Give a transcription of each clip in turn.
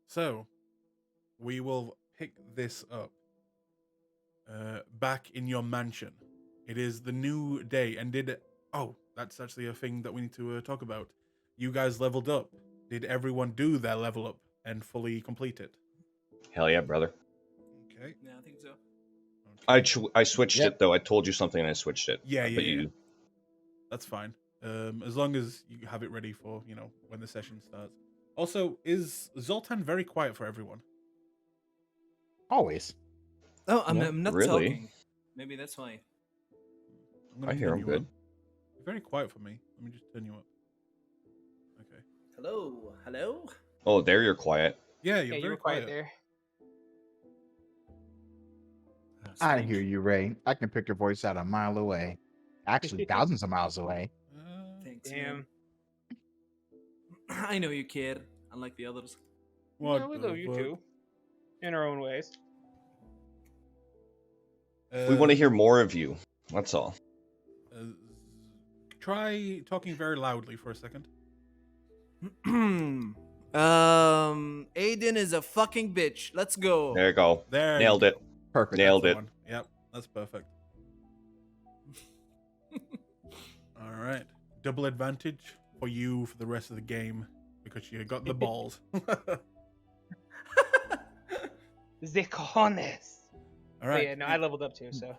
So, we will pick this up back in your mansion. It is the new day, and oh, that's actually a thing that we need to talk about. You guys leveled up. Did everyone do their level up and fully complete it? Hell yeah, brother. Okay. Yeah, I think so. I switched Yep. it though. I told you something and I switched it. Yeah. But you That's fine. As long as you have it ready for, when the session starts. Also, is Zoltan very quiet for everyone? Always. Oh, I'm not really? talking. Maybe that's why. I'm gonna I hear turn him you good. up. You're very quiet for me. Let me just turn you up. Okay. Hello, hello. Oh, there you're quiet. Yeah, you're you very were quiet there. I hear you, Ray. I can pick your voice out a mile away. Actually, thousands of miles away. Thanks, Damn. man. I know you, kid. Unlike the others. What Yeah, we the love you fuck? too. In our own ways. We want to hear more of you. That's all. Try talking very loudly for a second. Aiden is a fucking bitch. Let's go. There you go. There. Nailed you it. go. Perfect. Nailed That's it. the one. Yep, that's perfect. All right. Double advantage for you for the rest of the game because you got the balls. The cojones. All But right. yeah, no, I leveled up too, so.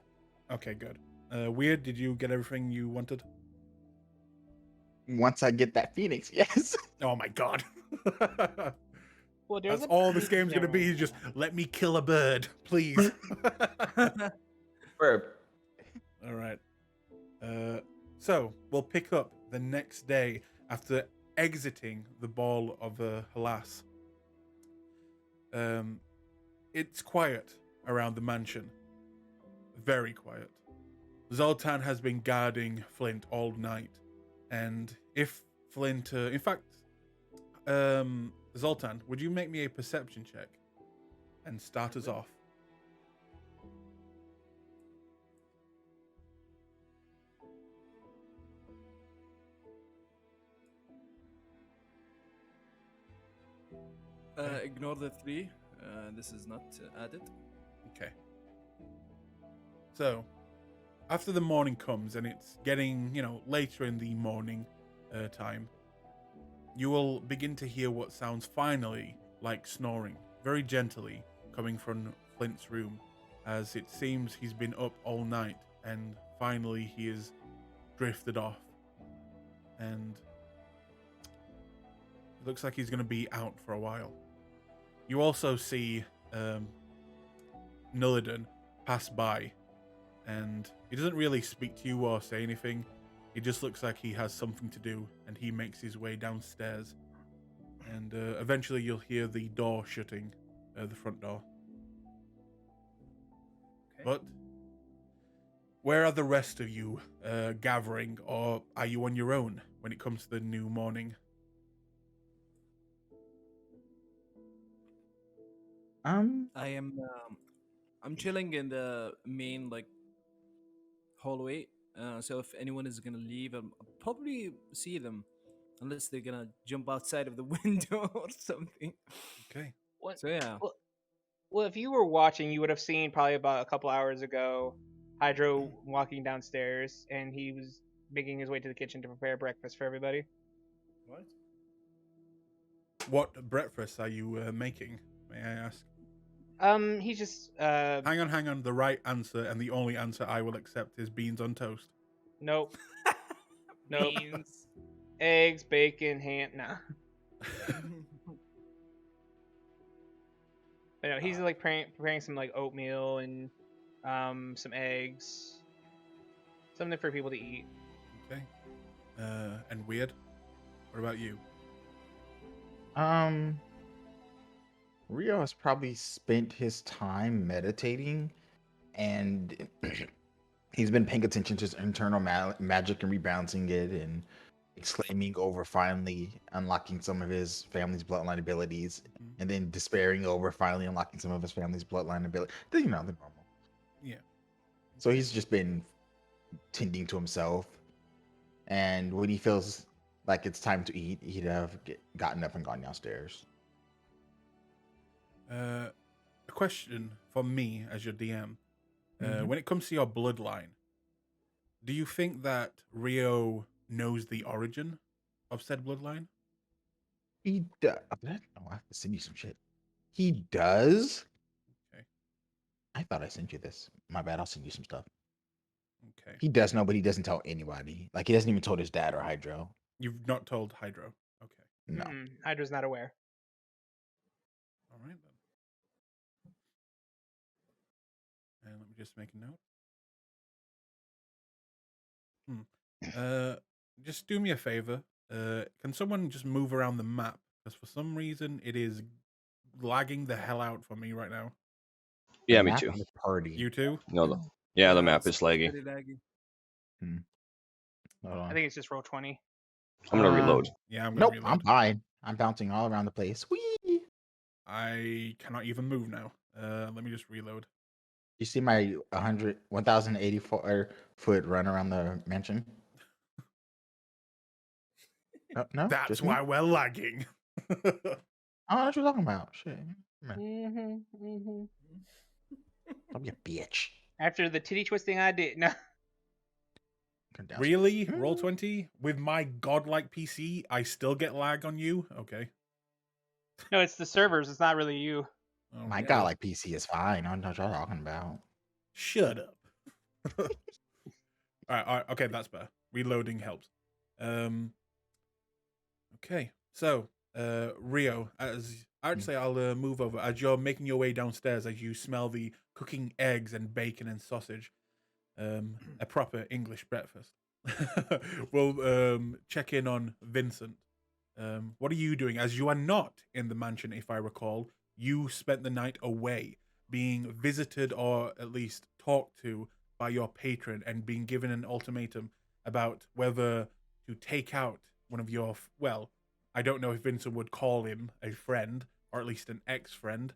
Okay, good. Weird, did you get everything you wanted? Once I get that Phoenix, yes. Oh my god. Well, That's all this game's gonna be. Just let me kill a bird, please. Burp. All right. So we'll pick up the next day after exiting the ball of Halas. It's quiet around the mansion. Very quiet. Zoltan has been guarding Flint all night, and if Flint, in fact, Zoltan, would you make me a perception check and start us off? Ignore the 3. This is not added. Okay. So, after the morning comes and it's getting, later in the morning time, you will begin to hear what sounds finally like snoring, very gently, coming from Flint's room, as it seems he's been up all night and finally he is drifted off. And it looks like he's going to be out for a while. You also see Nullidan pass by, and he doesn't really speak to you or say anything. It just looks like he has something to do, and he makes his way downstairs. And eventually you'll hear the door shutting, the front door. Okay. But where are the rest of you gathering, or are you on your own when it comes to the new morning? I am. I'm chilling in the main hallway. So if anyone is gonna leave, I'll probably see them, unless they're gonna jump outside of the window or something. Okay. So yeah. Well, if you were watching, you would have seen probably about a couple hours ago Hydro walking downstairs, and he was making his way to the kitchen to prepare breakfast for everybody. What? What breakfast are you making, may I ask? He's just Hang on. The right answer and the only answer I will accept is beans on toast. Nope. Nope. Beans. Eggs, bacon, ham. Nah. But no, he's like preparing some like oatmeal and some eggs, something for people to eat. Okay. And Weird, what about you? Rio has probably spent his time meditating, and he's been paying attention to his internal magic and rebalancing it, and exclaiming over finally unlocking some of his family's bloodline abilities, and then despairing over finally unlocking some of his family's bloodline ability. The normal. Yeah. So he's just been tending to himself, and when he feels like it's time to eat, he'd have gotten up and gone downstairs. A question for me as your DM. Mhm. When it comes to your bloodline, do you think that Rio knows the origin of said bloodline? He does. Oh, I have to send you some shit. He does. Okay. I thought I sent you this. My bad. I'll send you some stuff. Okay. He does know, but he doesn't tell anybody. Like he doesn't even told his dad or Hydro. You've not told Hydro. Okay. No. Hydra's not aware. All right then. And let me just make a note. Just do me a favor. Can someone just move around the map? Because for some reason it is lagging the hell out for me right now. Yeah, The me map too. or the party. You too? No, the map is it's laggy. pretty laggy. Hold on. I think it's just roll 20. I'm gonna reload. Yeah, I'm gonna Nope, reload. I'm fine. I'm bouncing all around the place. Whee! I cannot even move now. Let me just reload. You see my 1,084 foot run around the mansion? No, That's just me? why we're lagging. I don't know what you're talking about. Shit. Come on. Don't be a bitch. After the titty twisting I did. No. Come down. Really? Roll 20? With my godlike PC, I still get lag on you? Okay. No, it's the servers. It's not really you. Oh, My good. god, like PC is fine. I don't know what y'all talking about. Shut up. all right, okay, that's better. Reloading helps. Okay, so Rio, I'll move over as you're making your way downstairs as you smell the cooking eggs and bacon and sausage. A proper English breakfast. We'll check in on Vincent. What are you doing? As you are not in the mansion, if I recall, you spent the night away, being visited or at least talked to by your patron and being given an ultimatum about whether to take out one of your, well, I don't know if Vincent would call him a friend or at least an ex-friend,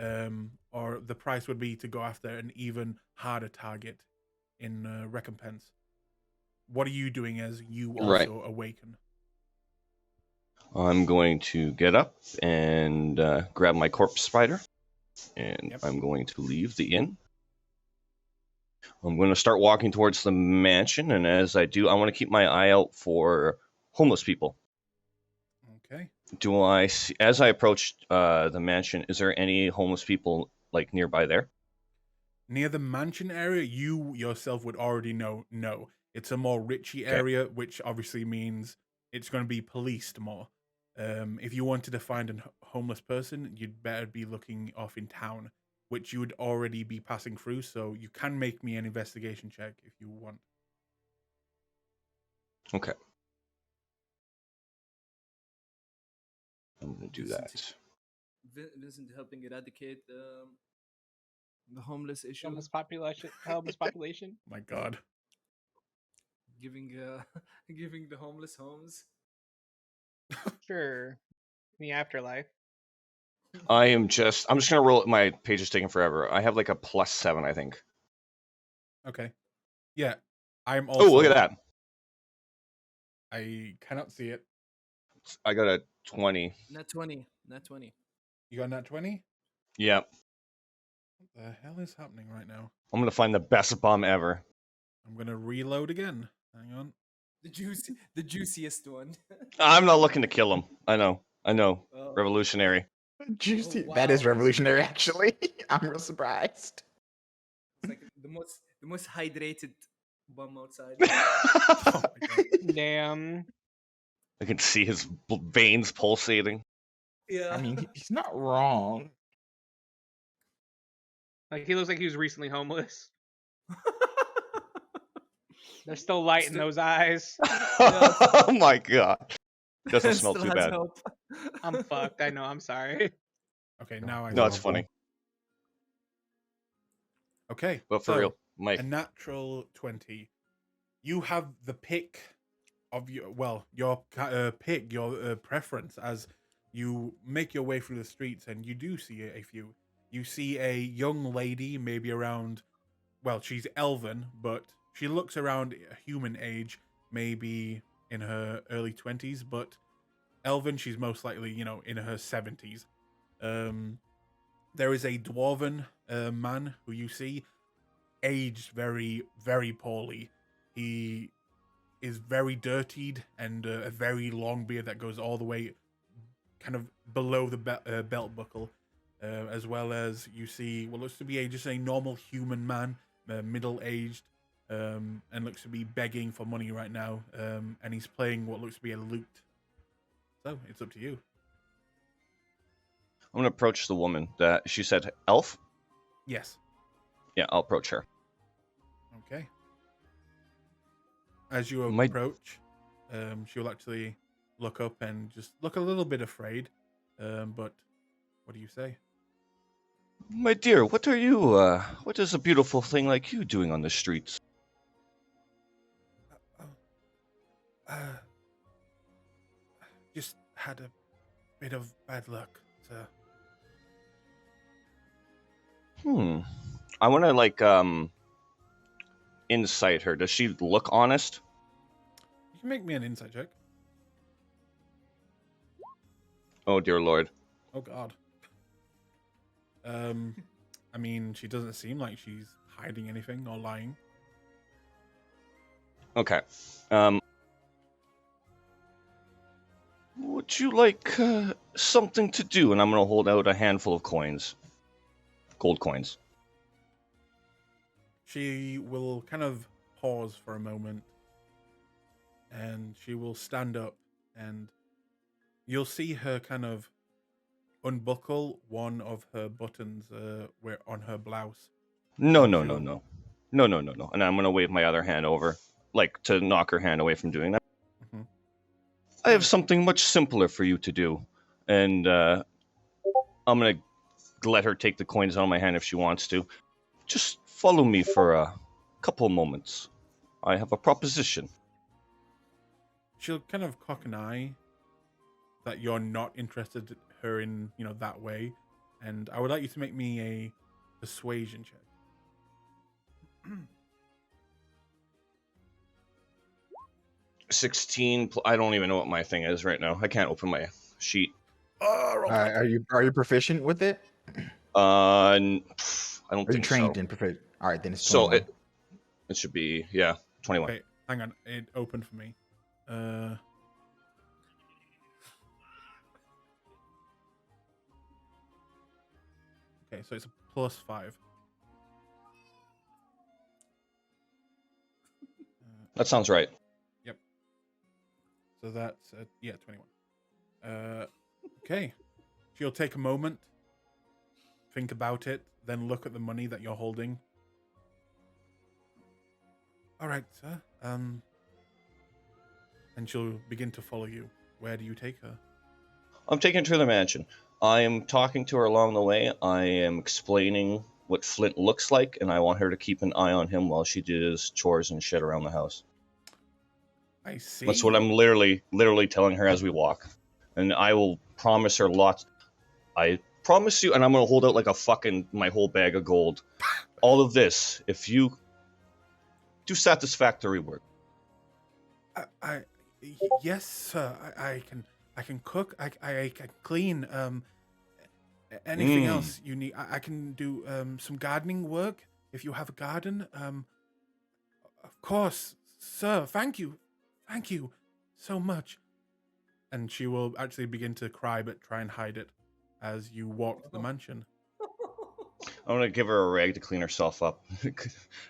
or the price would be to go after an even harder target in recompense. What are you doing as you also awaken? I'm going to get up and grab my corpse spider, and I'm going to leave the inn. I'm going to start walking towards the mansion, and as I do, I want to keep my eye out for homeless people. Okay. Do I see, as I approach the mansion, is there any homeless people like nearby there? Near the mansion area, you yourself would already know. No, it's a more richy area, which obviously means it's going to be policed more. If you wanted to find a homeless person, you'd better be looking off in town, which you would already be passing through. So you can make me an investigation check if you want. Okay. I'm going to do that. Vincent helping eradicate the homeless issue. Homeless population. My God. Giving giving the homeless homes. Sure. In the afterlife. I'm just going to roll. My page is taking forever. I have like a +7, I think. Okay. Yeah. I'm also. Oh, look at that. I cannot see it. I got a 20. Not 20. Not 20. You got that 20? Yeah. What the hell is happening right now? I'm going to find the best bomb ever. I'm going to reload again. Hang on. The juiciest one. I'm not looking to kill him. I know. Revolutionary. Juicy. Oh, wow. That is revolutionary, actually. I'm real surprised. It's like the most hydrated bum outside. Oh my God. Damn. I can see his veins pulsating. Yeah. I mean, he's not wrong. Like he looks like he was recently homeless. There's still light in those eyes. Oh my God. Doesn't smell Still too has bad. hope. I'm fucked. I know. I'm sorry. Okay, now I No, see. it's funny. Okay, But for so, real, Mike. a natural 20. You have the pick of your pick, your preference as you make your way through the streets, and you do see a few. You see a young lady, maybe around, well, she's elven, but she looks around human age, maybe in her early 20s, but elven, she's most likely, in her 70s. There is a dwarven man who you see aged very, very poorly. He is very dirtied and a very long beard that goes all the way kind of below the belt buckle, as well as you see what looks to be just a normal human man, middle-aged, and looks to be begging for money right now, and he's playing what looks to be a lute. So, it's up to you. I'm gonna approach the woman that she said elf. Yes. Yeah, I'll approach her. Okay. As you My- approach, she will actually look up and just look a little bit afraid. But what do you say? My dear, what are you, what is a beautiful thing like you doing on the streets? Uh, just had a bit of bad luck, sir. I want to, like, insight her. Does she look honest? You can make me an insight check. Oh, dear Lord. Oh, God. I mean, she doesn't seem like she's hiding anything or lying. Okay. Would you like something to do? And I'm going to hold out a handful of coins. Gold coins. She will kind of pause for a moment and she will stand up and you'll see her kind of unbuckle one of her buttons where on her blouse. No. And And I'm going to wave my other hand over, like to knock her hand away from doing that. Mhm. I have something much simpler for you to do. And I'm going to let her take the coins out of my hand if she wants to. Just follow me for a couple moments. I have a proposition. She'll kind of cock an eye that you're not interested her in, that way. And I would like you to make me a persuasion check. 16. I don't even know what my thing is right now. I can't open my sheet. Are you proficient with it? I don't Are you think trained so. in proficient? All right, then it's So 21. it should be 21. Okay, hang on. It opened for me. Okay, so it's a +5. That sounds right. Yep. So that's 21. Okay. She'll take a moment, think about it, then look at the money that you're holding. All right, sir. And she'll begin to follow you. Where do you take her? I'm taking her to the mansion. I am talking to her along the way. I am explaining what Flint looks like, and I want her to keep an eye on him while she does chores and shit around the house. I see. That's what I'm literally telling her as we walk. And I will promise her lots. I promise you, and I'm going to hold out like my whole bag of gold. All of this, if you do satisfactory work. Yes, sir. I can cook. I can clean. Anything else you need? I can do some gardening work if you have a garden. Of course, sir. Thank you so much. And she will actually begin to cry, but try and hide it as you walk to the mansion. I'm going to give her a rag to clean herself up.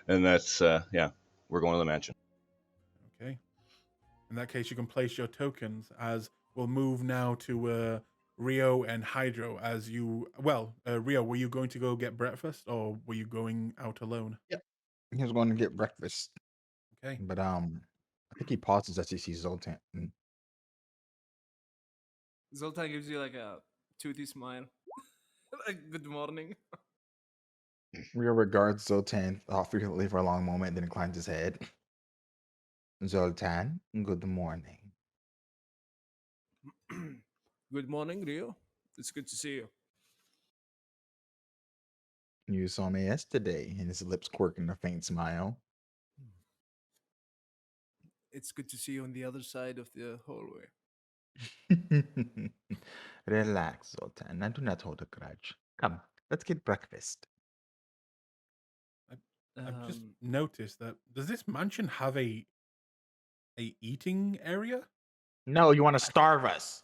And that's, we're going to the mansion. Okay. In that case, you can place your tokens as we'll move now to Rio and Hydro as you... Well, Rio, were you going to go get breakfast or were you going out alone? Yep. He was going to get breakfast. Okay. But I think he pauses as he sees Zoltan. Zoltan gives you like a toothy smile. Like, good morning. Rio regards Zoltan thoughtfully for a long moment, then inclines his head. Zoltan, good morning. Good morning, Rio. It's good to see you. You saw me yesterday, and his lips quirk in a faint smile. It's good to see you on the other side of the hallway. Relax, Zoltan. I do not hold a grudge. Come, Let's get breakfast. I've just noticed that does this mansion have a eating area? No, you want to starve us.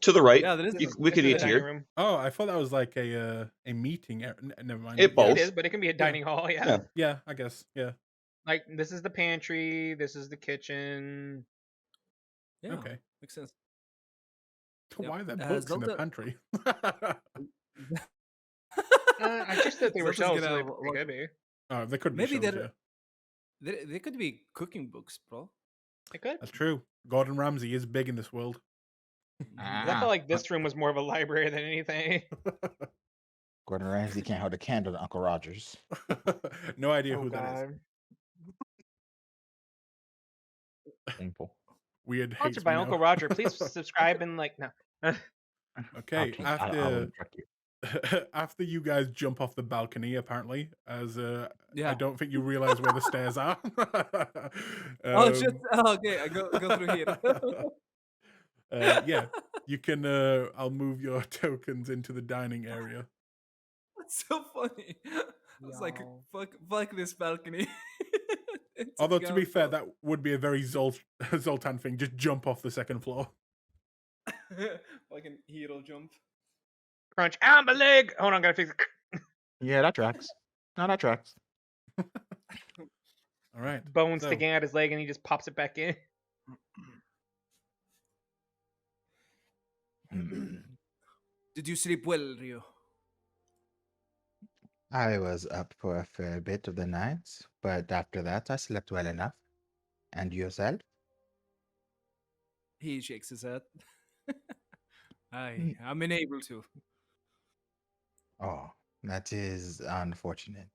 To the right, Yeah, there is. we could This is a eat dining here. room. Oh, I thought that was like a meeting area. Never mind. It Yeah. both. It is, but it can be a dining hall. Yeah. Yeah. Yeah, I guess. Yeah. Like this is the pantry. This is the kitchen. Yeah, Okay. makes sense. Why are there Yep. books in the Zelda- pantry? I just thought they were Zelda's shelves, so gonna they walk- could be. Oh, they could be Maybe shelves, yeah. they could be cooking books, bro. They could. That's true. Gordon Ramsay is big in this world. I felt like this room was more of a library than anything. Gordon Ramsay can't hold a candle to Uncle Rogers. No idea Oh who that is. god. Painful. Weird hates Sponsored me by now. Uncle Roger. Please subscribe and like no. Okay, I'll after instruct you. after you guys jump off the balcony, apparently, as I Yeah. don't think you realize where the stairs are. Oh shit! Oh, okay, I go through here. Yeah, you can. I'll move your tokens into the dining area. That's so funny. I was like, Yo. fuck this balcony. It's Although to be gone, fair, bro. that would be a very Zoltan thing. Just jump off the second floor. Fucking hero jump. Crunch. Ah, my leg. Hold on, gotta fix it. Yeah, that tracks. No, that tracks. All right. Bone So- sticking out his leg, and he just pops it back in. Did you sleep well, Rio? I was up for a fair bit of the night, but after that I slept well enough. And yourself? He shakes his head. I'm unable to. Oh, that is unfortunate.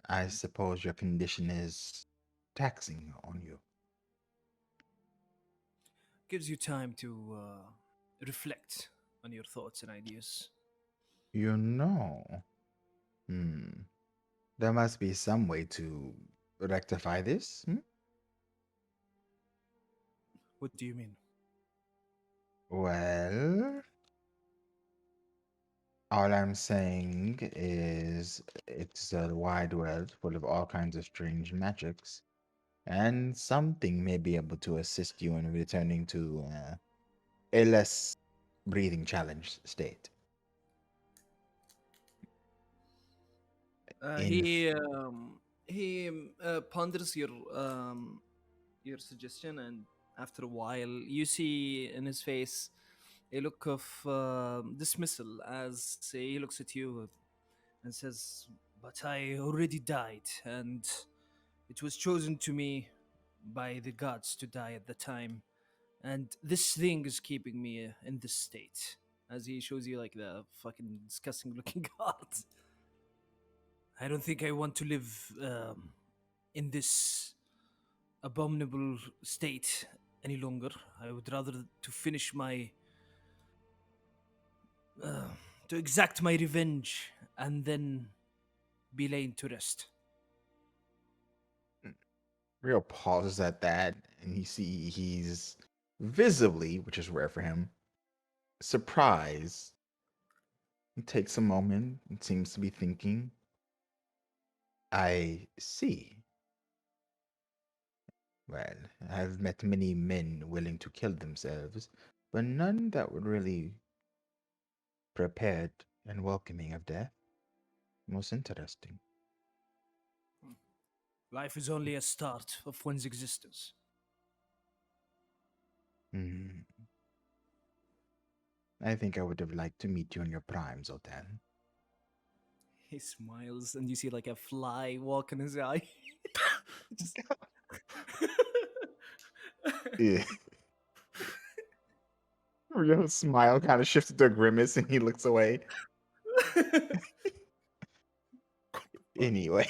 I suppose your condition is taxing on you. Gives you time to reflect on your thoughts and ideas. You know. There must be some way to rectify this. What do you mean? Well, all I'm saying is it's a wide world full of all kinds of strange magics, and something may be able to assist you in returning to a less breathing challenge state. He ponders your suggestion, and after a while, you see in his face a look of dismissal as he looks at you and says, "But I already died, and it was chosen to me by the gods to die at the time, and this thing is keeping me in this state." As he shows you like the fucking disgusting looking gods. I don't think I want to live in this abominable state any longer. I would rather to finish my to exact my revenge and then be laid to rest. Real pauses at that, and you see he's visibly, which is rare for him, surprised. He takes a moment and seems to be thinking. I see. Well, I've met many men willing to kill themselves, but none that were really prepared and welcoming of death. Most interesting. Life is only a start of one's existence. I think I would have liked to meet you in your prime, Zoltan. He smiles, and you see like a fly walk in his eye. Just... Yeah. Rio's smile kind of shifted to a grimace, and he looks away. Anyway.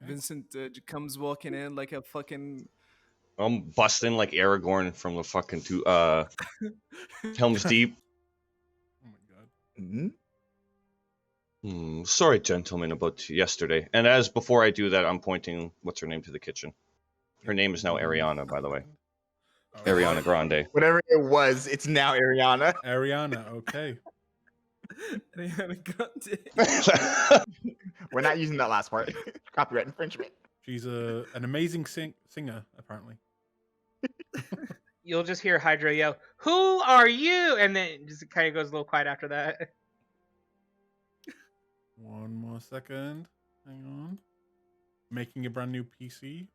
Vincent comes walking in like a fucking... I'm busting like Aragorn from the fucking Helm's Deep. Oh my god. Sorry, gentlemen, about yesterday. And as before I do that, I'm pointing what's her name to the kitchen. Her name is now Ariana, by the way. Oh, Ariana Grande. Whatever it was, it's now Ariana. Ariana, okay. Ariana Grande. We're not using that last part. Copyright infringement. She's an amazing singer, apparently. You'll just hear Hydra yell, "Who are you?" And then just kind of goes a little quiet after that. One more second. Hang on. Making a brand new PC.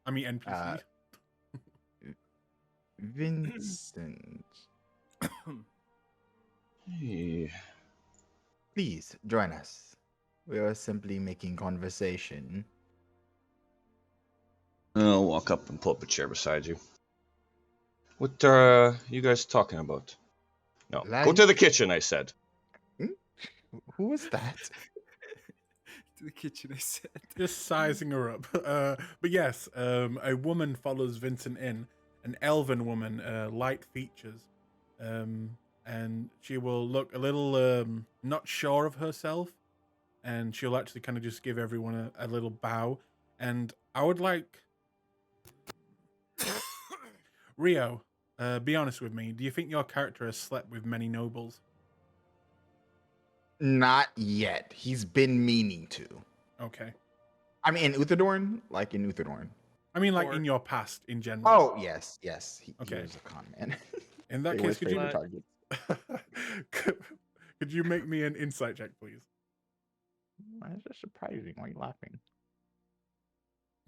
I mean NPC. Vincent, Hey. please join us. We are simply making conversation. I'll walk up and pull up a chair beside you. What are you guys talking about? No, go to the kitchen, I said. Who was that? To the kitchen, I said. Just sizing her up. But yes, a woman follows Vincent in, an elven woman, light features. And she will look a little not sure of herself. And she'll actually kind of just give everyone a little bow. And I would like... Rio, be honest with me. Do you think your character has slept with many nobles? Not yet. He's been meaning to. Okay. I mean, in Uthadorn? Like in Uthadorn. I mean, like Or- in your past, in general. Oh, yes. He Okay. was a con man. In that They case, always could you... favor targets. could you make me an insight check, please? Why is that surprising? Why are you laughing?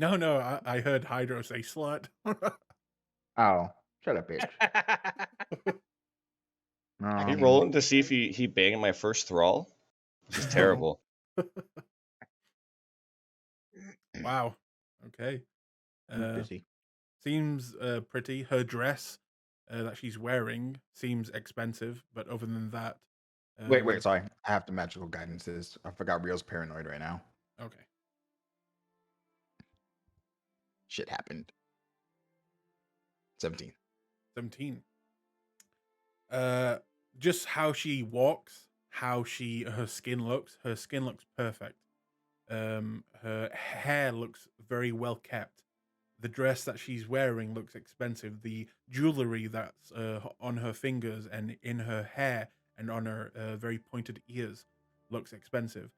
No, I heard Hydro say slut. Oh, shut up, bitch. Are you rolling to see if he banged my first thrall? This is terrible. Wow. Okay. Busy. Seems pretty. Her dress that she's wearing seems expensive, but other than that... Wait, sorry. I have the magical guidances. I forgot Rio's paranoid right now. Okay. Shit happened. 17. 17. Just how she walks, how her skin looks. Her skin looks perfect. Her hair looks very well kept. The dress that she's wearing looks expensive. The jewelry that's on her fingers and in her hair and on her very pointed ears looks expensive.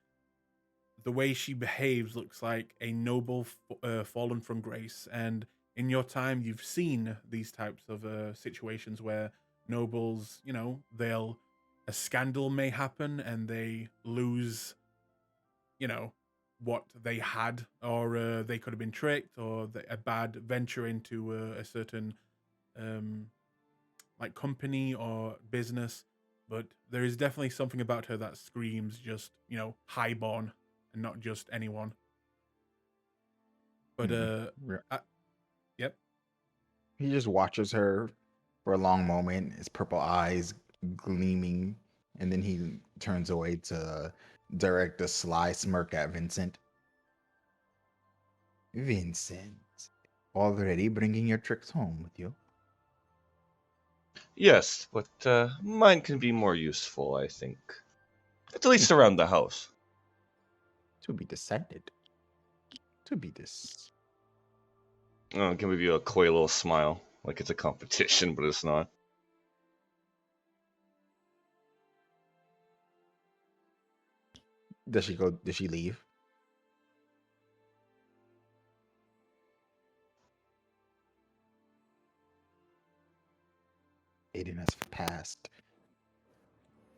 The way she behaves looks like a noble fallen from grace. And in your time, you've seen these types of situations where nobles, a scandal may happen and they lose, what they had, or they could have been tricked, or a bad venture into a certain like company or business. But there is definitely something about her that screams just, highborn and not just anyone. But yep. He just watches her for a long moment, his purple eyes gleaming, and then he turns away to direct a sly smirk at Vincent. Vincent, already bringing your tricks home with you? Yes, but mine can be more useful, I think. At least around the house. To be decided. To be this. I'll give you a coy little smile, like it's a competition, but it's not. Does she leave? Aiden has passed.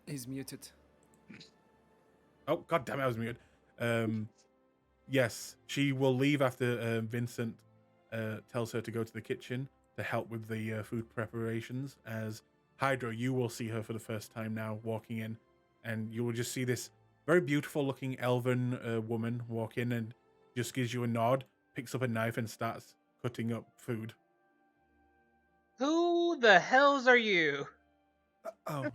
He's muted. Oh, god damn it, I was muted. Yes, she will leave after Vincent tells her to go to the kitchen to help with the food preparations. As Hydro, you will see her for the first time now walking in, and you will just see this very beautiful looking elven woman walk in and just gives you a nod, picks up a knife and starts cutting up food. Who the hells are you? Oh,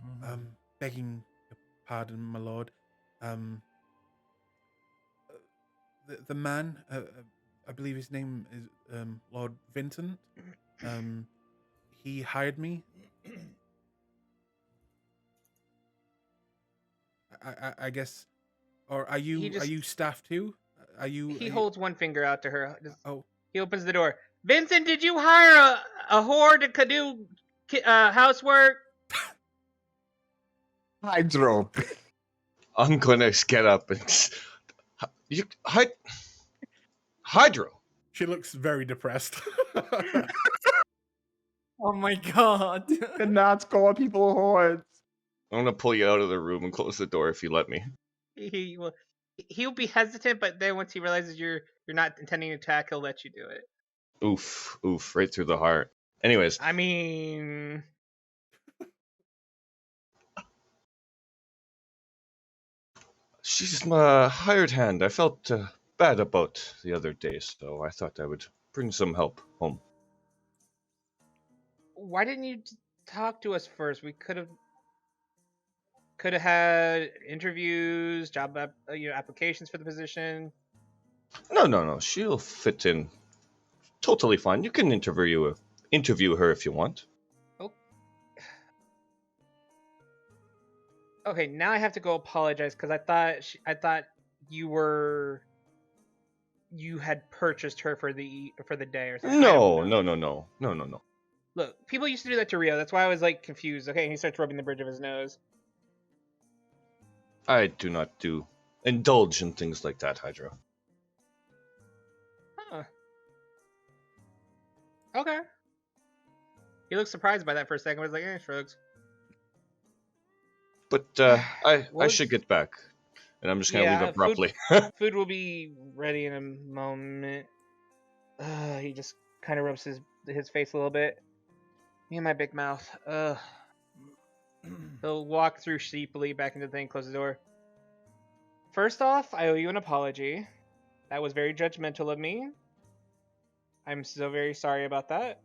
begging your pardon, my lord. The man, I believe his name is Lord Vincent. He hired me. I guess, or are you staff too? Are you? He holds one finger out to her. Oh, He opens the door. Vincent, did you hire a whore to do housework? Hydro. I'm gonna get up and Hydro. she looks very depressed. Oh my god. Cannot call people whores. I'm gonna pull you out of the room and close the door if you let me. He'll be hesitant, but then once he realizes you're not intending to attack, he'll let you do it. Oof, right through the heart. Anyways, I mean, she's my hired hand. I felt bad about the other day, so I thought I would bring some help home. why didn't you talk to us first? We could have had interviews, job applications for the position. No. She'll fit in totally fine. You can interview her if you want. Oh. Okay, now I have to go apologize because I thought you had purchased her for the day or something. No. Look, people used to do that to Rio. That's why I was like confused. Okay, and he starts rubbing the bridge of his nose. I do not indulge in things like that, Hydro. Huh. Okay. He looked surprised by that for a second. I was like, shrugs. But I should get back, and I'm just gonna leave abruptly. Food will be ready in a moment. He just kind of rubs his face a little bit. Me and my big mouth. He'll walk through sheepily back into the thing, close the door. First off, I owe you an apology. That was very judgmental of me. I'm so very sorry about that.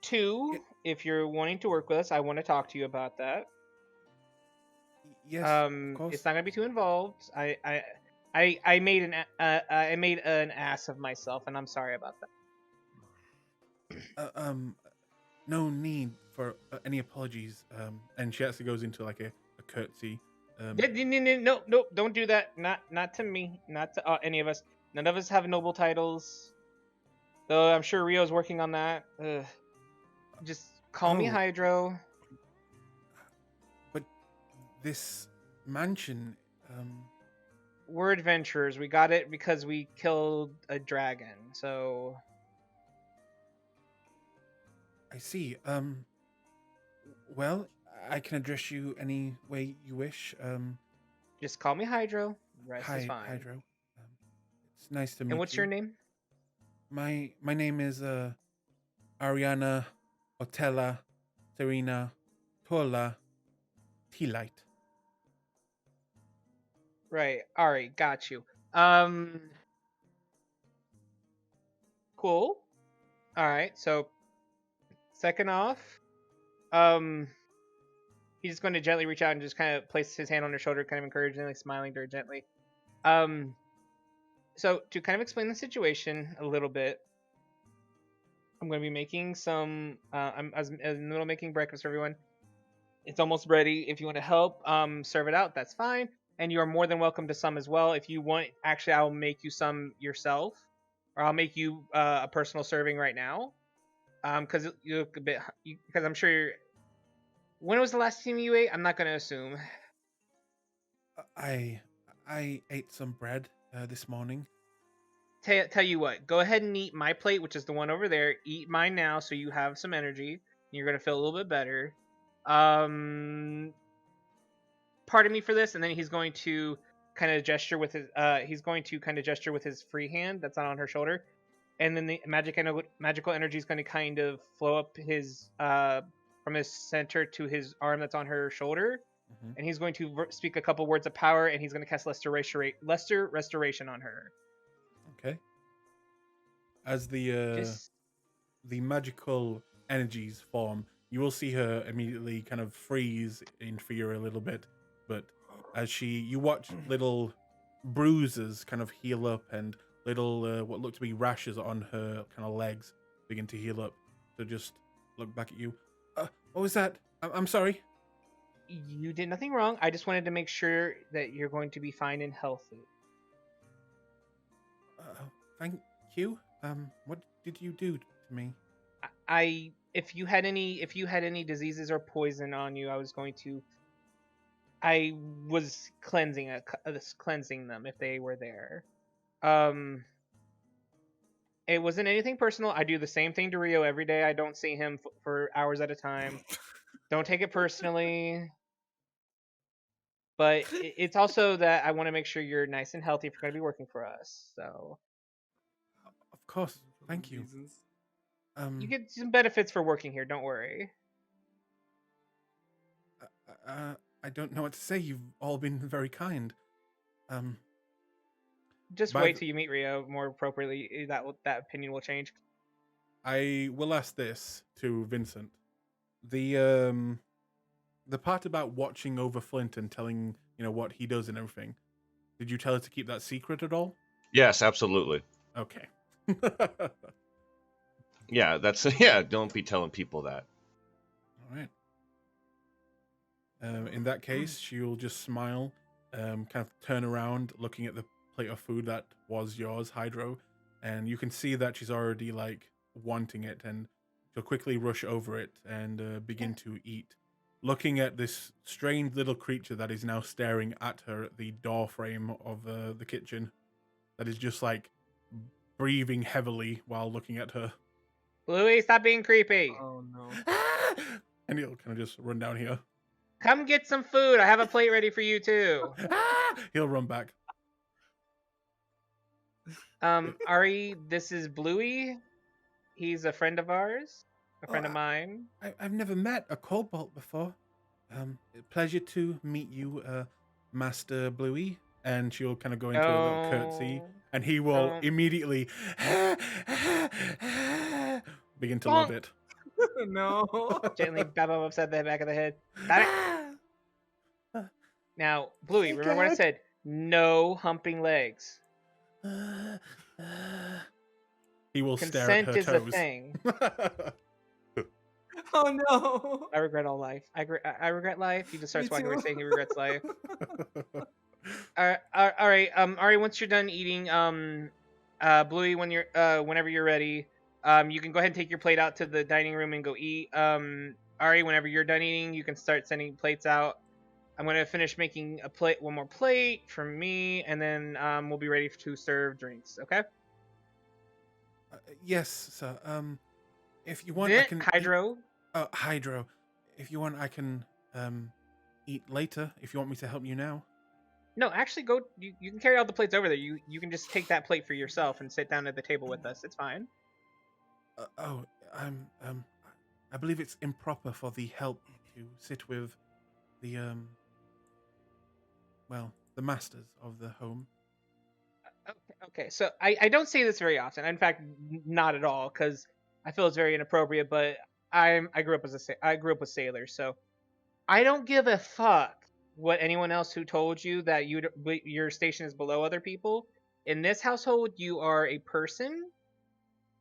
2, if you're wanting to work with us, I want to talk to you about that. Yes, of course. It's not gonna be too involved. I made an ass of myself, and I'm sorry about that. No need for any apologies. And she actually goes into like a curtsy. No, don't do that. Not to me. Not to any of us. None of us have noble titles. Though I'm sure Rio's working on that. Just call me Hydro. But this mansion, We're adventurers. We got it because we killed a dragon. So I see. Well, I can address you any way you wish. just call me Hydro. Rest is fine. Hydro. It's nice to meet you. And what's your name? My name is Ariana Otella Serena Tola Tealite. Right. Alright, got you. Cool. Alright, so second off, he's just going to gently reach out and just kind of place his hand on her shoulder, kind of encouragingly, smiling to her gently. So to kind of explain the situation a little bit, I'm going to be making some. I'm in the middle of making breakfast for everyone. It's almost ready. If you want to help, serve it out. That's fine. And you are more than welcome to some as well. If you want, actually, I'll make you some yourself, or I'll make you a personal serving right now. Because you look a bit. Because I'm sure you're. When was the last time you ate? I'm not going to assume. I ate some bread this morning. Tell you what, go ahead and eat my plate, which is the one over there. Eat mine now, so you have some energy. You're gonna feel a little bit better. Pardon me for this, and then he's going to kind of gesture with his. He's going to kind of gesture with his free hand that's not on her shoulder, and then the magical energy is going to kind of flow up his from his center to his arm that's on her shoulder, and he's going to speak a couple words of power, and he's going to cast restoration on her. Okay. As the magical energies form, you will see her immediately kind of freeze in fear a little bit. But as you watch little bruises kind of heal up, and little what look to be rashes on her kind of legs begin to heal up. So just look back at you. What was that? I'm sorry. You did nothing wrong. I just wanted to make sure that you're going to be fine and healthy. Thank you. What did you do to me? If you had any diseases or poison on you, I was cleansing them if they were there. It wasn't anything personal. I do the same thing to Rio every day. I don't see him for hours at a time. Don't take it personally. But it's also that I want to make sure you're nice and healthy if you're going to be working for us. So Of course. Thank you. you get some benefits for working here. Don't worry. I don't know what to say. You've all been very kind. Just By wait the- till you meet Rio more appropriately. That opinion will change. I will ask this to Vincent. The part about watching over Flint and telling what he does and everything. Did you tell her to keep that secret at all? Yes, absolutely. Okay. Yeah, that's yeah. Don't be telling people that. All right. In that case, she'll just smile, kind of turn around, looking at the plate of food that was yours, Hydro, and you can see that she's already wanting it, and she'll quickly rush over it and begin to eat, looking at this strange little creature that is now staring at her at the door frame of the kitchen, that is just breathing heavily while looking at her. Bluey, stop being creepy. Oh no. And he'll kind of just run down here. Come get some food. I have a plate ready for you too. He'll run back. Ari, this is Bluey. He's a friend of ours, a friend of mine. I've never met a cobalt before. Pleasure to meet you, Master Bluey. And she'll kind of go into a little curtsy, and he will immediately begin to love it. No. Gently dab him upside the back of the head. Got it? Now, Bluey, remember what I said? No humping legs. He will stare at Consent her is a toes. thing. Oh no. I regret all life. I regret life. He just starts Me walking away too. saying he regrets life. All right. Ari, once you're done eating, Bluey, whenever you're ready, you can go ahead and take your plate out to the dining room and go eat. Ari, whenever you're done eating, you can start sending plates out. I'm gonna finish making one more plate for me, and then we'll be ready to serve drinks. Okay? Yes, sir. If you want, I can Hydro. Hydro. If you want, I can eat later. If you want me to help you now. No, actually, go. You can carry all the plates over there. You can just take that plate for yourself and sit down at the table with us. It's fine. I believe it's improper for the help to sit with the the masters of the home. Okay. So I don't say this very often. In fact, not at all, because I feel it's very inappropriate. But I grew up with sailors, so I don't give a fuck what anyone else who told you that your station is below other people. In this household, you are a person.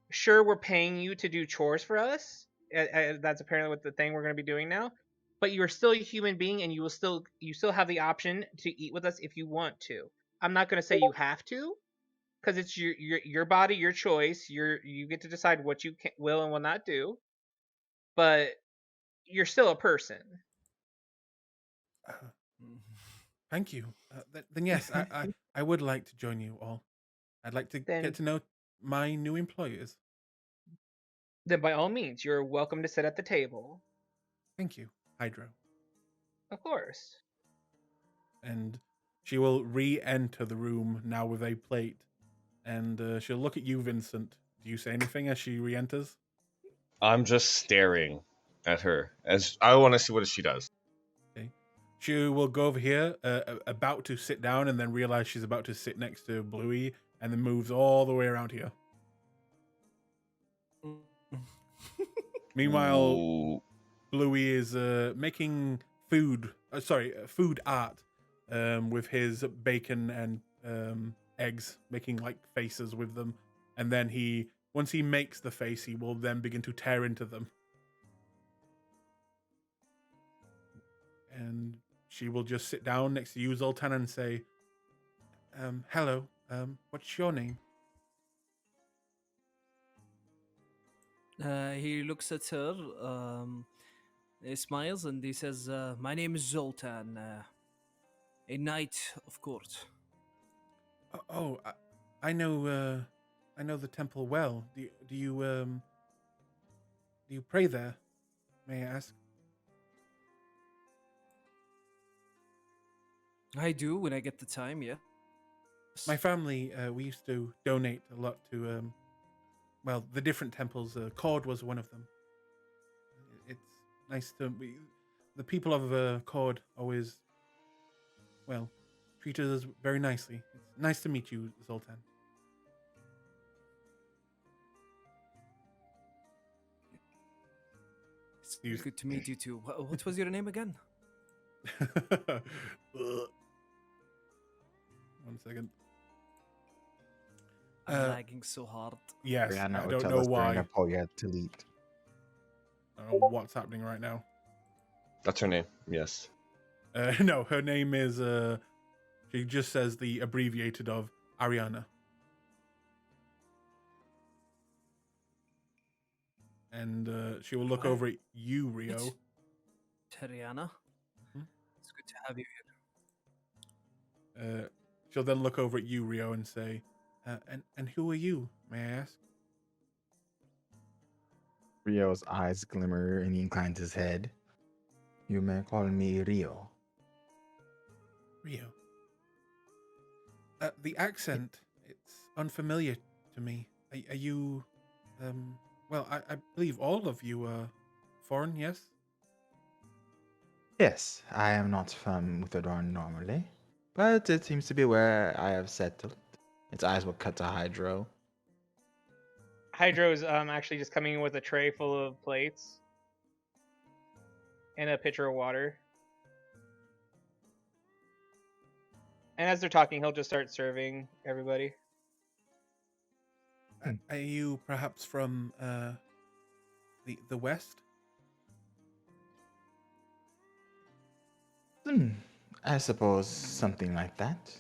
Sure, we're paying you to do chores for us. That's apparently what the thing we're going to be doing now. But you are still a human being, and you still have the option to eat with us if you want to. I'm not going to say you have to, because it's your body, your choice. You get to decide what you will and will not do. But you're still a person. Thank you. Then yes, I would like to join you all. I'd like to get to know my new employers. Then by all means, you're welcome to sit at the table. Thank you, Hydro. Of course. And she will re-enter the room now with a plate, and she'll look at you, Vincent. Do you say anything as she re-enters? I'm just staring at her as I want to see what she does. Okay. She will go over here, about to sit down, and then realize she's about to sit next to Bluey, and then moves all the way around here. Meanwhile, Ooh. Bluey is making food art with his bacon and eggs, making faces with them. And then once he makes the face, he will then begin to tear into them. and she will just sit down next to you, Zoltan, and say, hello, what's your name? He looks at her, he smiles, and he says, "My name is Zoltan, a knight of court." Oh, I know, I know the temple well. Do you pray there? May I ask? I do when I get the time. Yeah. My family, we used to donate a lot to, well, the different temples. Cord was one of them. It's nice to be. The people of Cord always, well, treated us very nicely. It's nice to meet you, Zoltan. It's good to meet you too. What was your name again? 1 second. I'm lagging so hard. Yes, Brianna I would don't tell know us during why. a poet to lead. I don't know what's happening right now. That's her name. Yes. No, her name is. She just says the abbreviated of Ariana. And she will look Right. over at you, Rio. Teriana. Hmm? It's good to have you here. She'll then look over at you, Rio, and say, and who are you, may I ask? Rio's eyes glimmer and he inclines his head. You may call me Rio. Rio. The accent, it's unfamiliar to me. Are you, well, I believe all of you are foreign, yes? Yes, I am not from Uthadorn normally, but it seems to be where I have settled. Its eyes will cut to Hydro. Hydro's actually just coming in with a tray full of plates and a pitcher of water. And as they're talking, he'll just start serving everybody. Are you perhaps from the west? I suppose something like that.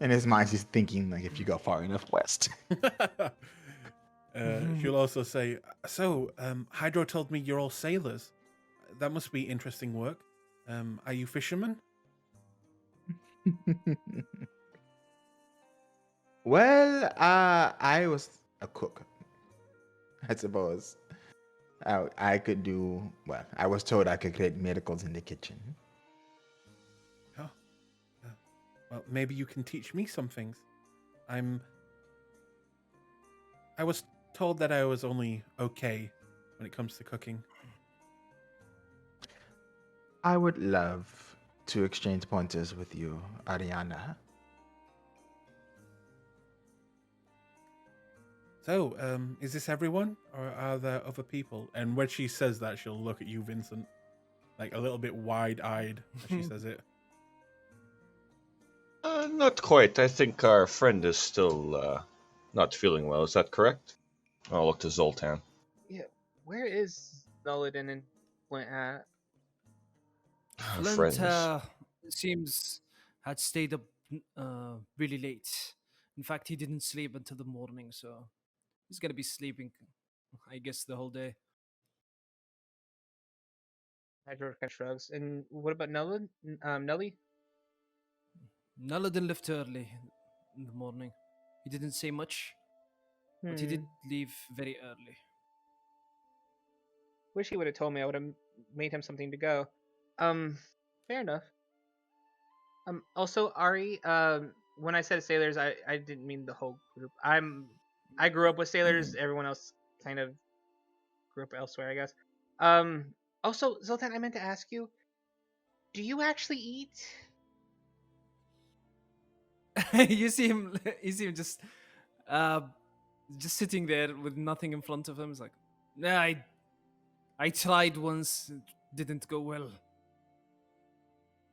In his mind, he's thinking like if you go far enough west. She'll also say, so, Hydro told me you're all sailors. That must be interesting work. Are you fishermen? Well, I was a cook, I suppose. I could do, well, I was told I could create miracles in the kitchen. Oh, well, maybe you can teach me some things. I was told that I was only okay when it comes to cooking. I would love to exchange pointers with you, Ariana. So, is this everyone, or are there other people? And when she says that, she'll look at you, Vincent, like a little bit wide-eyed as she says it. Not quite. I think our friend is still not feeling well. Is that correct? I'll look to Zoltan. Yeah, where is Noladin and Flint at? Our Flint friends. seems had stayed up really late. In fact, he didn't sleep until the morning, so he's gonna be sleeping, I guess, the whole day. Hydro kind of shrugs. And what about Nelly? Nelly? Naladin left early in the morning. He didn't say much, but he did leave very early. Wish he would have told me. I would have made him something to go. Fair enough. Also, Ari, when I said sailors, I didn't mean the whole group. I grew up with sailors. Everyone else kind of grew up elsewhere, I guess. Also, Zoltan, I meant to ask you, do you actually eat? You see him. You see him just sitting there with nothing in front of him. He's like, "Nah, I tried once. It didn't go well."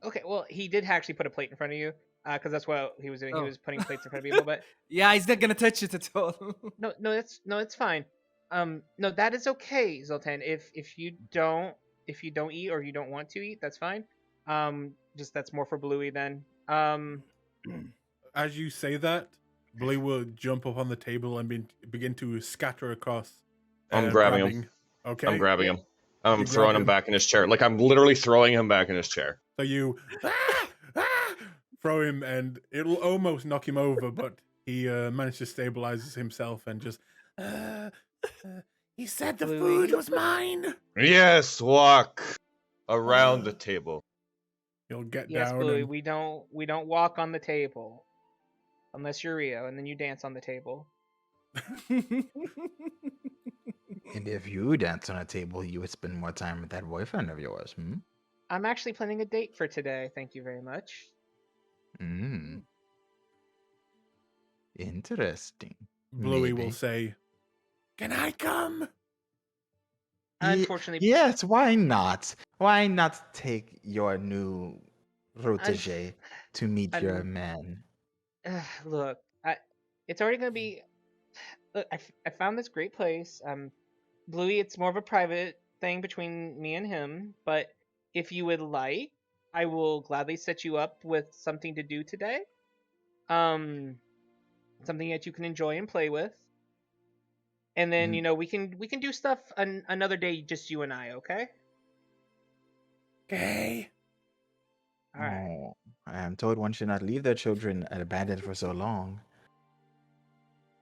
Okay, well, he did actually put a plate in front of you, because that's what he was doing. He Oh. was putting plates in front of people, but Yeah, he's not gonna touch it at all. no, it's fine. No, that is okay, Zoltan. If you don't eat or you don't want to eat, that's fine. Just that's more for Bluey then. As you say that, Bluey will jump up on the table and begin to scatter across. I'm grabbing him. Okay. I'm grabbing him. I'm You throwing grab him back in his chair. Like, I'm literally throwing him back in his chair. So you throw him, and it'll almost knock him over, but he managed to stabilize himself and just. He said the Bluey. food was mine. Yes, walk around the table. He'll get Yes, down. Bluey. And... We don't walk on the table, unless you're Rio, and then you dance on the table. And if you dance on a table, you would spend more time with that boyfriend of yours. I'm actually planning a date for today. Thank you very much. Interesting. Bluey Maybe. will say, "Can I come?" Unfortunately, Yes, why not? Why not take your new protege to meet your man? Look, it's already gonna be. Look, I found this great place. Bluey, it's more of a private thing between me and him. But if you would like, I will gladly set you up with something to do today. Something that you can enjoy and play with. And then we can do stuff another day, just you and I. Okay. Okay. All right. Oh, I am told one should not leave their children abandoned for so long.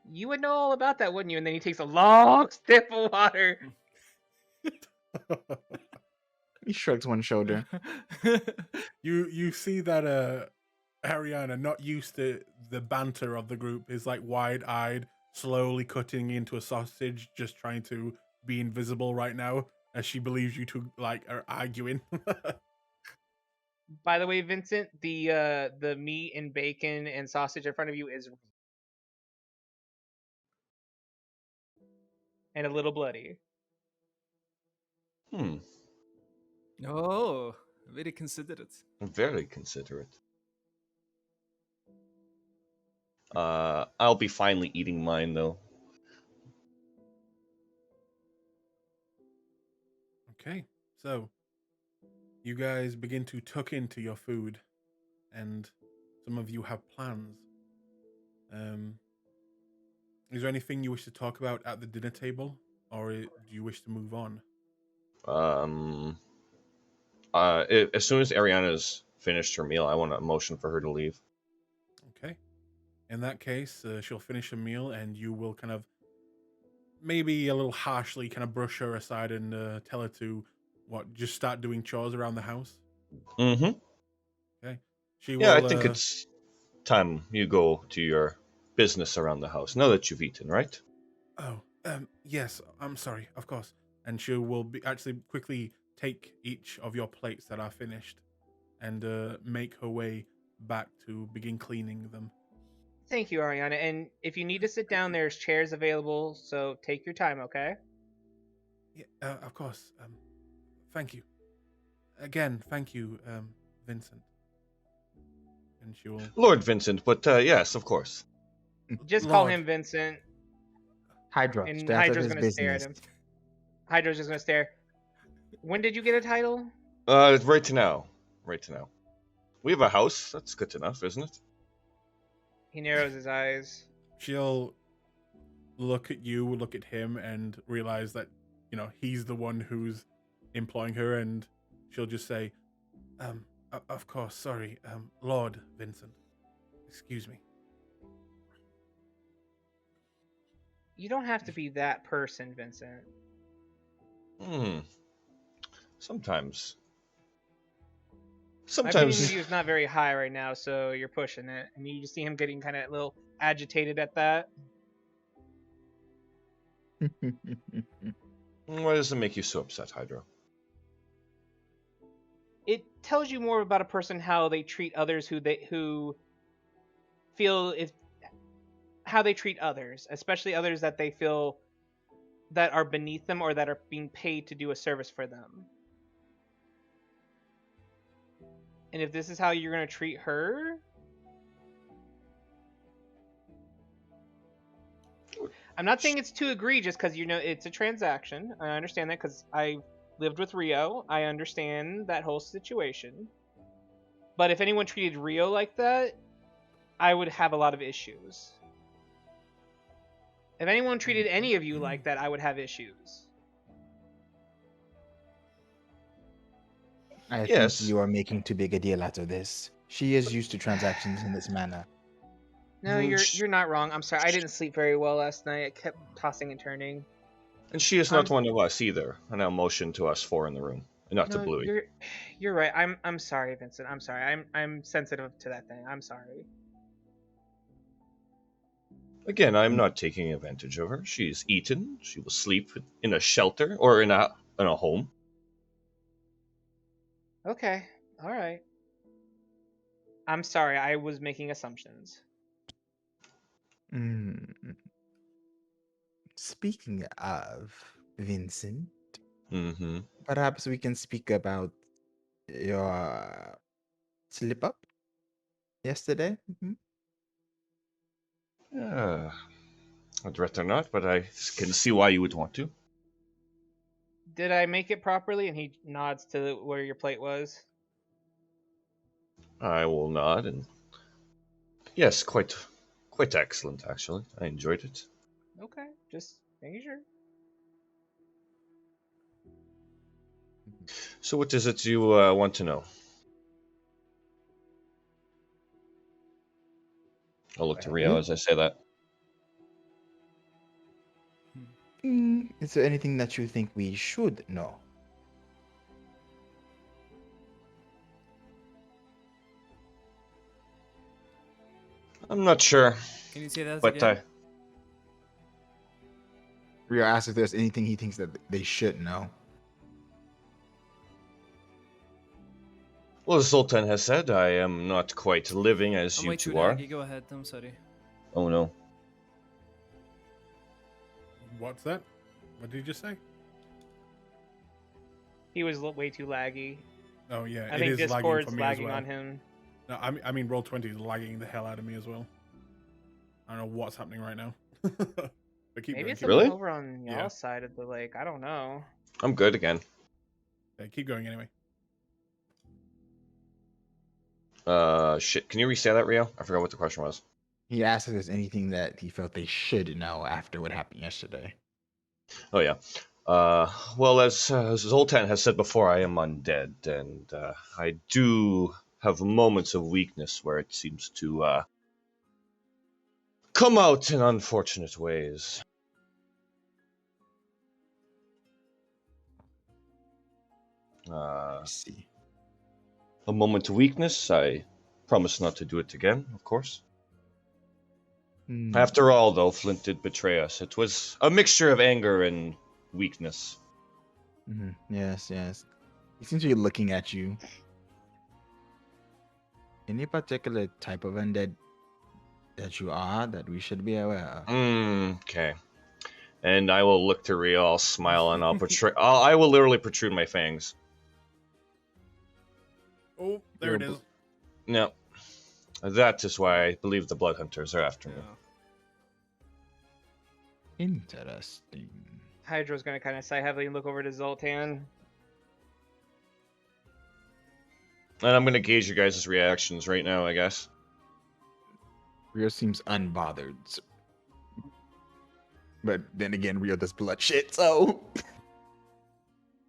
You would know all about that, wouldn't you? And then he takes a long sip of water. He shrugs one shoulder. You see that Ariana, not used to the banter of the group, is like wide-eyed, slowly cutting into a sausage, just trying to be invisible right now, as she believes you two are arguing. By the way, Vincent, the meat and bacon and sausage in front of you is and a little bloody. Oh, very considerate. Very considerate. I'll be finally eating mine, though. Okay, so you guys begin to tuck into your food, and some of you have plans. Is there anything you wish to talk about at the dinner table, or do you wish to move on? As soon as Ariana's finished her meal, I want a motion for her to leave. Okay. In that case, she'll finish her meal, and you will kind of, maybe a little harshly, kind of brush her aside and tell her to, just start doing chores around the house? Mm-hmm. Okay. She Yeah, will, I think it's time you go to your business around the house, now that you've eaten, right? Oh, yes, I'm sorry, of course. And she will be actually quickly take each of your plates that are finished and make her way back to begin cleaning them. Thank you, Ariana. And if you need to sit down, there's chairs available, so take your time, okay? Yeah, of course. Thank you. Again, thank you, Vincent. And she will... Lord Vincent, but yes, of course. Just call Lord. him Vincent. Hydra. And stay out of Hydra's his gonna stare at business. him. Hydra's just gonna stare. When did you get a title? Right to now. We have a house. That's good enough, isn't it? He narrows his eyes. She'll look at you, look at him, and realize that, he's the one who's employing her, and she'll just say, of course, sorry, Lord Vincent. Excuse me. You don't have to be that person, Vincent. Sometimes. My opinion of you is not very high right now, so you're pushing it. And you just see him getting kind of a little agitated at that. Why does it make you so upset, Hydra? It tells you more about a person, how they treat others, how they treat others, especially others that they feel that are beneath them or that are being paid to do a service for them. And if this is how you're going to treat her, I'm not saying it's too egregious, because it's a transaction. I understand that because I lived with Rio. I understand that whole situation. But if anyone treated Rio like that, I would have a lot of issues. If anyone treated any of you like that, I would have issues. I Yes. think you are making too big a deal out of this. She is used to transactions in this manner. No, you're not wrong. I'm sorry. I didn't sleep very well last night. I kept tossing and turning. And she is not one of us either. I now motion to us four in the room, not to No, Bluey. you're right. I'm sorry, Vincent. I'm sorry. I'm sensitive to that thing. I'm sorry. Again, I'm not taking advantage of her. She's eaten. She will sleep in a shelter or in a home. Okay. All right. I'm sorry. I was making assumptions. Mm. Speaking of Vincent, Mm-hmm. perhaps we can speak about your slip up yesterday. I'd rather not, but I can see why you would want to. Did I make it properly? And he nods to where your plate was. I will nod and yes, quite excellent actually. I enjoyed it. Okay. Just making sure. So what is it you want to know? I'll look to Rio Well, as I say that. is there anything that you think we should know? I'm not sure, Can you say that but again? Rio asks if there's anything he thinks that they should know. well, Zoltan has said I am not quite living as I'm you way too two are. laggy. Go ahead. I'm sorry. Oh no. What's that? What did you just say? He was way too laggy. Oh yeah, I it think is lagging Discord's for me lagging as well. on him. No, I mean Roll20 is lagging the hell out of me as well. I don't know what's happening right now. But keep Maybe going, it's keep Really? something over on y'all's Yeah. side of the lake. I don't know. I'm good again. going. Keep going anyway. Shit. Can you re-say that, Rio? I forgot what the question was. He asked if there's anything that he felt they should know after what happened yesterday. Oh yeah. Well, as Zoltan has said before, I am undead, and I do have moments of weakness where it seems to come out in unfortunate ways. Let's see. A moment of weakness. I promise not to do it again, of course. After all, though, Flint did betray us. It was a mixture of anger and weakness. Yes, yes. He seems to be looking at you. Any particular type of undead that you are that we should be aware of? Okay. And I will look to Rio, I'll smile, and I will literally protrude my fangs. Oh, there it is. No. That is why I believe the Blood Hunters are after me. Interesting. Hydra's gonna kind of sigh heavily and look over to Zoltan. And I'm gonna gauge your guys' reactions right now, I guess. Rio seems unbothered. But then again, Rio does blood shit, so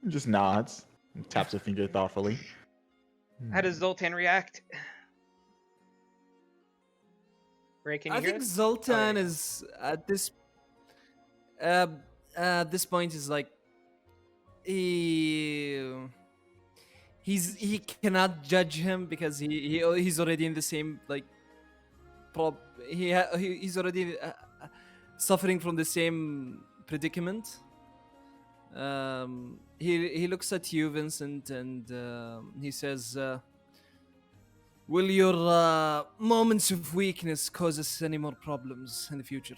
just nods and taps a finger thoughtfully. How does Zoltan react? Ray, can you I hear think us? Zoltan Oh, yeah. is at this point is like he cannot judge him because he's already in the same like he's already suffering from the same predicament. He looks at you, Vincent, and he says, "Will your moments of weakness cause us any more problems in the future?"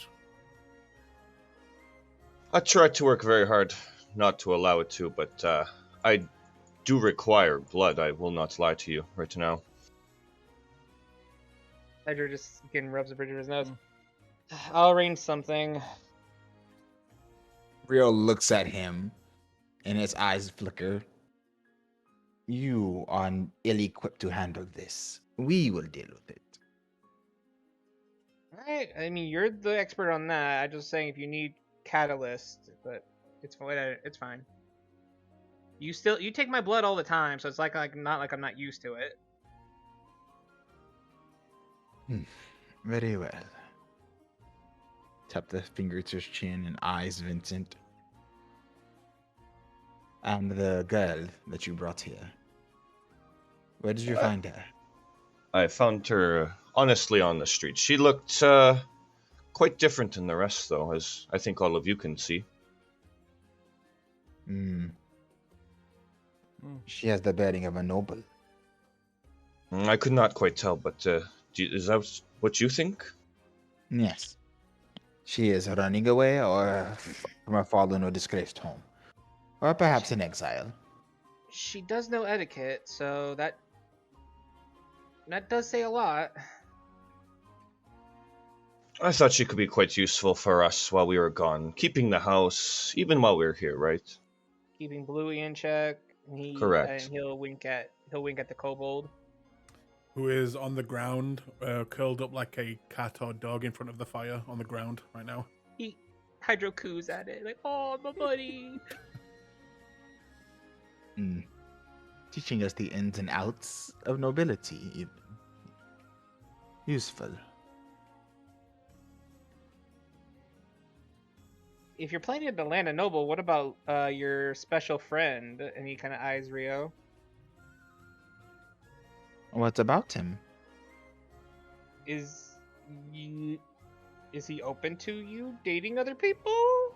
I try to work very hard not to allow it to, but I do require blood. I will not lie to you right now. Hydra just again rubs the bridge of his nose. I'll arrange something. Rio looks at him and his eyes flicker. You are ill-equipped to handle this. We will deal with it. Alright, I mean, you're the expert on that. I'm just saying if you need catalyst, but it's fine. It's fine. You take my blood all the time, so it's not like I'm not used to it. Very well. Tap the finger to his chin and eyes Vincent. And the girl that you brought here. Where did you find her? I found her honestly on the street. She looked quite different than the rest, though, as I think all of you can see. She has the bearing of a noble. I could not quite tell, but is that what you think? Yes. She is running away or from a fallen or disgraced home. Or perhaps in exile. She does know etiquette, so that does say a lot. I thought she could be quite useful for us while we were gone, keeping the house, even while we were here, right? Keeping Bluey in check. Correct. And he'll wink at the kobold, who is on the ground, curled up like a cat or dog in front of the fire on the ground right now. He hydro coos at it like, "Oh, my buddy." Teaching us the ins and outs of nobility. Useful. If you're planning to land a noble, what about your special friend? And he kind of eyes Rio. What about him? Is he open to you dating other people?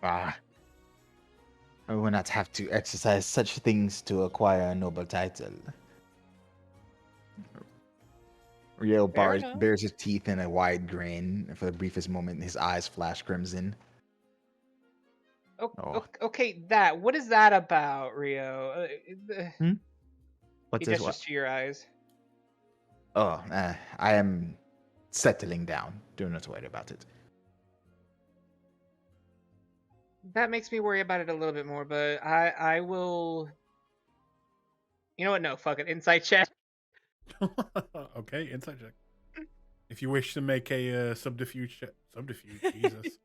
I will not have to exercise such things to acquire a noble title. Rio bares his teeth in a wide grin. For the briefest moment, his eyes flash crimson. Okay, what is that about, Rio? What's he this? gestures to your eyes. I am settling down. Do not worry about it. That makes me worry about it a little bit more, but I will. You know what? No, fuck it. Insight check. Okay, insight check. If you wish to make a subterfuge check. Subterfuge, Jesus.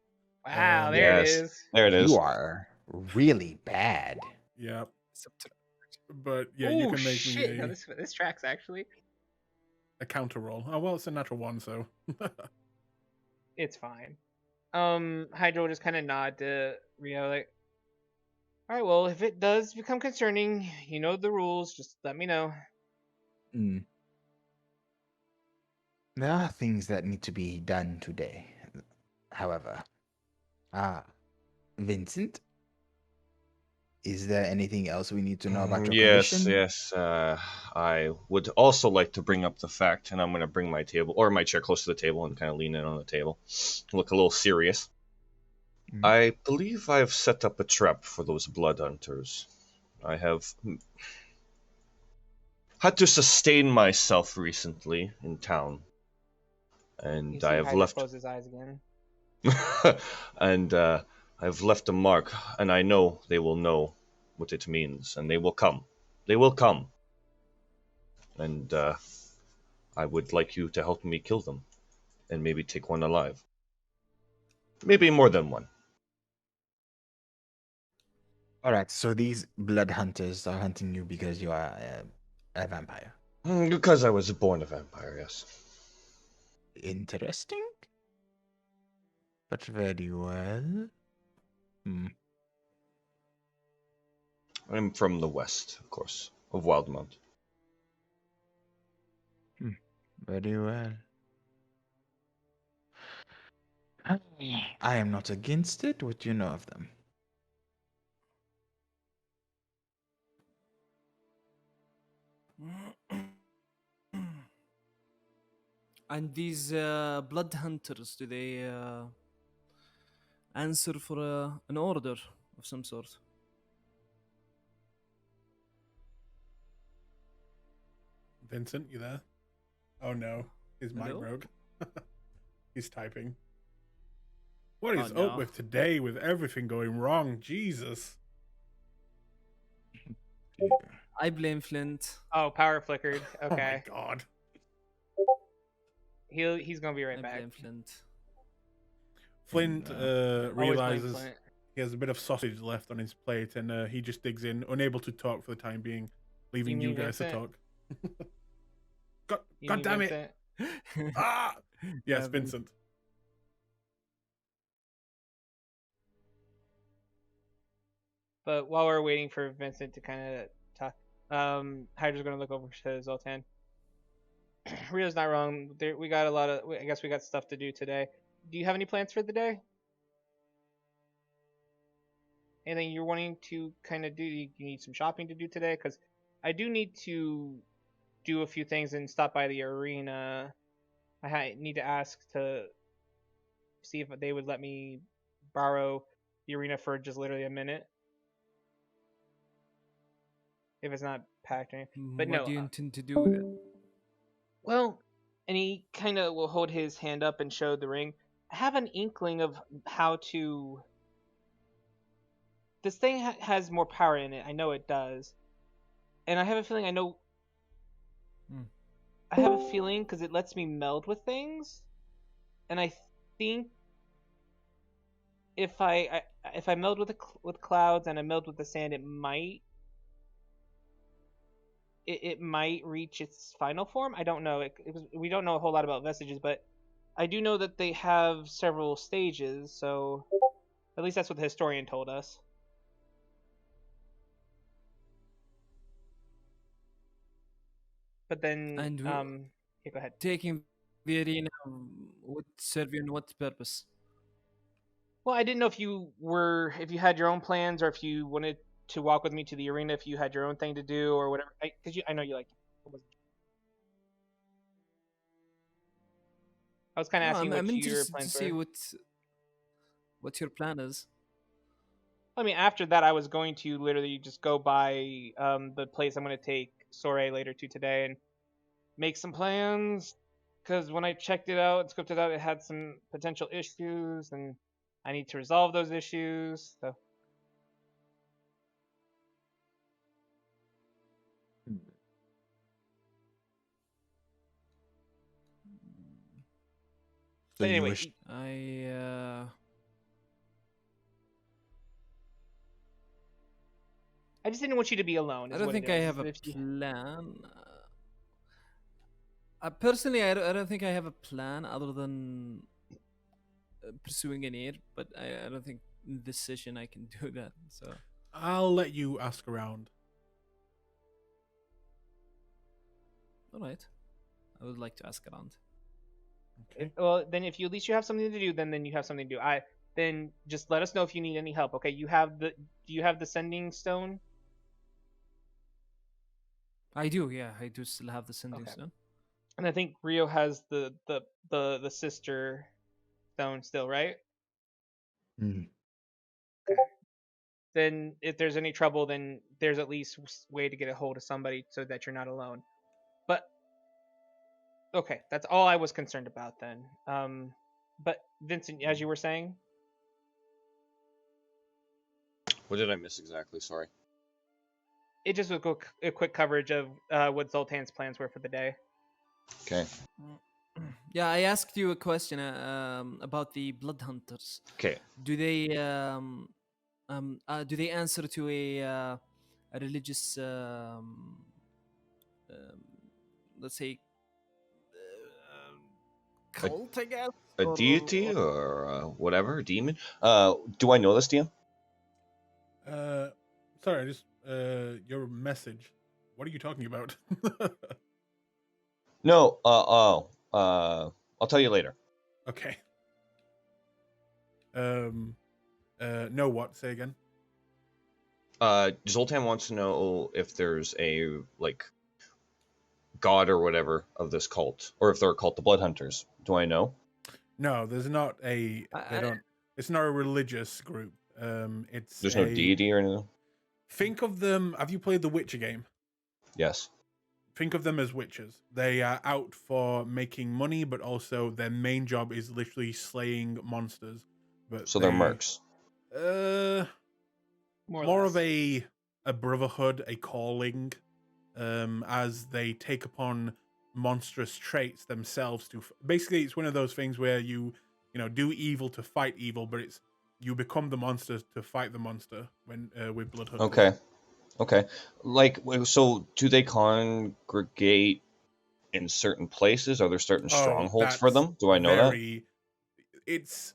Wow, there yes, it is. There it is. You are really bad. Yeah. But yeah, Ooh, you can make shit. me No, this tracks actually. a counter roll. Oh well, it's a natural one, so It's fine. Hydro will just kind of nod to Rio like, all right, well, if it does become concerning, you know the rules. Just let me know. There are things that need to be done today. However, Vincent, is there anything else we need to know about your condition? Yes. I would also like to bring up the fact, and I'm going to bring my table or my chair close to the table and kind of lean in on the table, look a little serious. I believe I've set up a trap for those blood hunters. I have had to sustain myself recently in town, and I have left. Close his eyes again. And I've left a mark, and I know they will know what it means, and they will come. They will come. And I would like you to help me kill them, and maybe take one alive. Maybe more than one. Alright, so these blood hunters are hunting you because you are a vampire. Because I was born a vampire, yes. Interesting. But very well. I'm from the west, of course, of Wildmount. Very well. I am not against it. What do you know of them? And these blood hunters, do they answer for an order of some sort? Vincent, you there? Oh no, his mic Hello? broke. He's typing. What is no. up with today with everything going wrong? Jesus. I blame Flint. Oh, power flickered. Oh my Okay. god. He's gonna be right I back. blame Flint. Flint Always blame realizes Flint. he has a bit of sausage left on his plate, and he just digs in, unable to talk for the time being, leaving you mean guys to Vincent? talk. God, You God mean damn it! Vincent? Ah! Yes, Yeah, Vincent. But while we're waiting for Vincent to kind of talk, Hydra's gonna look over to Zoltan. Rio's not wrong. We got a lot of. I guess we got stuff to do today. Do you have any plans for the day? Anything you're wanting to kind of do? You need some shopping to do today, because I do need to do a few things and stop by the arena. Need to ask to see if they would let me borrow the arena for just literally a minute, if it's not packed or anything. But What no, do you intend to do with it? well, and he kind of will hold his hand up and show the ring. I have an inkling of how to. This thing has more power in it. I know it does, and I have a feeling I know. I have a feeling because it lets me meld with things, and I think if I meld with clouds and I meld with the sand, it might reach its final form. I don't know. We don't know a whole lot about vestiges, but I do know that they have several stages. So at least that's what the historian told us. But then, And yeah, go ahead. taking the arena would serve you in what purpose? Well, I didn't know if you had your own plans, or if you wanted to walk with me to the arena, if you had your own thing to do or whatever. Because I know you like. I was kind of No, asking I'm what your interested to plans see were. what your plan is. I mean, after that, I was going to literally just go by the place I'm going to take Soray later to today and make some plans. Because when I checked it out and scoped it out, it had some potential issues, and I need to resolve those issues. So. But anyway, I just didn't want you to be alone. I don't think I have a plan. Personally, I don't think I have a plan other than pursuing an ear, but I don't think in this session I can do that. So I'll let you ask around. all right, I would like to ask around. Okay. Well, then if you at least you have something to do, then you have something to do. Then just let us know if you need any help. Okay, do you have the sending stone? I do, yeah, I do still have the sending stone. And I think Rio has the sister stone still, right? Mm. Okay. Then if there's any trouble, then there's at least a way to get a hold of somebody so that you're not alone. But okay, that's all I was concerned about then. But Vincent, as you were saying, What did I miss exactly? Sorry. it just was a quick coverage of what Zoltan's plans were for the day. Okay. Yeah, I asked you a question about the blood hunters. Okay. Do they answer to a religious let's say cult, I guess? A deity or whatever, demon? Do I know this, DM? Sorry, I just your message. What are you talking about? No. I'll tell you later. Okay. No, what? Say again. Zoltan wants to know if there's a god or whatever of this cult, or if they're a cult, the Blood Hunters. Do I know? No, there's not a. They don't. It's not a religious group. There's no deity or anything. Think of them. Have you played the Witcher game? Yes. Think of them as witches. They are out for making money, but also their main job is literally slaying monsters. But so they're mercs. More of a a brotherhood, a calling, as they take upon monstrous traits themselves to basically it's one of those things where you do evil to fight evil, but it's you become the monster to fight the monster when with blood hunters. Okay. Okay. Like, so do they congregate in certain places? Are there certain strongholds for them? Do I know that? It's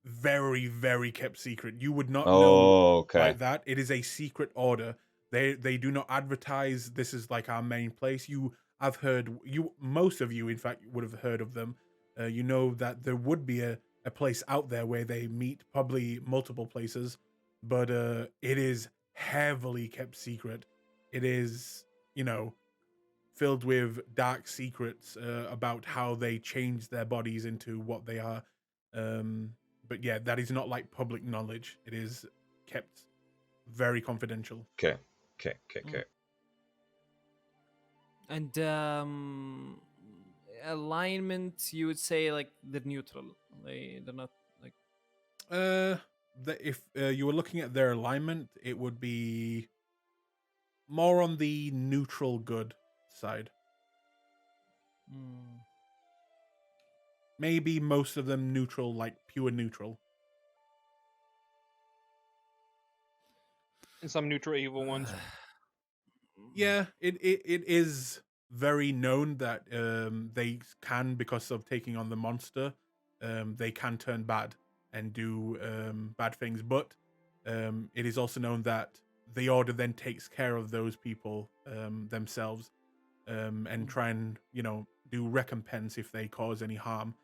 very, very kept secret. You would not know Oh, okay. like that. It is a secret order. They do not advertise this is like our main place. I've heard most of you in fact would have heard of them. You know that there would be a place out there where they meet, probably multiple places, but it is heavily kept secret. It is, filled with dark secrets about how they change their bodies into what they are. But yeah, that is not like public knowledge. It is kept very confidential. Okay. And alignment, you would say like they're neutral. They're not like. If you were looking at their alignment, it would be more on the neutral good side. Maybe most of them neutral, like pure neutral. And some neutral evil ones. Yeah, it is very known that they can, because of taking on the monster, they can turn bad and do bad things. But it is also known that the order then takes care of those people themselves and try and do recompense if they cause any harm.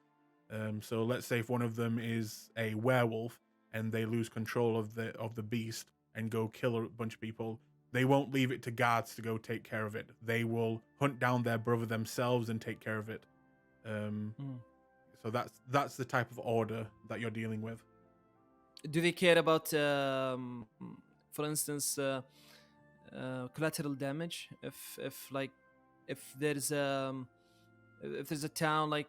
So let's say if one of them is a werewolf and they lose control of the beast and go kill a bunch of people, they won't leave it to guards to go take care of it. They will hunt down their brother themselves and take care of it. So that's the type of order that you're dealing with. Do they care about, for instance, collateral damage? If there's a town like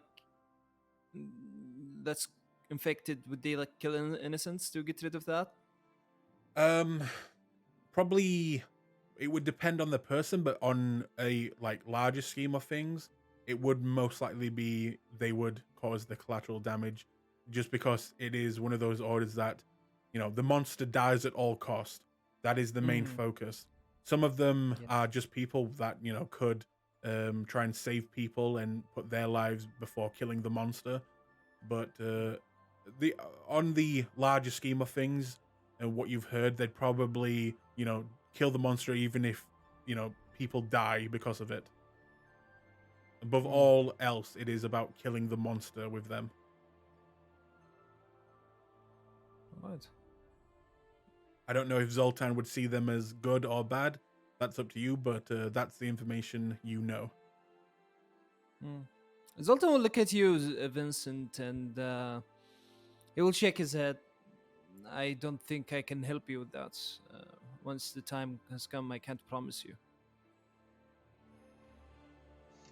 that's infected, would they like kill innocents to get rid of that? Probably it would depend on the person, but on a like larger scheme of things, it would most likely be they would cause the collateral damage, just because it is one of those orders that the monster dies at all cost. That is the main focus. Some of them are just people that could try and save people and put their lives before killing the monster, but on the larger scheme of things and what you've heard, they'd probably kill the monster even if people die because of it. Above all else, it is about killing the monster with them. Right. I don't know if Zoltan would see them as good or bad. That's up to you, but that's the information you know. Zoltan will look at you, Vincent, and he will shake his head. I don't think I can help you with that. Once the time has come, I can't promise you.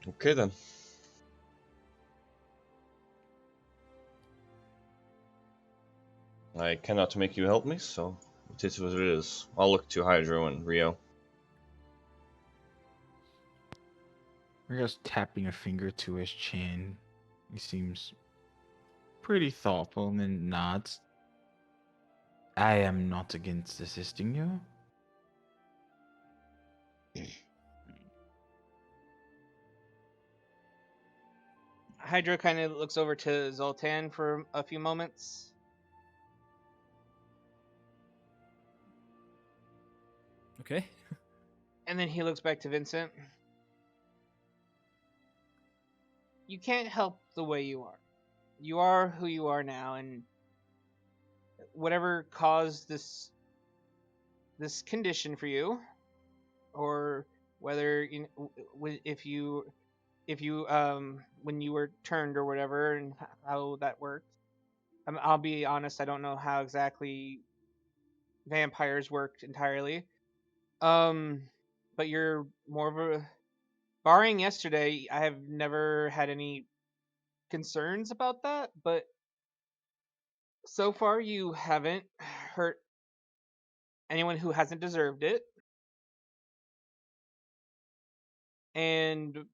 Okay then. I cannot make you help me, so it is what it is. I'll look to Hydro and Rio. We're just tapping a finger to his chin. He seems pretty thoughtful and nods. I am not against assisting you. Hydra kind of looks over to Zoltan for a few moments. Okay. And then he looks back to Vincent. You can't help the way you are. You are who you are now, and whatever caused this condition for you, or whether if you when you were turned or whatever, and how that worked. I'll be honest, I don't know how exactly vampires worked entirely. But you're more of a, barring yesterday, I have never had any concerns about that, but so far you haven't hurt anyone who hasn't deserved it. And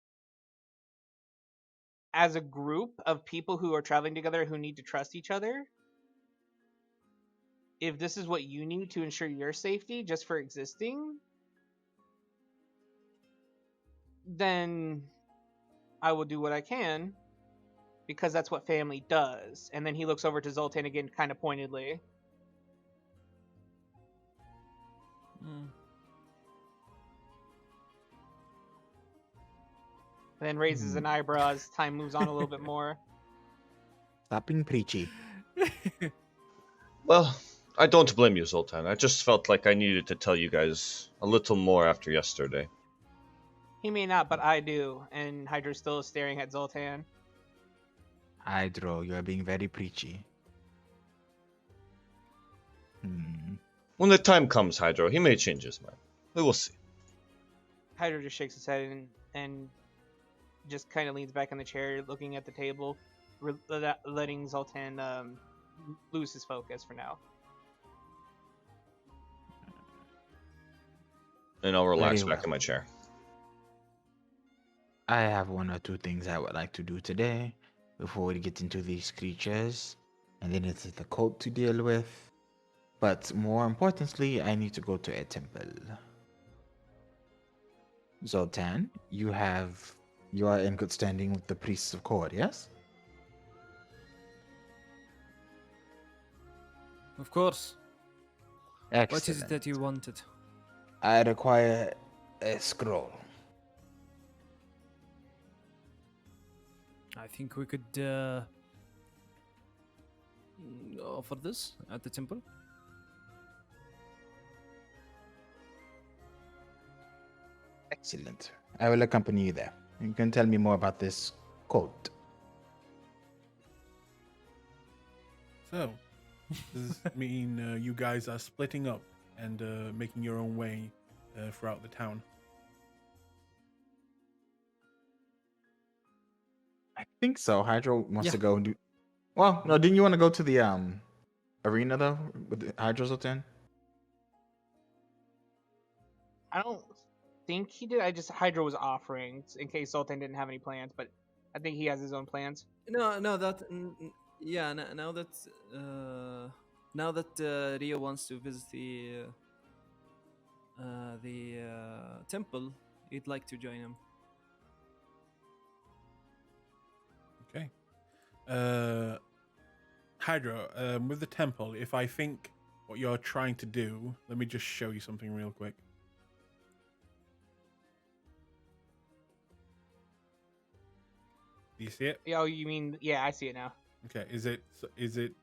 as a group of people who are traveling together who need to trust each other, if this is what you need to ensure your safety just for existing, then I will do what I can because that's what family does. And then he looks over to Zoltan again, kind of pointedly. Mm. And then raises an eyebrow as time moves on a little bit more. Stop being preachy. Well, I don't blame you, Zoltan. I just felt like I needed to tell you guys a little more after yesterday. He may not, but I do. And Hydra's still staring at Zoltan. Hydro, you are being very preachy. When the time comes, Hydro, he may change his mind. We will see. Hydra just shakes his head and just kind of leans back in the chair, looking at the table, letting Zoltan lose his focus for now. And I'll relax Very back well. in my chair. I have one or two things I would like to do today before we get into these creatures. And then it's the cult to deal with. But more importantly, I need to go to a temple. Zoltan, you are in good standing with the priests of Kor, yes? Of course. Excellent. What is it that you wanted? I require a scroll. I think we could offer this at the temple. Excellent. I will accompany you there. You can tell me more about this cult. So, does this mean you guys are splitting up and making your own way throughout the town? I think so. Hydro wants Yeah. to go and do. Well, no, didn't you want to go to the arena though with the Hydro Zoltan? I don't think he did. Hydra was offering in case Zoltan didn't have any plans, but I think he has his own plans. No, that yeah. Now that Rio wants to visit the temple, he'd like to join him. Okay. Hydra, with the temple, if I think what you're trying to do, let me just show you something real quick. Do you see it? Oh, you mean, yeah, I see it now. Okay. Is it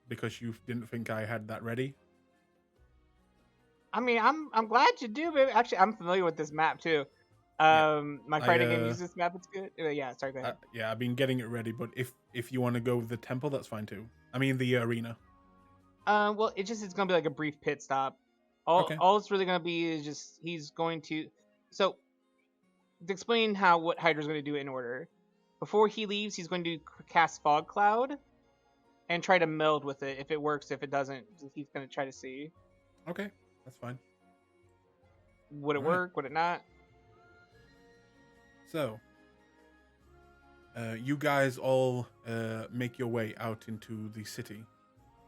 because you didn't think I had that ready? I mean, I'm glad you do, baby. Actually, I'm familiar with this map too. My fighting game uses this map. It's good. Yeah, sorry, go ahead. Yeah, I've been getting it ready, but if you want to go with the temple, that's fine too. I mean the arena. Well, it's gonna be like a brief pit stop. All it's really gonna be is just he's going to. So, to explain what Hydra's gonna do in order, before he leaves, he's going to cast Fog Cloud, and try to meld with it. If it works, if it doesn't, he's gonna try to see. Okay, that's fine. Would it work? Would it not? So, you guys all make your way out into the city,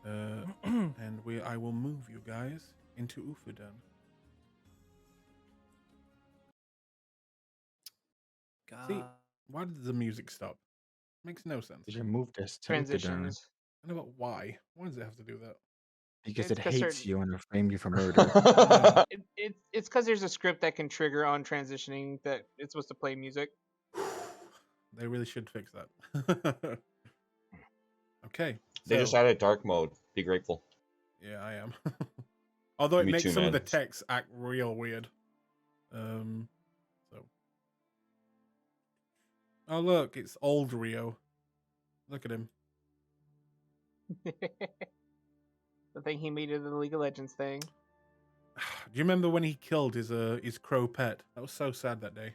and I will move you guys into Ufudan. See, why did the music stop? Makes no sense. You moved us to Ufudan Transitions. I know, but why? Why does it have to do that? because It's it 'cause hates certain- you and will frame you for murder. It's because there's a script that can trigger on transitioning that it's supposed to play music. They really should fix that. Okay. They so- just added dark mode. Be grateful. Yeah, I am. Although it Me makes too, some of the man. text act real weird. So. Oh look, it's old Rio. Look at him. The thing he made of the League of Legends thing. Do you remember when he killed his crow pet? That was so sad that day.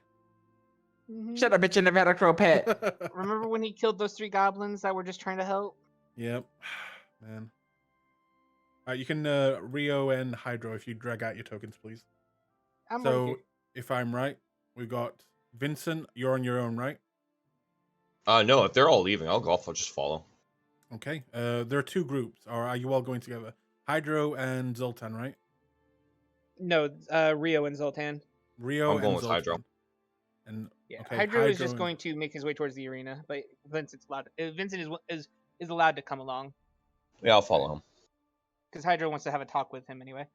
Mhm. Shut up, bitch! You never had a crow pet. Remember when he killed those 3 goblins that were just trying to help? Yep, man. You can Rio and Hydro if you drag out your tokens, please. I'm So okay. if I'm right, we got Vincent, you're on your own, right? No, if they're all leaving, I'll go off. I'll just follow. Okay. There are two groups. Or are you all going together? Hydro and Zoltan, right? No, Rio and Zoltan. Rio I'm and going with Zoltan. Hydro. And Yeah, okay, Hydro is Hydro just and- going to make his way towards the arena, but Vincent's allowed. Vincent is allowed to come along Yeah, I'll follow him. because Hydro wants to have a talk with him anyway.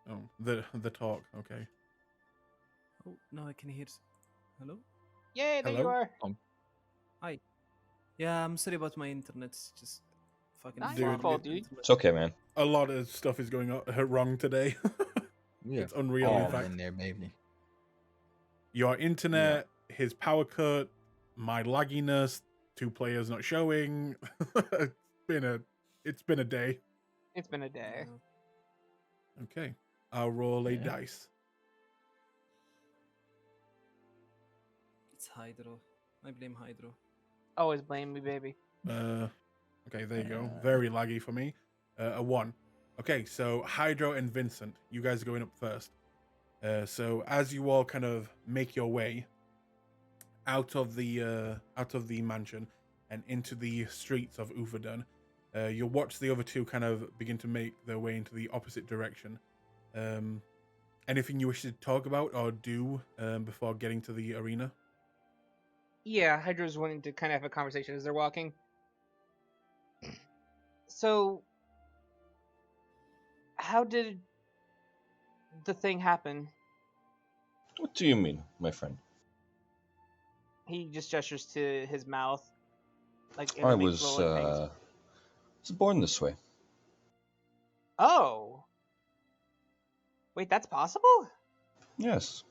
Oh, the talk. Okay. Oh, now I can hear. Hello? Yay, there you Hello? are. Hi. Yeah, I'm sorry about my internet. It's just fucking Not your farming fault, internet. dude. It's okay, man. A lot of stuff is going wrong today. Yeah, It's unreal. all In fact, in there, baby. your internet, his power cut, my lagginess, 2 players not showing. It's been a day. It's been a day. Yeah. Okay, I'll roll a Yeah. dice. It's Hydro. I blame Hydro. Always blame me, baby. Okay, there you go. Very laggy for me. A 1. Okay, so Hydro and Vincent, you guys are going up first. So as you all kind of make your way out of the mansion and into the streets of Uvedon, you'll watch the other two kind of begin to make their way into the opposite direction. Anything you wish to talk about or do before getting to the arena? Yeah, Hydro's wanting to kind of have a conversation as they're walking. So, how did the thing happen? What do you mean, my friend? He just gestures to his mouth, like in I the big was flowing things. born this way. Oh, wait, that's possible? Yes.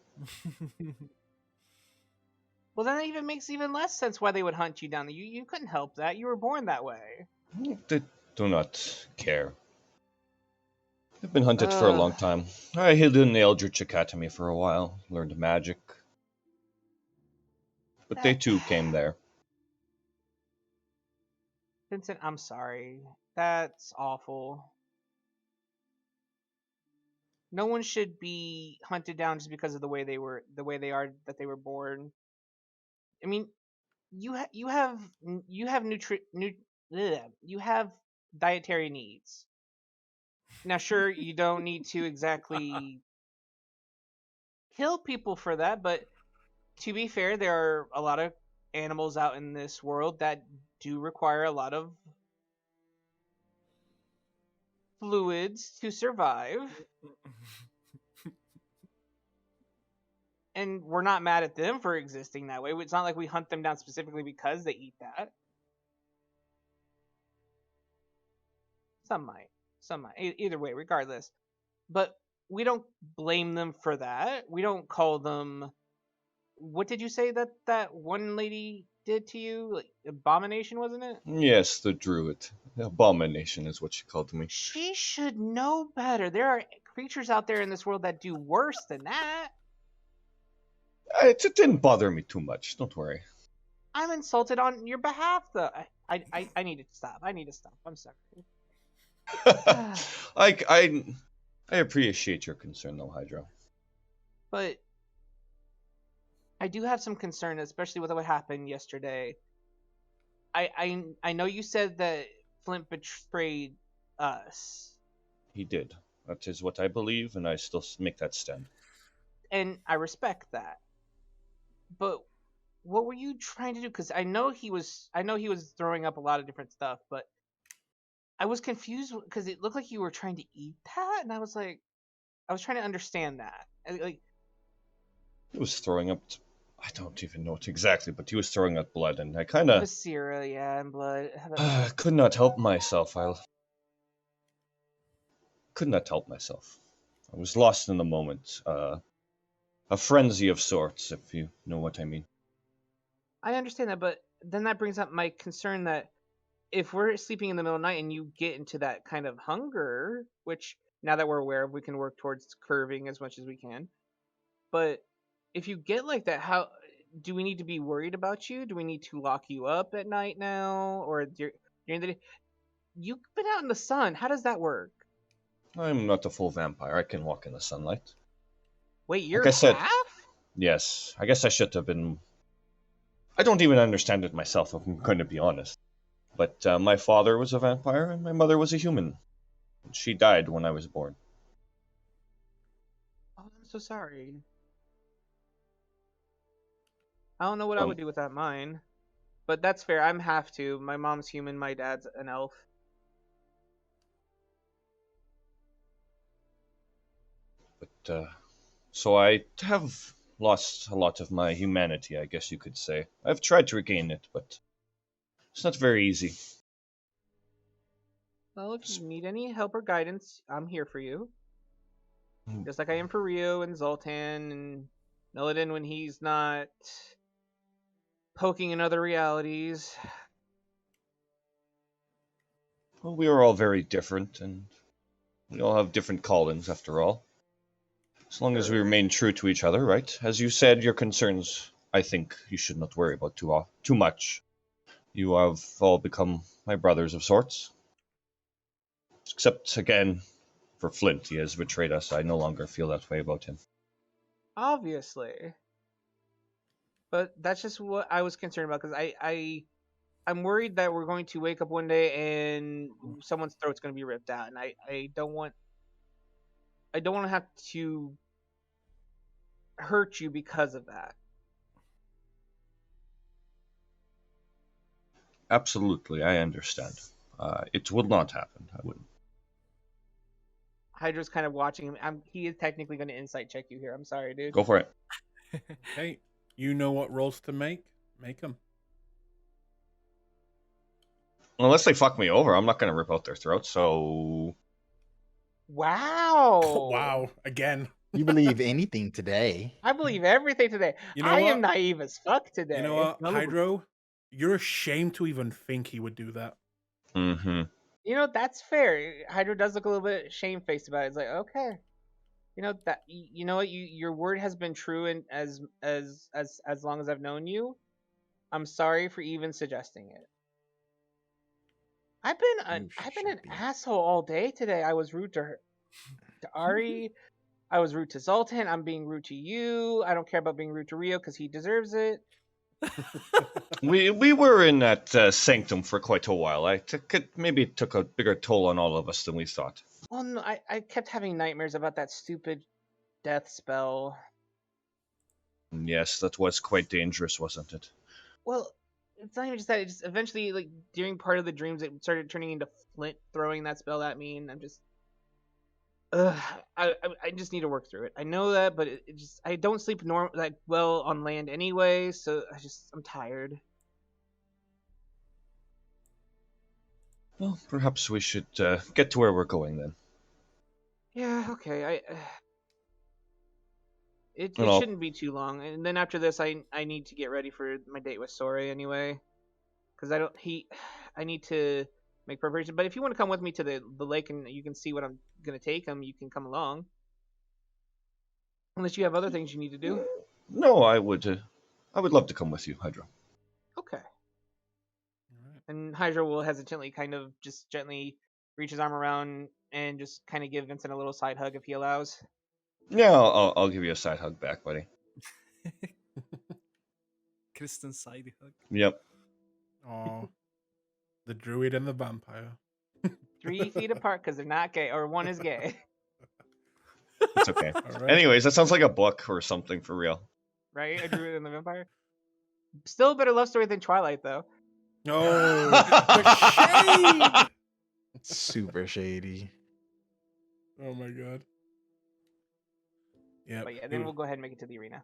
Well, then it even makes even less sense why they would hunt you down there. You couldn't help that. You were born that way. They do not care. I've been hunted for a long Ugh. time. I hid in the Eldritch Academy for a while, learned magic. But they That- too came there. Vincent, I'm sorry. That's awful. No one should be hunted down just because of the way they that they were born. I mean, you have you have dietary needs. Now, sure, you don't need to exactly kill people for that, but to be fair, there are a lot of animals out in this world that do require a lot of fluids to survive. And we're not mad at them for existing that way. It's not like we hunt them down specifically because they eat that. Some might. Some might. Either way, regardless. But we don't blame them for that. We don't call them. What did you say that one lady did to you? Like, abomination, wasn't it? Yes, the druid. Abomination is what she called me. She should know better. There are creatures out there in this world that do worse than that. It didn't bother me too much. Don't worry. I'm insulted on your behalf, though. I need to stop. I need to stop. I'm sorry. I appreciate your concern, though, Hydro. But I do have some concern, especially with what happened yesterday. I know you said that Flint betrayed us, He did. That is what I believe, and I still make that stand. and I respect that. But what were you trying to do? Because I know he was throwing up a lot of different stuff, but I was confused because it looked like you were trying to eat that, and I was trying to understand that. Like, He was throwing up. I don't even know it exactly, but he was throwing up blood, and I kind of viscera, yeah, and blood. could not help myself. I could not help myself. I was lost in the moment. A frenzy of sorts, if you know what I mean. I understand that, but then that brings up my concern that if we're sleeping in the middle of the night and you get into that kind of hunger, which now that we're aware of, we can work towards curving as much as we can. But if you get like that, how do we need to be worried about you? Do we need to lock you up at night now, or during the day? You've been out in the sun. How does that work? I'm not a full vampire. I can walk in the sunlight. Wait, you're I said- half? Yes, I guess I should have been. I don't even understand it myself, if I'm going to be honest. But my father was a vampire and my mother was a human. She died when I was born. Oh, I'm so sorry. I don't know what I Um, would do without mine. But that's fair. I'm half to. My mom's human, my dad's an elf. So I have lost a lot of my humanity, I guess you could say. I've tried to regain it, but it's not very easy. Well, if you need any help or guidance, I'm here for you. Mm. Just like I am for Rio and Zoltan and Noladin when he's not poking in other realities. Well, we are all very different, and we all have different callings, after all. As long as we remain true to each other, right? As you said, your concerns, I think you should not worry about too much. You have all become my brothers of sorts. Except, again, for Flint. He has betrayed us. I no longer feel that way about him. Obviously. But that's just what I was concerned about because I'm worried that we're going to wake up one day and someone's throat's going to be ripped out, and I don't want to have to hurt you because of that. Absolutely, I understand. It will not happen. I wouldn't. Hydra's kind of watching him. He is technically going to insight check you here. I'm sorry, dude. Go for it. Hey, you know what rolls to make? Make them. Unless they fuck me over, I'm not going to rip out their throats, so... Wow. Wow, again. You believe anything today? I believe everything today. You know I what? am naive as fuck today. You know what, Malibu. Hydro? You're ashamed to even think he would do that. Mm-hmm. You know, that's fair. Hydro does look a little bit shamefaced about it. It's like, okay. You know that you know what your word has been true and as long as I've known you. I'm sorry for even suggesting it. I've been an should be. asshole all day today. I was rude to her, to Ari. I was rude to Zoltan. I'm being rude to you. I don't care about being rude to Rio because he deserves it. We were in that sanctum for quite a while. Maybe it took a bigger toll on all of us than we thought. Well, no, I kept having nightmares about that stupid death spell. Yes, that was quite dangerous, wasn't it? Well, it's not even just that. It just eventually, like during part of the dreams, it started turning into Flint throwing that spell at me, and I'm just, I just need to work through it. I know that, but it just I don't sleep like well on land anyway, so I'm tired. Well, perhaps we should get to where we're going then. Yeah, okay. It And I'll- shouldn't be too long, and then after this, I need to get ready for my date with Sore anyway, because I need to make preparation. But if you want to come with me to the lake and you can see what I'm gonna take him, you can come along. Unless you have other things you need to do. No, I would love to come with you, Hydra. Okay. Alright. And Hydra will hesitantly kind of just gently reach his arm around and just kind of give Vincent a little side hug if he allows. Yeah, I'll give you a side hug back, buddy. Kristen side hug. Yep. Aw. The druid and the vampire. 3 feet apart because they're not gay, or one is gay. It's okay. Alright. Anyways, that sounds like a book or something for real. Right? A druid and the vampire. Still a better love story than Twilight, though. Oh, the shade! Super shady. Oh my god. Yeah. But yeah, then we'll go ahead and make it to the arena.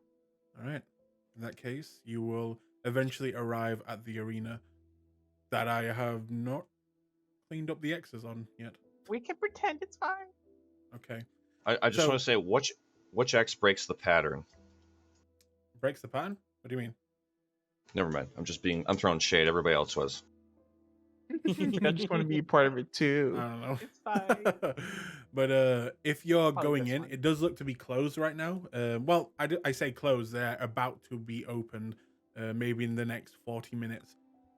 All right. In that case, you will eventually arrive at the arena that I have not cleaned up the X's on yet. We can pretend it's fine. Okay. I just So- want to say which X breaks the pattern. Breaks the pattern? What do you mean? Never mind. I'm throwing shade. Everybody else was. I just want to be part of it I too. don't know. It's fine. But if you're Probably going this in, one. it does look to be closed right now. Well, I say closed. They're about to be opened, maybe in the next 40 minutes,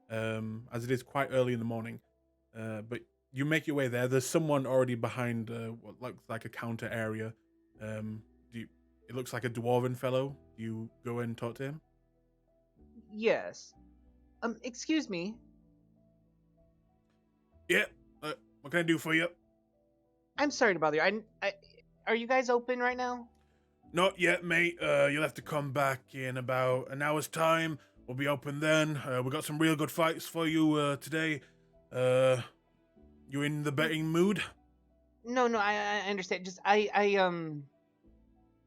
as it is quite early in the morning. But you make your way there. There's someone already behind what looks like a counter area. It looks like a dwarven fellow Do you go and talk to him? Yes. Excuse me. Yeah. What can I do for you? I'm sorry to bother you. Are you guys open right now? Not yet, mate. You'll have to come back in about an hour's time. We'll be open then. We got some real good fights for you today. You in the betting mood? No, I understand. Just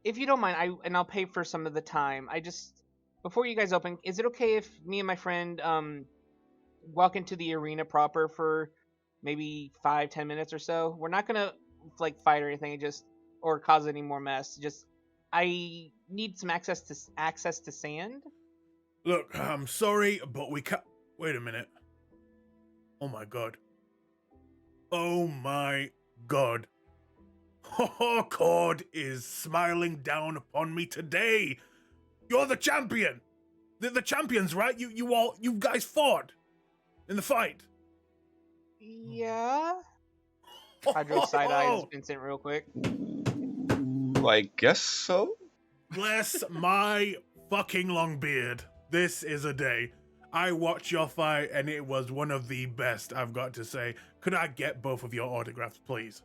if you don't mind, I'll pay for some of the time. I just before you guys open, is it okay if me and my friend walk into the arena proper for maybe 5-10 minutes or so? We're not gonna like fight or anything, just or cause any more mess. Just I need some access to sand. Look, I'm sorry, but we can't. Wait a minute. Oh my god. Oh my god. Cord is smiling down upon me today. You're the champion. The champions, right? You guys fought in the fight. Yeah. Hydro side eyes Vincent real quick. I guess so. Bless my fucking long beard. This is a day. I watched your fight and it was one of the best, I've got to say. Could I get both of your autographs, please?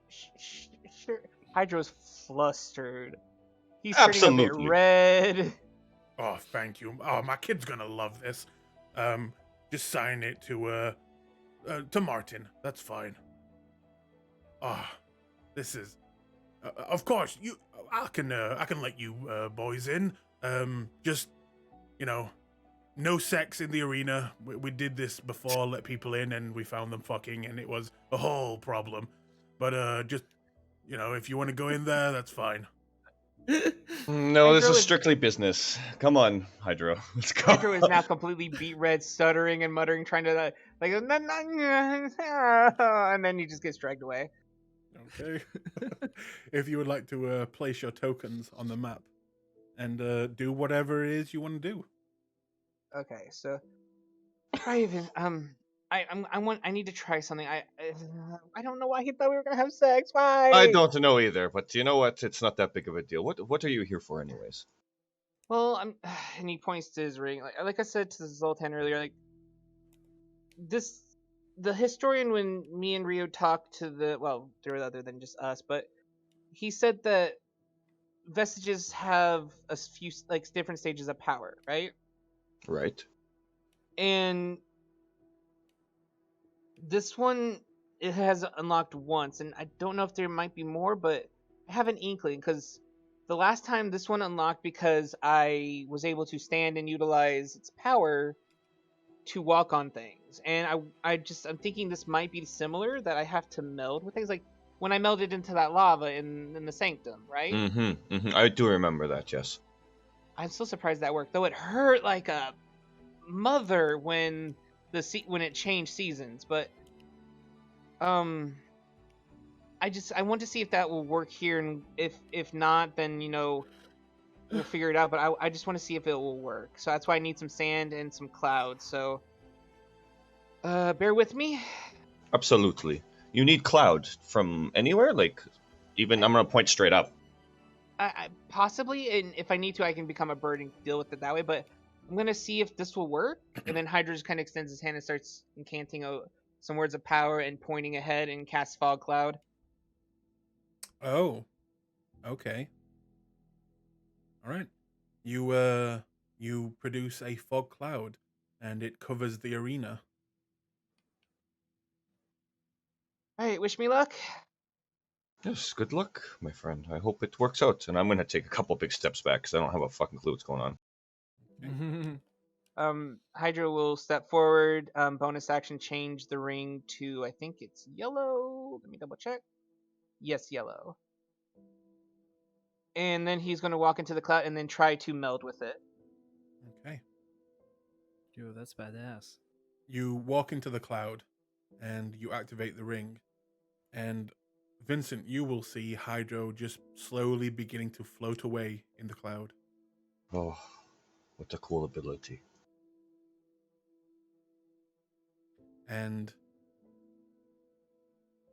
Sure. Hydro's flustered. He's Absolutely. turning a bit red. Oh, thank you. Oh, my kid's gonna love this. Just sign it to Martin. That's fine. This is, of course, I can let you boys in. Just, no sex in the arena. We did this before, let people in, and we found them fucking, and it was a whole problem. But just, if you want to go in there, that's fine. No, this Hydro is is- strictly business. Come on, Hydro. Let's go. Hydro is now completely beet red, stuttering and muttering, trying to and then he just gets dragged away. Okay. If you would like to place your tokens on the map and do whatever it is you want to do. Okay, so I need to try something. I don't know why he thought we were gonna have sex. Why? I don't know either, but you know what? It's not that big of a deal. What are you here for, anyways? Well, and he points to his ring. Like I said to Zoltan earlier, like the historian when me and Rio talked to there were other than just us, but he said that vestiges have a few like different stages of power, right? Right. And this one it has unlocked once, and I don't know if there might be more, but I have an inkling because the last time this one unlocked because I was able to stand and utilize its power to walk on things, and I'm thinking this might be similar, that I have to meld with things like when I melded into that lava in the sanctum, right? I do remember that, yes. I'm still surprised that worked, though it hurt like a mother when it changed seasons, but I want to see if that will work here, and if not, then we'll figure it out. But I just want to see if it will work. So that's why I need some sand and some clouds. So bear with me. Absolutely. You need cloud from anywhere? Like, even I'm gonna point straight up. I possibly, and if I need to, I can become a bird and deal with it that way. But I'm gonna see if this will work. And then Hydra just kind of extends his hand and starts incanting some words of power and pointing ahead and casts fog cloud. Oh, okay. All right. You produce a fog cloud, and it covers the arena. All right, wish me luck. Yes, good luck, my friend. I hope it works out. And I'm gonna take a couple big steps back because I don't have a fucking clue what's going on. Hydra will step forward. Bonus action, change the ring to, I think it's yellow. Let me double check. Yes, yellow. And then he's going to walk into the cloud and then try to meld with it. Okay. Yo, that's badass. You walk into the cloud, and you activate the ring, and Vincent, you will see Hydro just slowly beginning to float away in the cloud. Oh, what a cool ability. And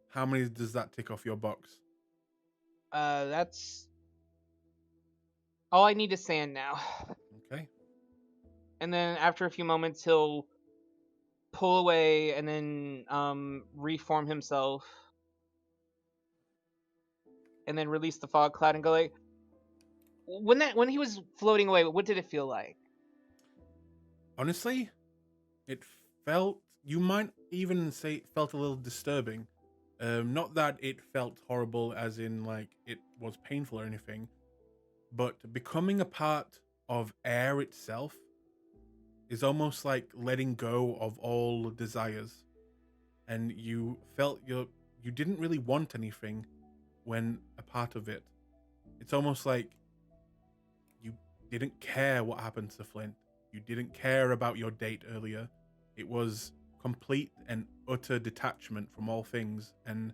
how many does that tick off your box? That's all I need is sand now. Okay. And then after a few moments, he'll pull away and then reform himself, and then release the fog cloud and go like, when he was floating away, what did it feel like? Honestly, it felt, you might even say it felt a little disturbing. Not that it felt horrible as in like it was painful or anything, but becoming a part of air itself is almost like letting go of all desires. And you felt you didn't really want anything when a part of it. It's almost like you didn't care what happened to Flint. You didn't care about your date earlier. It was complete and utter detachment from all things, and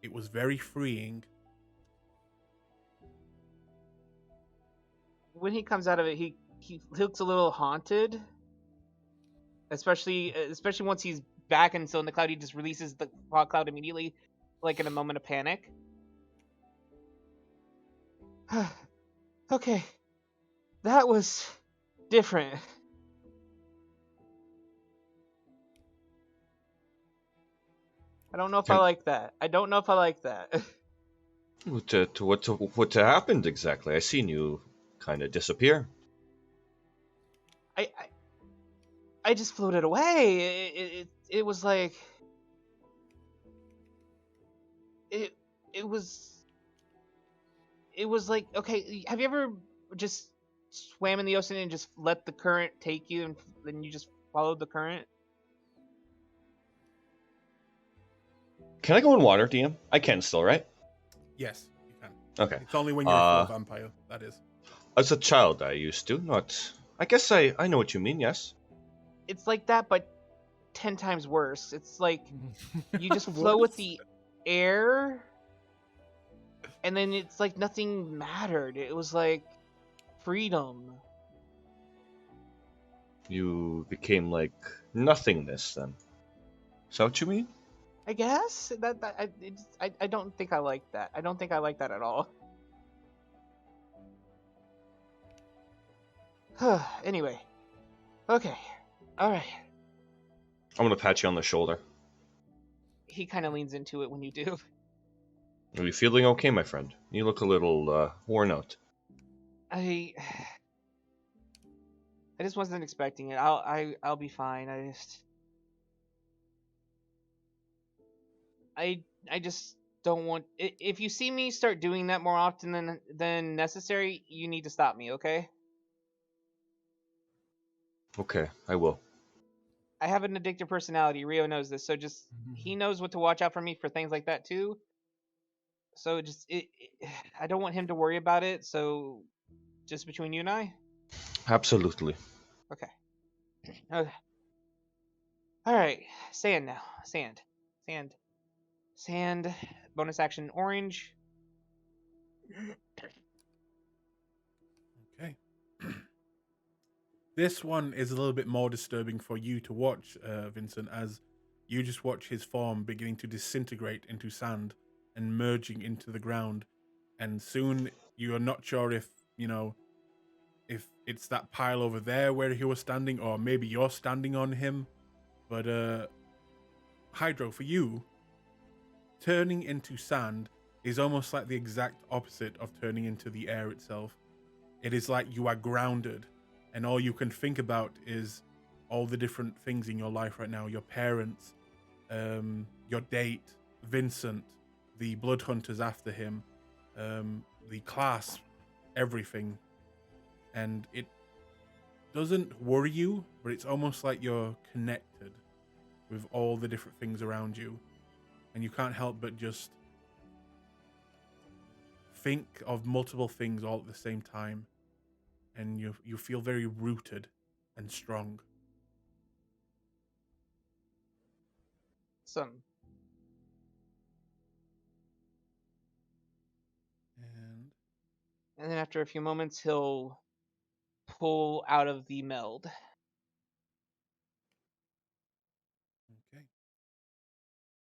it was very freeing. When he comes out of it, he looks a little haunted, especially once he's back and so in the cloud, he just releases the fog cloud immediately, like in a moment of panic. Okay, that was different. I don't know if I Can- like that. I don't know if I like that. What happened exactly? I seen you kind of disappear. I, I I just floated away. It was like it it was it was like, okay. Have you ever just swam in the ocean and just let the current take you, and then you just followed the current? Can I go in water, DM? I can still, right? Yes, you can. Okay. It's only when you're a full vampire, that is. As a child, I used to. Not. I guess I know what you mean. Yes. It's like that, but 10 times worse. It's like you just flow with Worse? the air, and then it's like nothing mattered. It was like freedom. You became like nothingness then. Is that what you mean? I guess I don't think I like that. I don't think I like that at all. Anyway, okay, all right. I'm gonna pat you on the shoulder. He kind of leans into it when you do. Are you feeling okay, my friend? You look a little worn out. I just wasn't expecting it. I'll be fine. I just don't want. If you see me start doing that more often than necessary, you need to stop me, okay? Okay, I will. I have an addictive personality. Rio knows this, so just he knows what to watch out for me for things like that too. So just I don't want him to worry about it. So just between you and I. Absolutely. Okay. Okay. All right. Sand now. Sand. Sand. Sand. Bonus action orange. Okay. This one is a little bit more disturbing for you to watch, Vincent, as you just watch his form beginning to disintegrate into sand and merging into the ground. And soon you are not sure if, if it's that pile over there where he was standing, or maybe you're standing on him. But Hydro, for you, turning into sand is almost like the exact opposite of turning into the air itself. It is like you are grounded, and all you can think about is all the different things in your life right now: your parents, your date, Vincent, the blood hunters after him, the Clasp, everything. And it doesn't worry you, but it's almost like you're connected with all the different things around you, and you can't help but just think of multiple things all at the same time, and you feel very rooted and strong. Some. And And then after a few moments, he'll pull out of the meld. okay,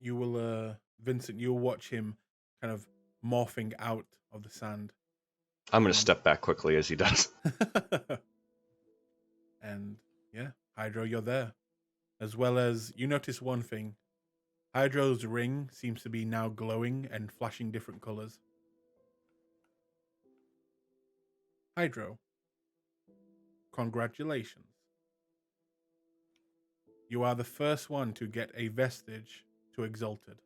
you will, Vincent, you'll watch him kind of morphing out of the sand. I'm going to step back quickly as he does. And yeah, Hydro, you're there. As well as you notice one thing. Hydro's ring seems to be now glowing and flashing different colors. Hydro, congratulations. You are the first one to get a vestige to Exalted.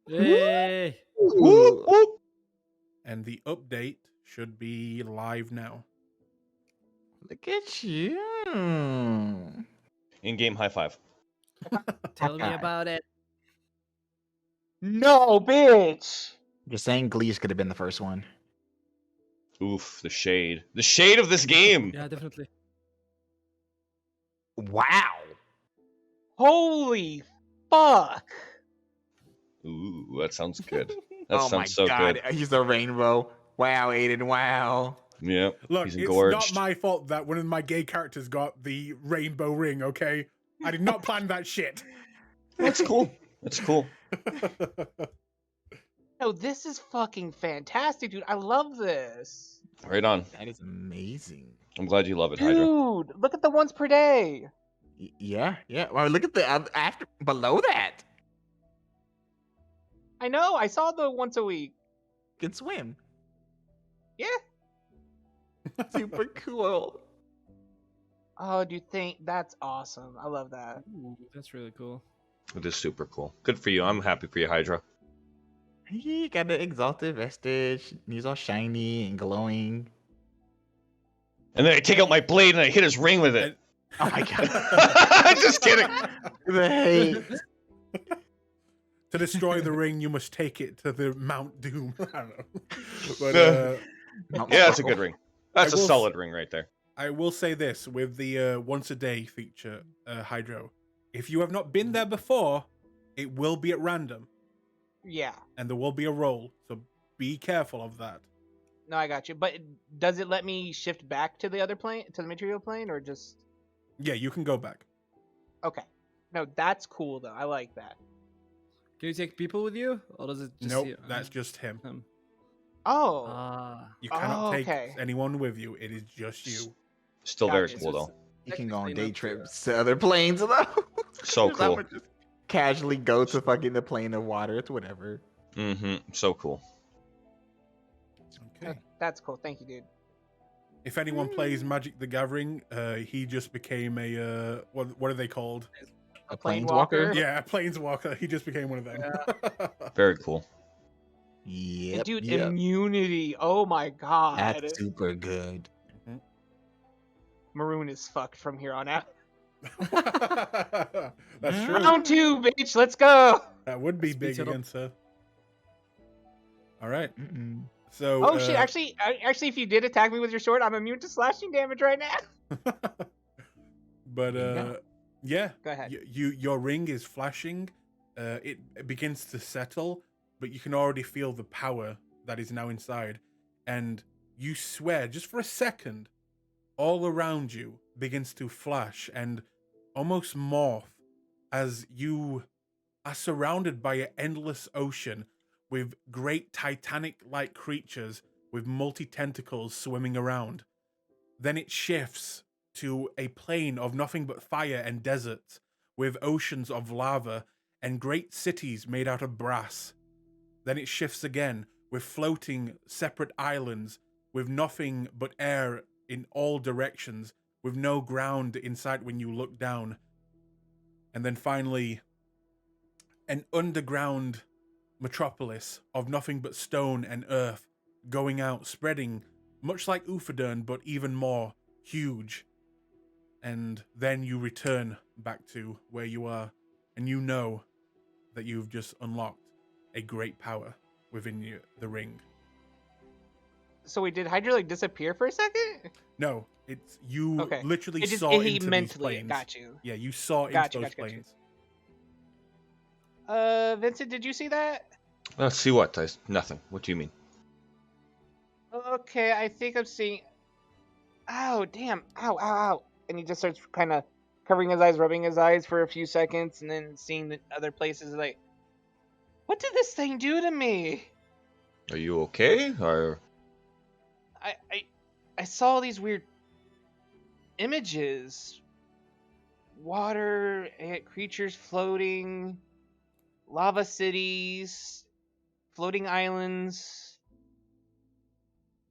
Yay! Whoop, whoop. And the update should be live now. Look at you. In-game high five. Tell me Okay. about it. No, bitch. Just saying, Glees could have been the first one. Oof, the shade. The shade of this game. Yeah, definitely. Wow. Holy fuck. Ooh, that sounds good. That Oh my sounds so god, good. he's a rainbow. Wow, Aiden, wow. Yeah, Look, he's it's engorged. not my fault that one of my gay characters got the rainbow ring, okay? I did not plan that shit. That's cool. That's cool. No, this is fucking fantastic, dude. I love this. Right on. That is amazing. I'm glad you love it, Hydra. Dude, look at the ones per day. Yeah. Well, look at the after below that. I know, I saw the once a week. You can swim. Yeah. Super cool. Oh, do you think that's awesome? I love that. Ooh, that's really cool. It is super cool. Good for you. I'm happy for you, Hydra. He got the exalted vestige. He's all shiny and glowing. And then I take out my blade and I hit his ring with it. Oh my god. Just kidding. The hate. To destroy the ring, you must take it to the Mount Doom. I don't know. But Yeah, that's a good ring. That's I a will solid ring right there. I will say this with the once a day feature, Hydro. If you have not been there before, it will be at random. Yeah. And there will be a roll. So be careful of that. No, I got you. But does it let me shift back to the other plane, to the material plane, or just... Yeah, you can go back. Okay. No, that's cool, though. I like that. Can you take people with you, or does it just? Nope, that's just him. Oh. Ah. You cannot take okay. anyone with you. It is just you. Still very Gotcha. cool, though. You can go on Technically day not trips to other planes though. So Just, I cool. would just casually go to fucking the plane of water. It's whatever. Mm-hmm. So cool. Okay. That's cool. Thank you, dude. If anyone plays Magic the Gathering, he just became a what are they called? A planeswalker? planeswalker. Yeah, a planeswalker. He just became one of them. Very cool. Yep. And dude, yep. immunity. Oh my god. That's super good. Maroon is fucked from here on out. That's true. Round 2, bitch. Let's go. That would be Speed big it up. against her. All right. Mm-mm. So. Oh shit! Actually, if you did attack me with your sword, I'm immune to slashing damage right now. But There you go. yeah. Go ahead. Your ring is flashing. It begins to settle, but you can already feel the power that is now inside, and you swear just for a second, all around you begins to flash and almost morph as you are surrounded by an endless ocean with great Titanic-like creatures with multi-tentacles swimming around. Then it shifts to a plain of nothing but fire and desert, with oceans of lava and great cities made out of brass. Then it shifts again, with floating separate islands, with nothing but air in all directions, with no ground in sight when you look down. And then finally, an underground metropolis of nothing but stone and earth going out, spreading, much like Ufadern, but even more huge. And then you return back to where you are, and you know that you've just unlocked a great power within you, the ring. So we did Hydra like disappear for a second? No, it's you Okay. literally It just saw he into these mentally planes. got you. Yeah, you saw into Gotcha, those gotcha, gotcha. planes. Vincent, did you see that? Let's see what. Nothing. What do you mean? Okay, I think I'm seeing. Ow, damn! Ow, ow, ow! And he just starts kind of covering his eyes, rubbing his eyes for a few seconds, and then seeing the other places. Like, what did this thing do to me? Are you okay? Or I saw these weird images. Water, creatures floating, lava cities, floating islands.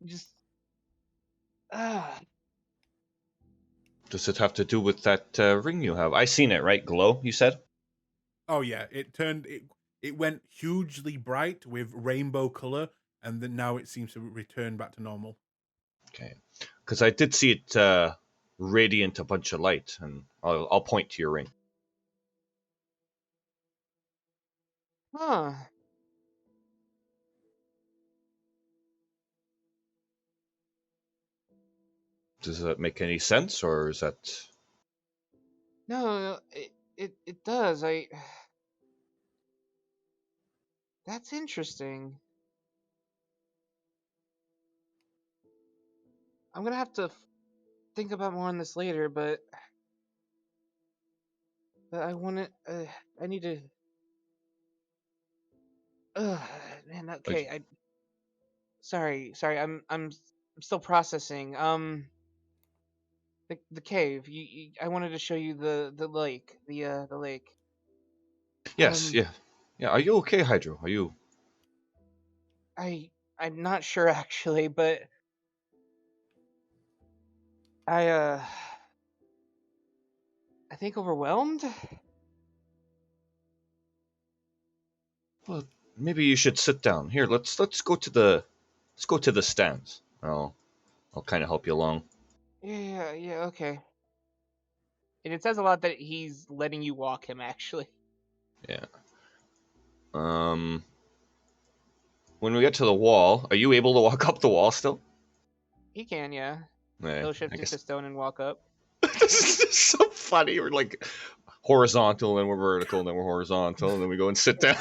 Just does it have to do with that ring you have? I seen it, right? Glow, you said? Oh yeah, it went hugely bright with rainbow color, and then now it seems to return back to normal. Okay. Because I did see it radiant a bunch of light, and I'll point to your ring. huh. Does that make any sense, or is that... No, it does. That's interesting. I'm gonna have to think about more on this later, but I want to. I need to. Uh, man, okay. Sorry. I'm still processing. The cave. I wanted to show you the lake. The lake. Yes, yeah. Yeah, are you okay, Hydro? Are you... I'm not sure actually, but I I think overwhelmed. Well, maybe you should sit down. Here, let's go to the... Let's go to the stands. I'll kind of help you along. Yeah, okay. And it says a lot that he's letting you walk him actually. Yeah. Um... When we get to the wall, are you able to walk up the wall still? He can, yeah. Yeah, He'll shift I into guess. stone and walk up. This is so funny. We're like horizontal, then we're vertical, then we're horizontal, and then we go and sit down.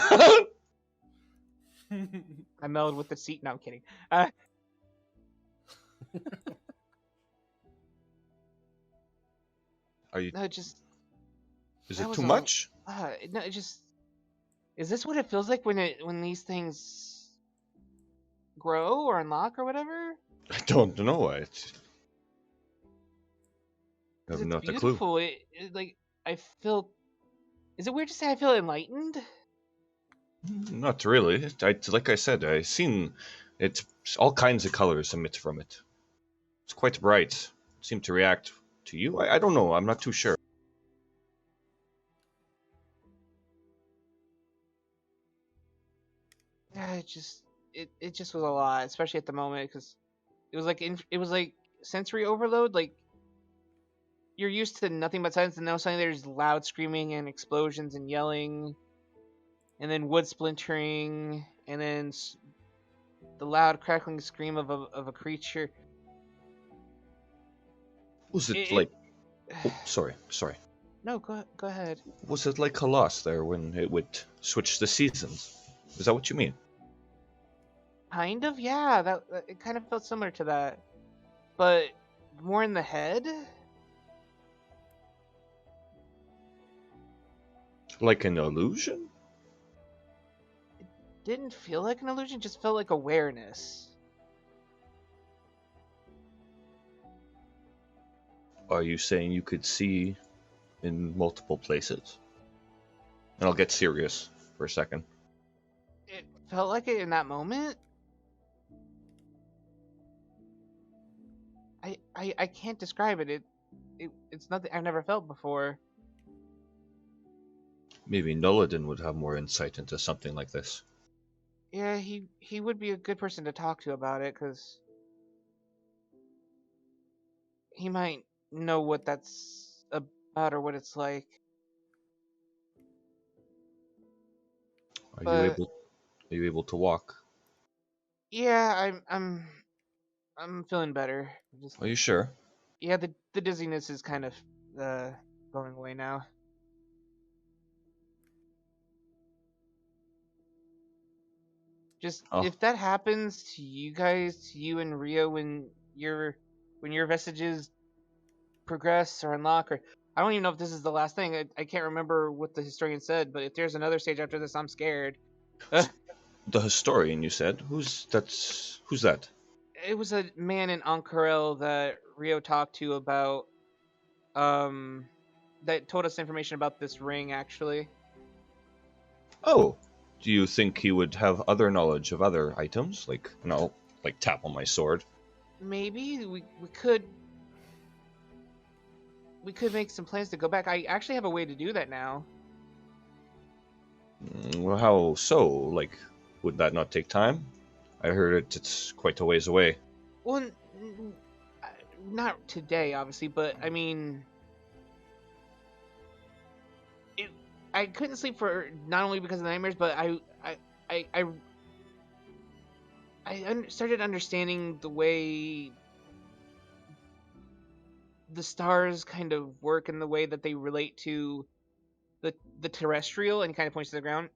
I melded with the seat. No, I'm kidding. Are you? No, just Is that it was too a. much? No, it just. Is this what it feels like when these things grow or unlock or whatever? I don't know. I 'Cause have it's not a clue. beautiful. Like I feel. Is it weird to say I feel enlightened? Not really. Like I said, I seen it's all kinds of colors emit from it. It's quite bright. Seem to react to you. I don't know. I'm not too sure. Yeah, it just was a lot, especially at the moment because it was like sensory overload. Like you're used to nothing but silence, and now suddenly there's loud screaming and explosions and yelling, and then wood splintering, and then the loud crackling scream of a creature. Was it It like? Oh, sorry. no, go ahead. Was it like Colossus there when it would switch the seasons? Is that what you mean? Kind of, yeah. It kind of felt similar to that, but more in the head. Like an illusion? Didn't feel like an illusion, just felt like awareness. Are you saying you could see in multiple places? And I'll get serious for a second. It felt like it in that moment. I can't describe it. It's nothing I've never felt before. Maybe Noladin would have more insight into something like this. Yeah, he would be a good person to talk to about it, because he might know what that's about or what it's like. Are you But able to walk? yeah, I'm feeling better. Just Are you sure? yeah, the dizziness is kind of going away now. Just Oh, if that happens to you guys, to you and Rio, when your vestiges progress or unlock, or I don't even know if this is the last thing. I can't remember what the historian said, but if there's another stage after this, I'm scared. The historian, you said. Who's that? It was a man in Ank'Harel that Rio talked to about, that told us information about this ring, actually. Oh, do you think he would have other knowledge of other items? Like, like tap on my sword. Maybe we could make some plans to go back. I actually have a way to do that now. Well, how so? Like, would that not take time? I heard it's quite a ways away. Well, not today, obviously, but I mean, I couldn't sleep for not only because of the nightmares, but I started understanding the way the stars kind of work and the way that they relate to the terrestrial, and kind of points to the ground.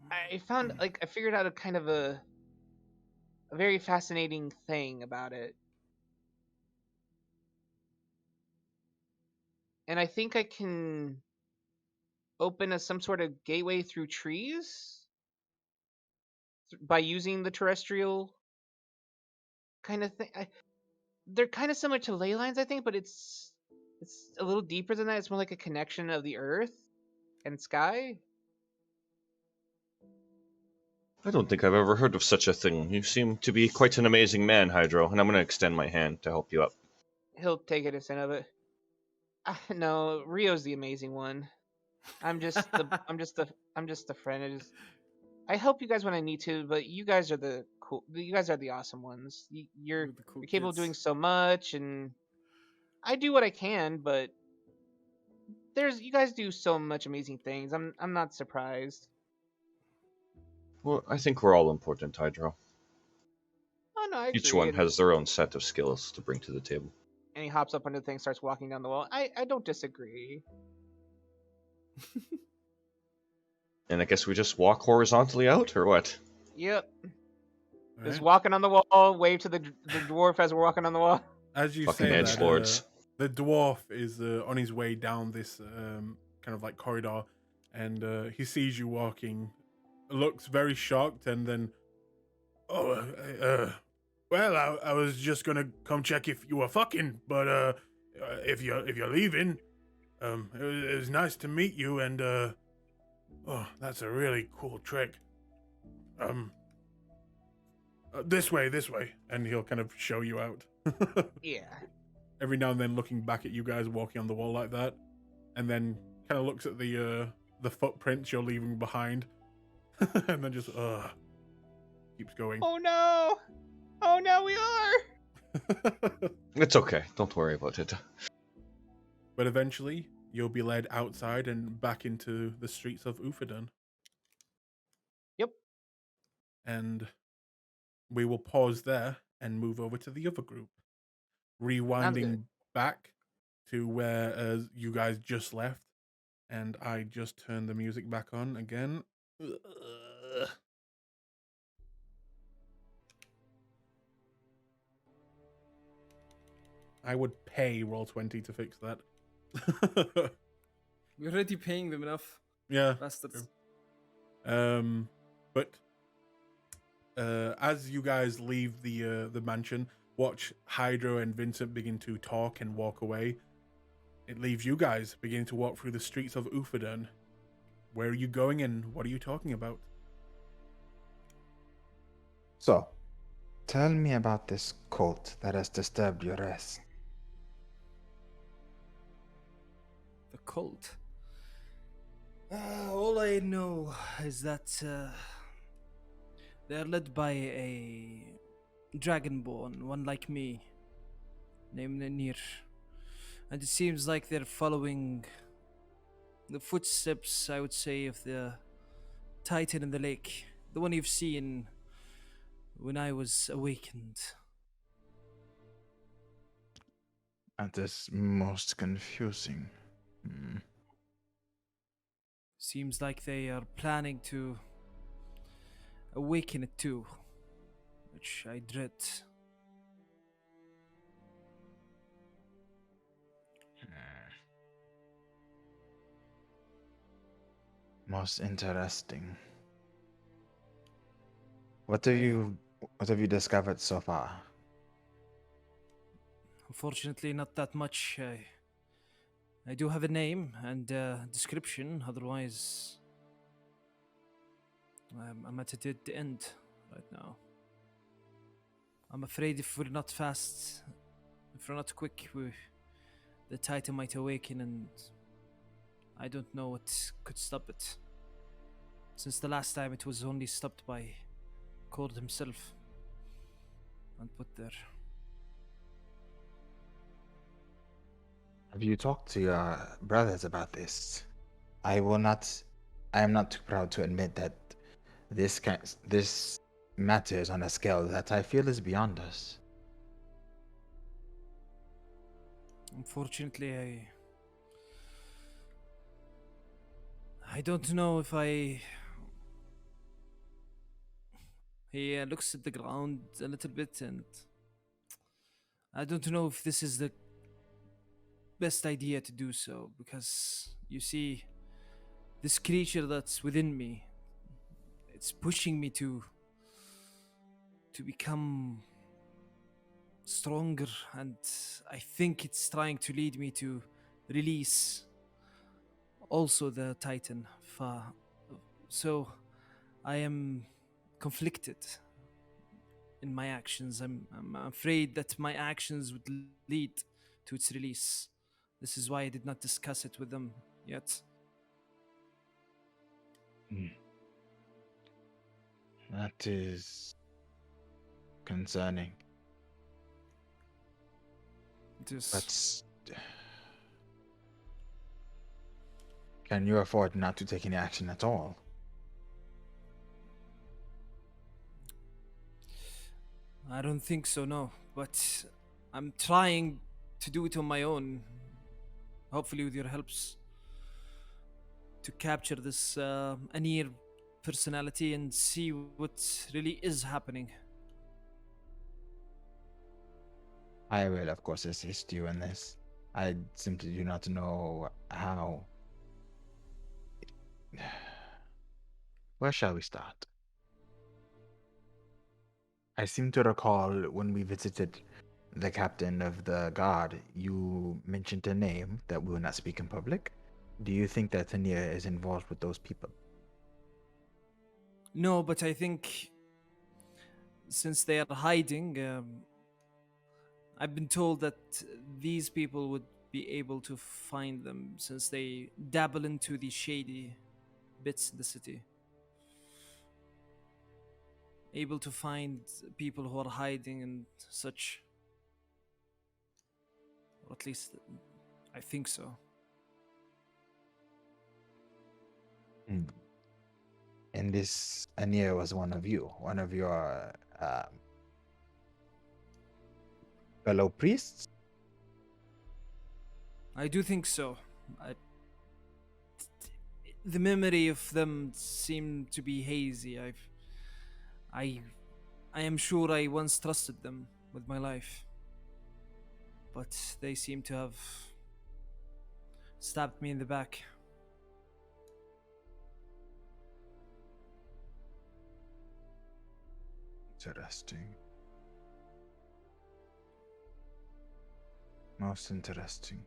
I found, like, I figured out a kind of a very fascinating thing about it. And I think I can open some sort of gateway through trees by using the terrestrial kind of thing. They're kind of similar to ley lines, I think, but it's a little deeper than that. It's more like a connection of the earth and sky. I don't think I've ever heard of such a thing. You seem to be quite an amazing man, Hydro, and I'm going to extend my hand to help you up. He'll take a cent of it. No, Rio's the amazing one. I'm just the friend. I help you guys when I need to, but you guys are the cool. You guys are the awesome ones. You're We're the cool you're capable of kids. doing so much, and I do what I can. But you guys do so much amazing things. I'm not surprised. Well, I think we're all important, Hydro. Oh no, I Each agree. one And has their own set of skills to bring to the table. he hops up under the thing, starts walking down the wall. I don't disagree. And I guess we just walk horizontally out, or what? Yep. All Just right. walking on the wall. Wave to the dwarf as we're walking on the wall. As you Fucking say that, edgelords. the dwarf is on his way down this kind of like corridor, and he sees you walking, looks very shocked, and then, oh, well, I was just gonna come check if you were fucking, but if you're leaving, it was nice to meet you, and oh, that's a really cool trick. This way, and he'll kind of show you out. Yeah. Every now and then looking back at you guys walking on the wall like that, and then kind of looks at the footprints you're leaving behind, and then just keeps going. Oh no! Oh no, we are! It's okay. Don't worry about it. But eventually, you'll be led outside and back into the streets of Ufadan. Yep. And we will pause there and move over to the other group, rewinding back to where you guys just left. And I just turned the music back on again. I would pay Roll20 to fix that. We're already paying them enough. Yeah. Bastards. But as you guys leave the mansion, watch Hydro and Vincent begin to talk and walk away. It leaves you guys beginning to walk through the streets of Ufadan. Where are you going and what are you talking about? So, tell me about this cult that has disturbed your rest. The cult. All I know is that they're led by a dragonborn, one like me, named Nir. And it seems like they're following the footsteps, I would say, of the Titan in the lake. The one you've seen when I was awakened. That is most confusing. Seems like they are planning to awaken it too, which I dread. Most interesting. What have you discovered so far? Unfortunately, not that much. I do have a name and a description. Otherwise, I'm at a dead end right now. I'm afraid if we're not fast, if we're not quick, the Titan might awaken, and I don't know what could stop it. Since the last time, it was only stopped by Cord himself and put there. Have you talked to your brothers about this? I will not. I am not too proud to admit that this matter is on a scale that I feel is beyond us. Unfortunately, I don't know if I. He looks at the ground a little bit, and I don't know if this is the best idea to do so, because you see, this creature that's within me, it's pushing me to become stronger, and I think it's trying to lead me to release also the Titan. So I am conflicted in my actions. I'm afraid that my actions would lead to its release. This is why I did not discuss it with them yet. That is concerning. It is. But can you afford not to take any action at all? I don't think so, no. But I'm trying to do it on my own. Hopefully, with your helps, to capture this Anir personality and see what really is happening. I will, of course, assist you in this. I simply do not know how. Where shall we start? I seem to recall when we visited the captain of the guard, you mentioned a name that we will not speak in public. Do you think that Tania is involved with those people? No, but I think since they are hiding, I've been told that these people would be able to find them since they dabble into the shady bits in the city. Able to find people who are hiding and such. Or at least I think so. And this Ania was one of you, one of your fellow priests? I do think so. The memory of them seemed to be hazy. I am sure I once trusted them with my life, but they seem to have stabbed me in the back. Interesting. Most interesting.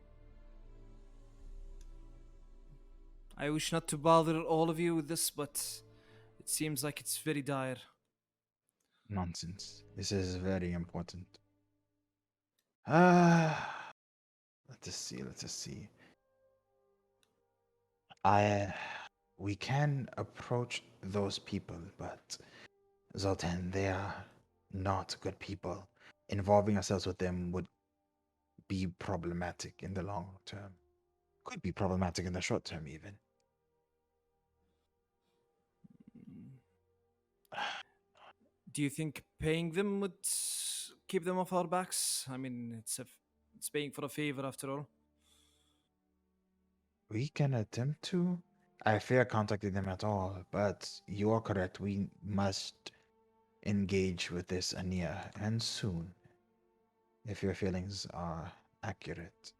I wish not to bother all of you with this, but it seems like it's very dire. Nonsense. This is very important. Ah, let us see. Let us see. We can approach those people, but Zoltan, they are not good people. Involving ourselves with them would be problematic in the long term. Could be problematic in the short term, even. Do you think paying them would keep them off our backs? I mean, it's paying for a favor after all. We can attempt to. I fear contacting them at all, but you are correct. We must engage with this Ania, and soon, if your feelings are accurate.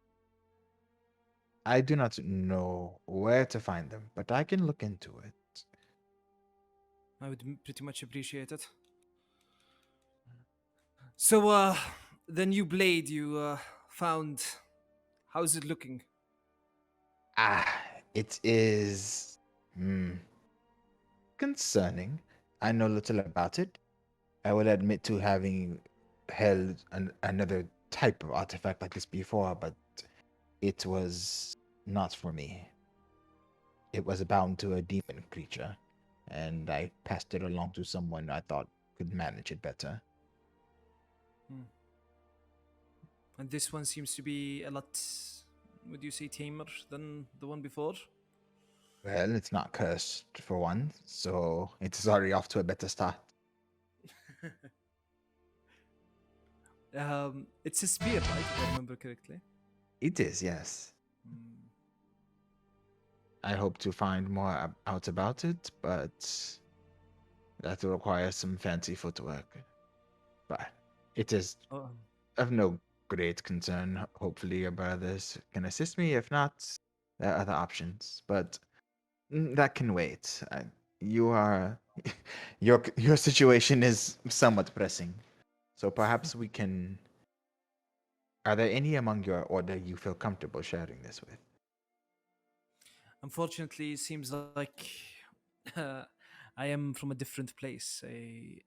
I do not know where to find them, but I can look into it. I would pretty much appreciate it. So, the new blade you found, how's it looking? It is concerning. I know little about it. I will admit to having held another type of artifact like this before, but it was not for me. It was bound to a demon creature, and I passed it along to someone I thought could manage it better. And this one seems to be a lot, would you say, tamer than the one before? Well, it's not cursed for one, so it's already off to a better start. It's a spear, right? If I remember correctly. It is, yes. Hmm. I hope to find more out about it, but that will require some fancy footwork. But it is Oh, of no great concern. Hopefully, your brothers can assist me. If not, there are other options. But that can wait. You are your situation is somewhat pressing, so perhaps we can. Are there any among your order you feel comfortable sharing this with? unfortunately, it seems like uh, I am from a different place, a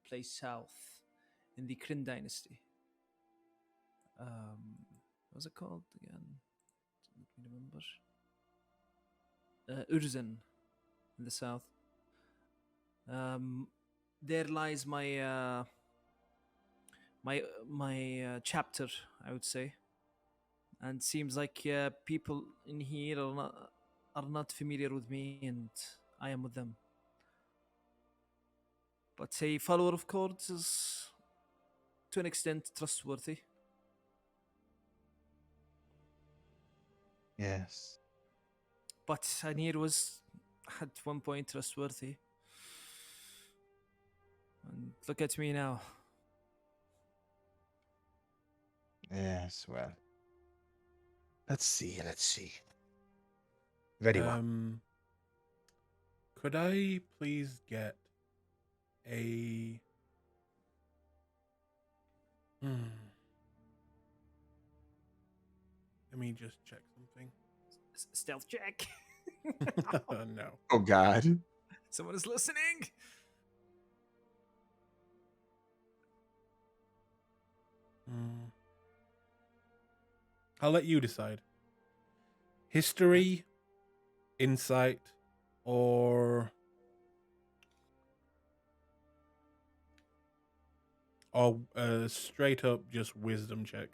place south in the Kryn dynasty. What was it called again? Let me remember. Urzen in the south. Um, there lies my chapter, I would say, and seems like people in here are not familiar with me, and I am with them. But a follower of Cords is, to an extent, trustworthy. Yes. But Anir was at one point trustworthy. And look at me now. Yes. Well, let's see. Let's see. Very well. Could I please get a Let me just check something. Stealth check. No. Oh God. Someone is listening. I'll let you decide. History, insight, or straight up just wisdom check.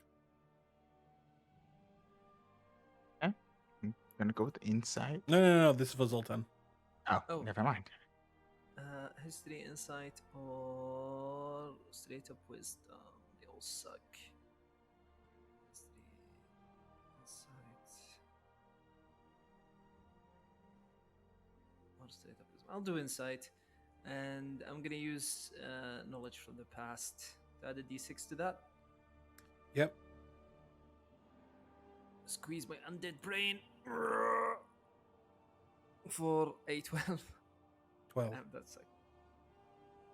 I'm gonna go with insight. No. This is for Zoltan. Oh, never mind. History, insight, or straight up wisdom. They all suck. History, insight, or straight up wisdom. I'll do insight, and I'm gonna use knowledge from the past to add a d6 to that. Yep. Squeeze my undead brain for a 12. 12. That's like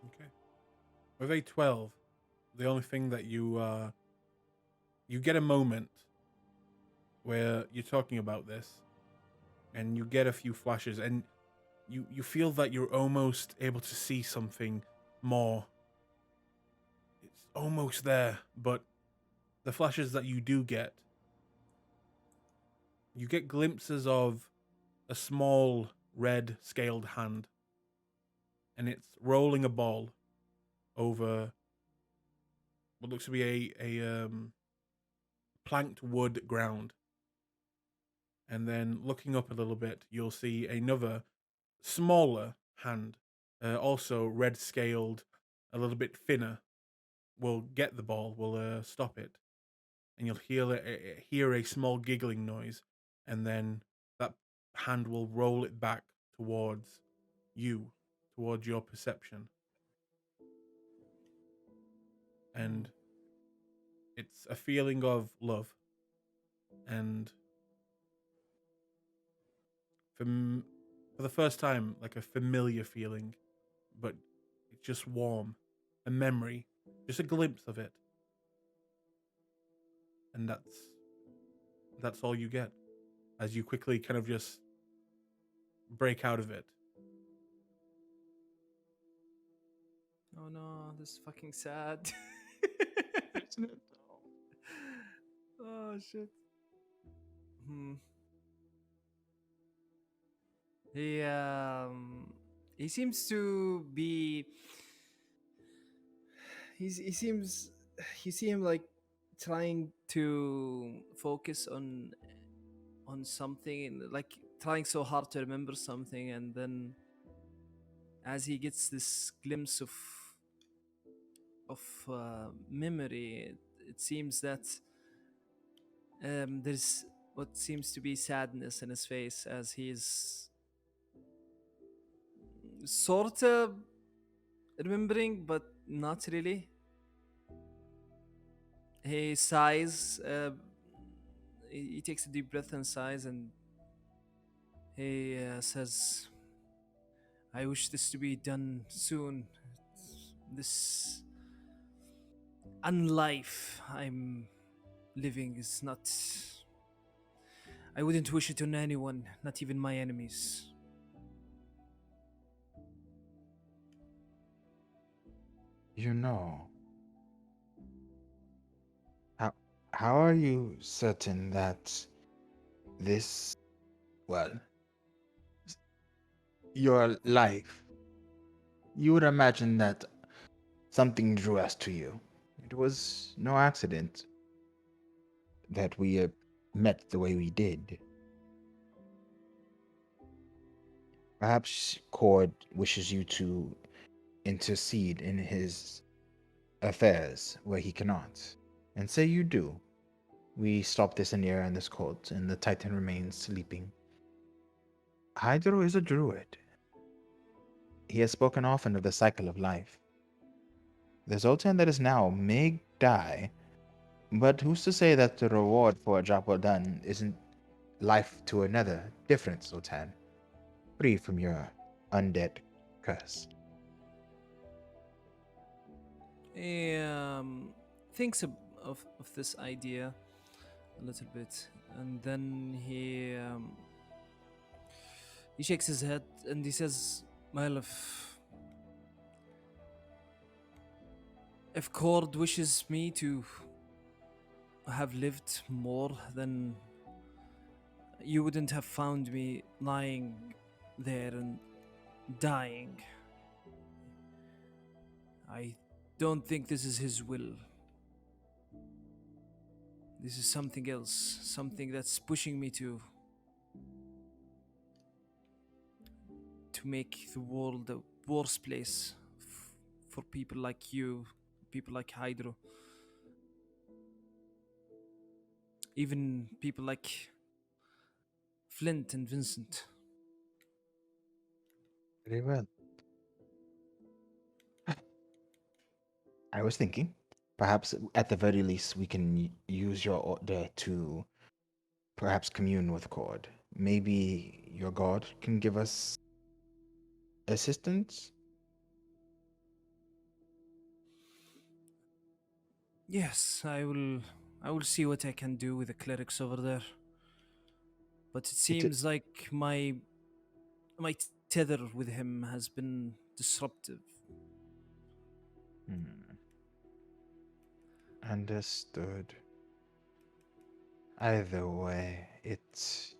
Okay. With a 12, the only thing that you get a moment where you're talking about this, and you get a few flashes, and you feel that you're almost able to see something more. It's almost there, but the flashes that you do get, you get glimpses of a small red scaled hand, and it's rolling a ball over what looks to be a planked wood ground. And then looking up a little bit, you'll see another smaller hand, also red scaled, a little bit thinner, will get the ball, will stop it, and you'll hear a small giggling noise, and then that hand will roll it back towards you, towards your perception, and it's a feeling of love, and for the first time, like a familiar feeling, but it's just warm, a memory just a glimpse of it, and that's all you get as you quickly kind of just break out of it. Oh no, this is fucking sad. Isn't it? Oh shit. Hmm. He seems to be. He seems. You see him like trying to focus on something, and like trying so hard to remember something, and then as he gets this glimpse of memory, it seems that there's what seems to be sadness in his face as he's sort of remembering, but not really. He sighs. He takes a deep breath and sighs, and he says, "I wish this to be done soon. This unlife I'm living is not. I wouldn't wish it on anyone, not even my enemies." You know, how are you certain that this, well, your life, you would imagine that something drew us to you. It was no accident that we met the way we did. Perhaps Cord wishes you to intercede in his affairs where he cannot. And say you do. We stop this Anira and this cult, and the Titan remains sleeping. Hydro is a druid. He has spoken often of the cycle of life. The Zoltan that is now may die, but who's to say that the reward for a job well done isn't life to another, different Zoltan, free from your undead curse? He thinks of this idea a little bit, and then he shakes his head and he says, "My love, if Cord wishes me to have lived more, then you wouldn't have found me lying there and dying. I don't think this is his will. This is something else, something that's pushing me to make the world a worse place for people like you, people like Hydro, even people like Flint and Vincent." Very well. I was thinking, perhaps at the very least, we can use your order to perhaps commune with Cord. Maybe your god can give us assistance? Yes, I will. I will see what I can do with the clerics over there. But it seems like my tether with him has been disruptive. Understood. Either way, it's...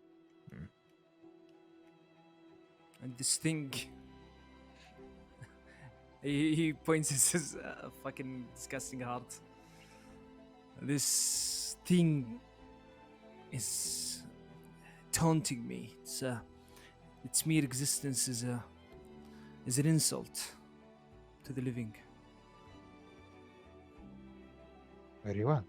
And this thing. He points at his fucking disgusting heart. This thing is taunting me. Its mere existence is an insult to the living. Very well.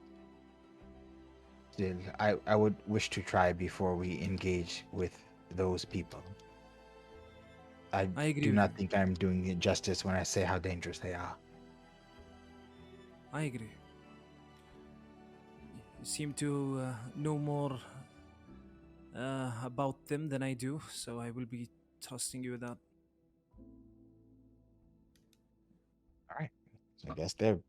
Still, I would wish to try before we engage with those people. I agree do with not you. think I'm doing it justice when I say how dangerous they are. I agree. You seem to know more about them than I do, so I will be trusting you with that. All right. So I guess they're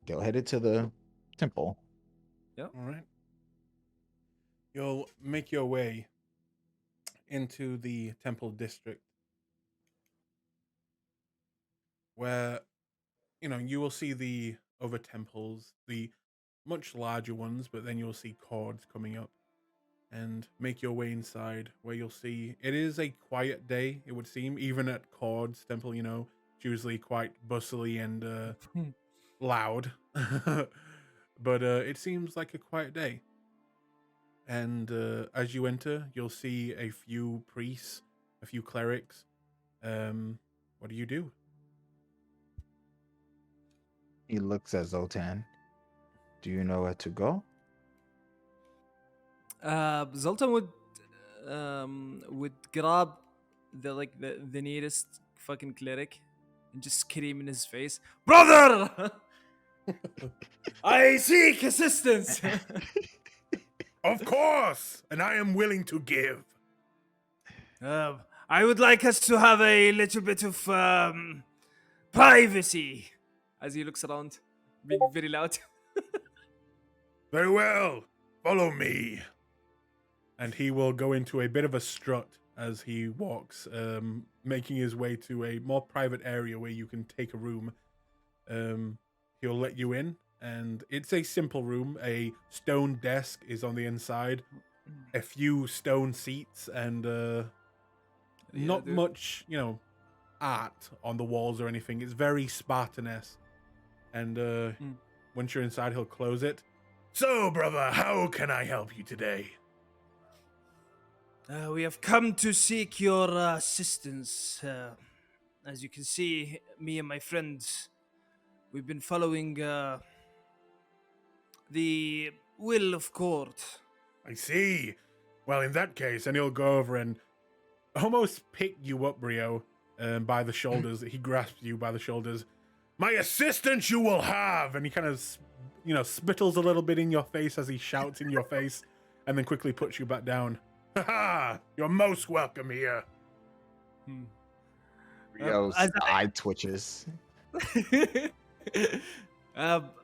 go headed to the temple. All right. You'll make your way into the temple district where, you will see the other temples, the much larger ones, but then you'll see cords coming up and make your way inside where you'll see it is a quiet day, it would seem, even at Cord's temple, it's usually quite bustly and loud. But it seems like a quiet day. And as you enter, you'll see a few priests, a few clerics. What do you do? He looks at Zoltan. Do you know where to go? Zoltan would grab the nearest fucking cleric and just scream in his face, "Brother! I seek assistance!" Of course, and I am willing to give. I would like us to have a little bit of privacy. As he looks around, being very loud. Very well, follow me. And he will go into a bit of a strut as he walks, making his way to a more private area where you can take a room. He'll let you in, and it's a simple room. A stone desk is on the inside, a few stone seats, and not much, art on the walls or anything. It's very Spartan-esque. And once you're inside, he'll close it. So, brother, how can I help you today? We have come to seek your assistance. As you can see, me and my friends, we've been following the will of court. I see. Well, in that case, and he'll go over and almost pick you up, Brio, by the shoulders. He grasps you by the shoulders. My assistance you will have! And he kind of, spittles a little bit in your face as he shouts in your face, and then quickly puts you back down. Ha! You're most welcome here. Rio's eye twitches.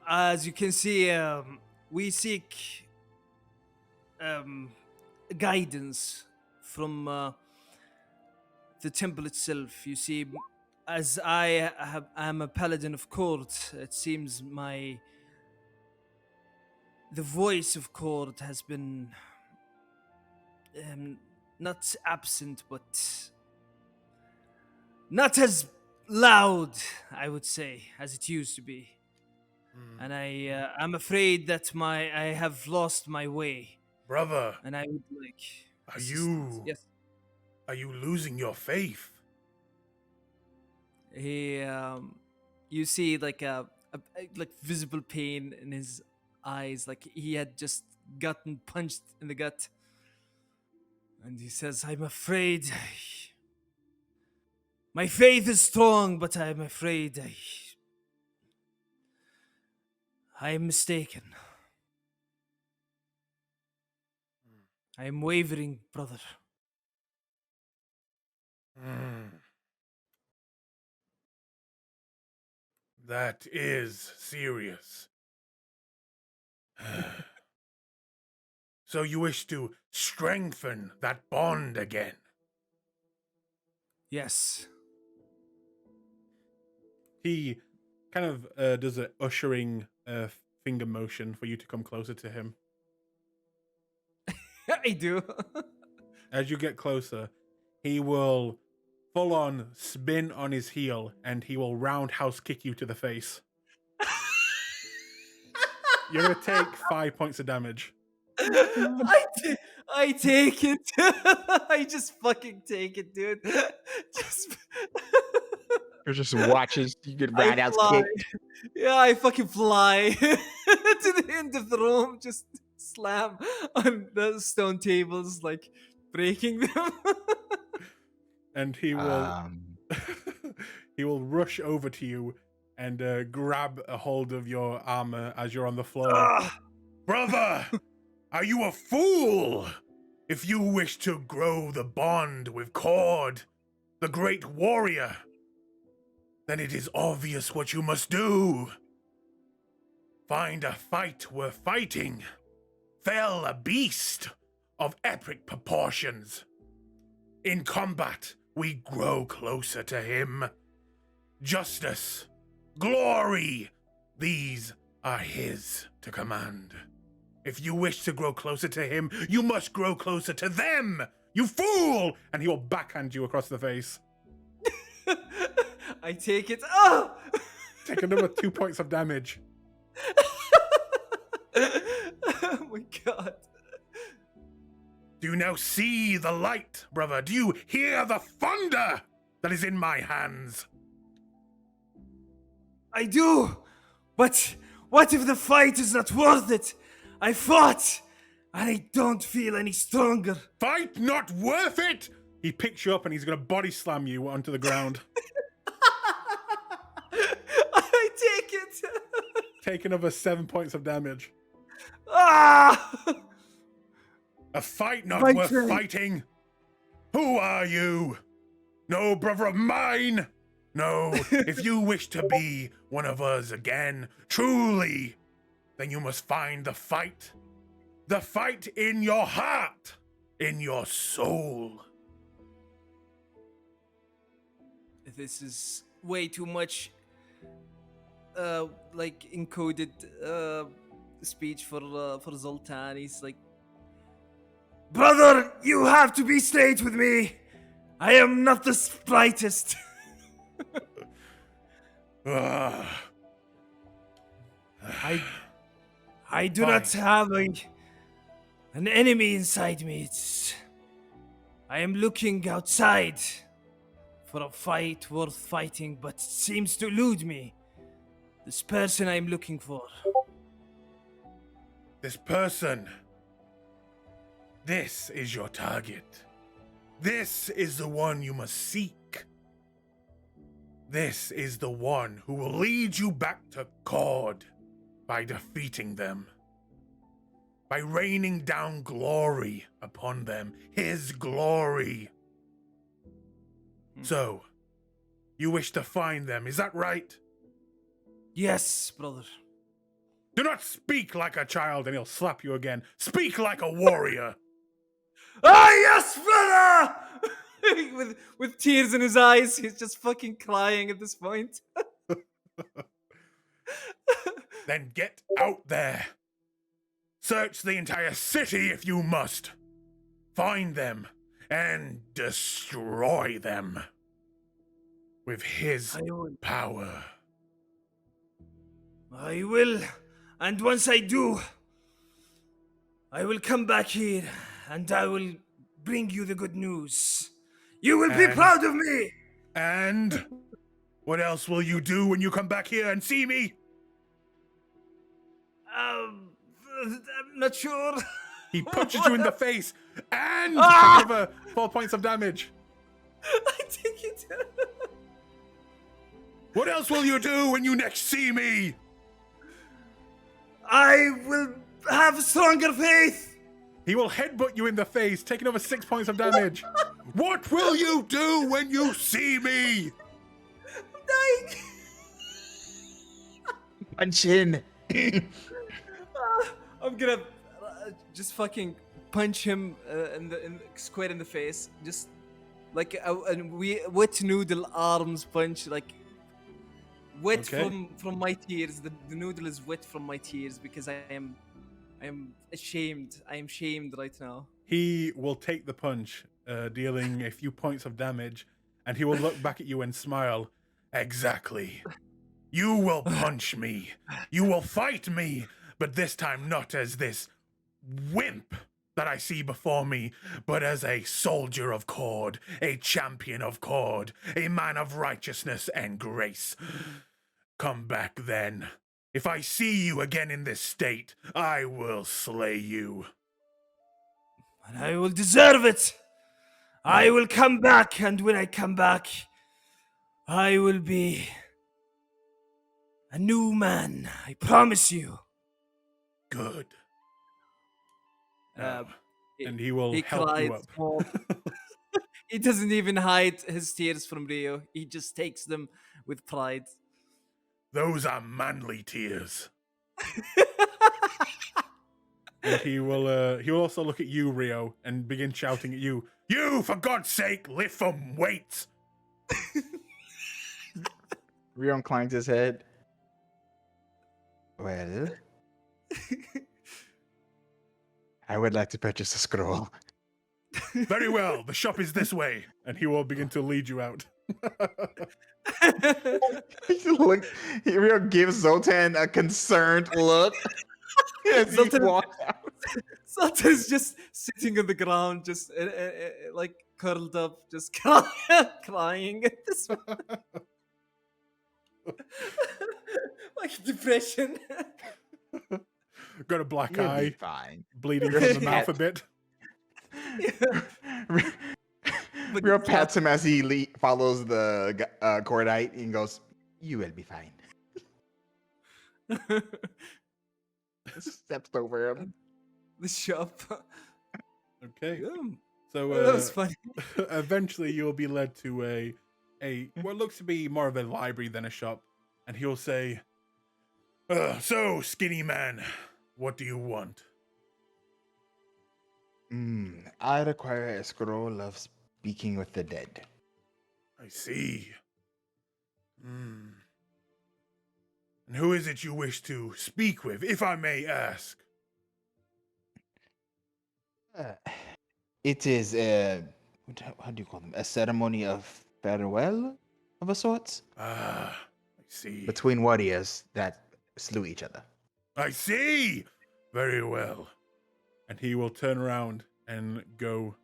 As you can see, we seek guidance from the temple itself. You see, as I'm a paladin of court, it seems the voice of court has been not absent, but not as loud, I would say, as it used to be. And I'm afraid that I have lost my way. Brother, And I would like are you Yes. Are you losing your faith? He you see like a like visible pain in his eyes, like he had just gotten punched in the gut. And he says, I'm afraid my faith is strong, but I'm afraid I am mistaken. I am wavering, brother. That is serious. So you wish to strengthen that bond again? Yes. He kind of does a ushering finger motion for you to come closer to him. I do. As you get closer, he will full on spin on his heel and he will roundhouse kick you to the face. You're going to take 5 points of damage. I take it. I just fucking take it, dude. Just Or just watches you get roundhouse kicked. Yeah, I fucking fly to the end of the room, just slam on the stone tables, like breaking them. And he will he will rush over to you and grab a hold of your armor as you're on the floor. Brother, are you a fool? If you wish to grow the bond with Cord, the great warrior, then it is obvious what you must do. find a fight worth fighting, fell a beast of epic proportions. In combat, we grow closer to him. Justice, glory, these are his to command. If you wish to grow closer to him, you must grow closer to them, you fool! And he will backhand you across the face. I take it. Oh! Take another 2 points of damage. Oh my god. Do you now see the light, brother? Do you hear the thunder that is in my hands? I do! But what if the fight is not worth it? I fought, and I don't feel any stronger. Fight not worth it? He picks you up and he's going to body slam you onto the ground. I take it. Take another 7 points of damage. Ah! A fight not My worth turn. fighting? Who are you? No brother of mine? No, if you wish to be one of us again, truly, then you must find the fight. The fight in your heart, in your soul. This is way too much, like encoded speech for Zoltan. He's like, brother, you have to be straight with me. I am not the slightest. Ah. I do not have an enemy inside me. I am looking outside for a fight worth fighting, but it seems to elude me. This person I'm looking for. This person. This is your target. This is the one you must seek. This is the one who will lead you back to Cord by defeating them. By raining down glory upon them. His glory. So, you wish to find them, is that right? Yes, brother. Do not speak like a child and he'll slap you again. Speak like a warrior. Ah, yes, brother! with tears in his eyes, he's just fucking crying at this point. Then get out there. Search the entire city if you must. Find them and destroy them. With his power. I will. And once I do, I will come back here and I will bring you the good news. You will be proud of me. And what else will you do when you come back here and see me? I'm not sure. He punches you in the face and take another 4 points of damage. I take it. What else will you do when you next see me? I will have stronger faith. He will headbutt you in the face, taking over 6 points of damage. What will you do when you see me? I'm dying. Punch in. I'm gonna just fucking punch him square in the face, just like a wet noodle arms punch, like wet from my tears. The noodle is wet from my tears because I am ashamed. I am shamed right now. He will take the punch, dealing a few points of damage, and he will look back at you and smile. Exactly. You will punch me. You will fight me, but this time not as this wimp that I see before me, but as a soldier of Cord, a champion of Cord, a man of righteousness and grace. Come back then. If I see you again in this state, I will slay you. And I will deserve it. I will come back, and when I come back, I will be a new man. I promise you. Good. Uh, And he will he help you cries up. more. He doesn't even hide his tears from Rio. He just takes them with pride. Those are manly tears. And he will also look at you, Rio, and begin shouting at you. You, for God's sake, lift some weights. Rio inclines his head. Well, I would like to purchase a scroll. Very well, the shop is this way. And he will begin to lead you out. Rio gives Zoltan a concerned look as he Zoltan- walks out. Sultan's just sitting on the ground, just like curled up, just crying at this like depression. Got a black You'll eye, be fine. bleeding from the mouth a bit. But Rio pats him as he follows the cordite and goes, "You will be fine." Steps over him. The shop. Okay. Yeah. So That was funny. eventually you'll be led to a what looks to be more of a library than a shop, and he'll say, so skinny man, what do you want? I require a scroll of speaking with the dead. I see. And who is it you wish to speak with, if I may ask? It is how do you call them? A ceremony of farewell of a sort Ah, I see. between warriors that slew each other. I see! Very well. And he will turn around and go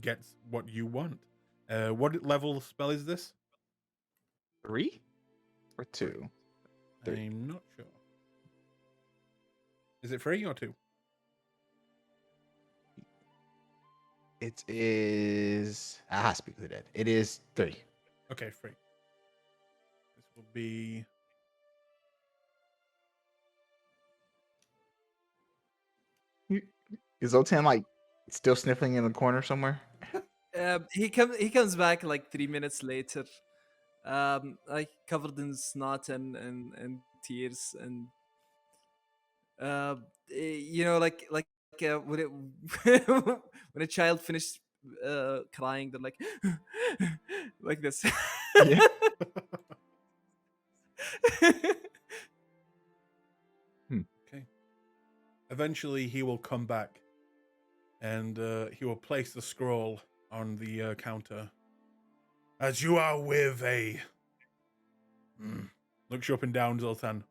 get what you want. What level spell is this? 3 or 2? 3. I'm not sure. Is it 3 or 2? It is. Speak with the dead. It is 3. Okay, 3. This will be. Is Zoltan like still sniffling in the corner somewhere? He comes back like 3 minutes later, like covered in snot and tears, and like when it when a child finished crying, they're like like this. Yeah. Okay. Eventually, he will come back, and he will place the scroll on the counter. As you are with a. Looks you up and down, Zoltan.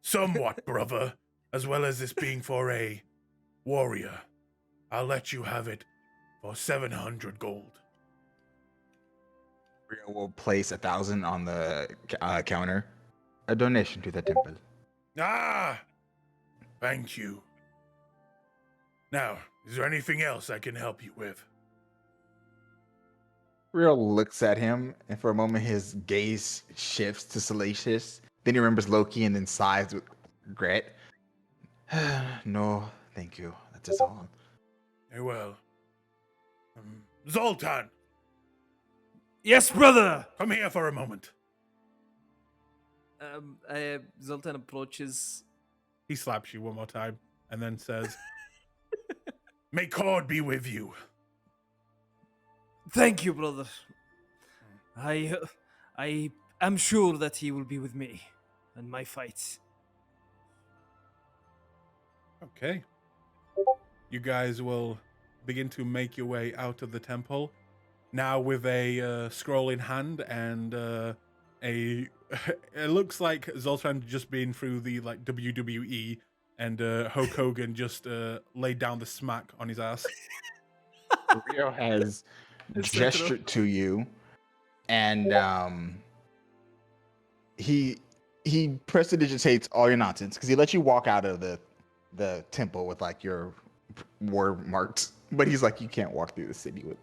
Somewhat, brother, as well as this being for a warrior. I'll let you have it for 700 gold. Rio will place 1,000 on the counter. A donation to the temple. Ah! Thank you. Now, is there anything else I can help you with? Rio looks at him, and for a moment his gaze shifts to Salacious. Then he remembers Loki and then sighs with regret. No, thank you. That is all. Very well. Zoltan, Yes, brother. come here for a moment. Zoltan approaches. He slaps you one more time and then says, May Cord be with you. Thank you, brother. I am sure that he will be with me in my fight. Okay. You guys will begin to make your way out of the temple, now with a scroll in hand and it looks like Zoltan just been through the like WWE and Hulk Hogan just laid down the smack on his ass. Rio has It's so gestured to you, and he prestidigitates all your nonsense because he lets you walk out of the temple with like your war marks, but he's like, you can't walk through the city with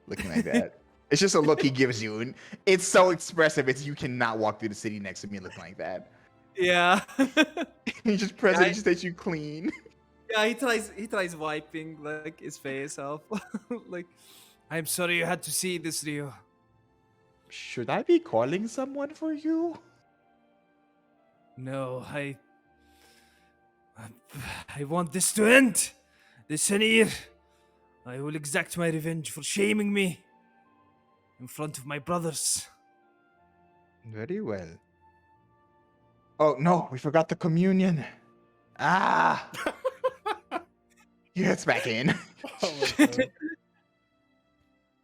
looking like that. It's just a look he gives you, and it's so expressive. It's you cannot walk through the city next to me looking like that. Yeah. He just prestidigitates you clean. Yeah, he tries wiping like his face off. Like, I'm sorry you had to see this, Rio. Should I be calling someone for you? No, I want this to end. This here. I will exact my revenge for shaming me in front of my brothers. Very well. Oh no, we forgot the communion. Ah, he gets back in. Oh my God.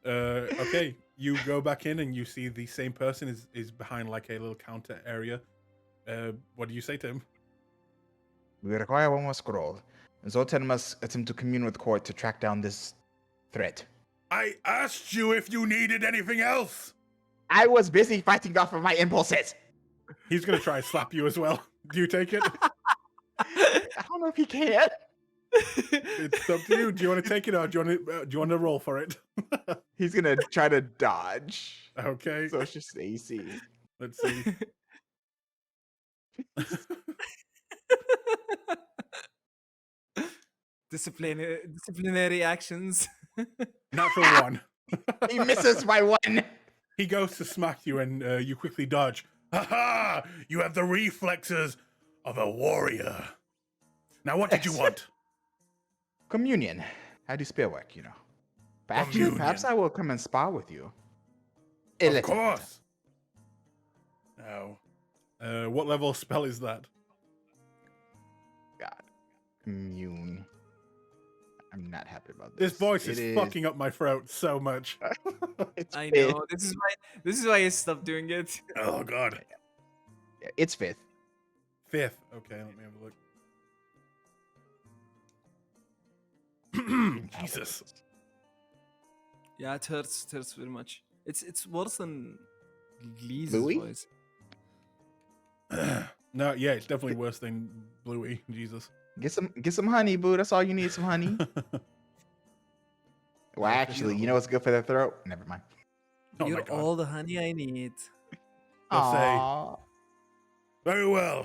Okay, you go back in and you see the same person is behind like a little counter area. What do you say to him? We require one more scroll. Zoltan must attempt to commune with court to track down this threat. I asked you if you needed anything else. I was busy fighting off of my impulses. He's gonna try and slap you as well. Do you take it? I don't know if he can. It's up to you. Do you want to take it or do you want to roll for it? He's gonna try to dodge. Okay. So it's just AC. Let's see. Disciplinary actions. Natural one. He misses by one. He goes to smack you and you quickly dodge. Ha ha! You have the reflexes of a warrior. Now what did you want? Communion. How do spell work, you know? Actually, perhaps I will come and spar with you. Of course. Now, what level spell is that? God. Commune. I'm not happy about this. This voice is fucking up my throat so much. I know. This is why I stopped doing it. Oh God. Yeah, it's 5th. 5th. Okay, let me have a look. Jesus. Yeah, it hurts. It hurts very much. It's worse than Lee's Louis? voice. No, yeah, it's definitely worse than Bluey. Jesus. Get some honey, boo. That's all you need, some honey. Well, actually, you know what's good for the throat? Never mind. Oh You're my God. all the honey I need. I'll say, Aw. very well.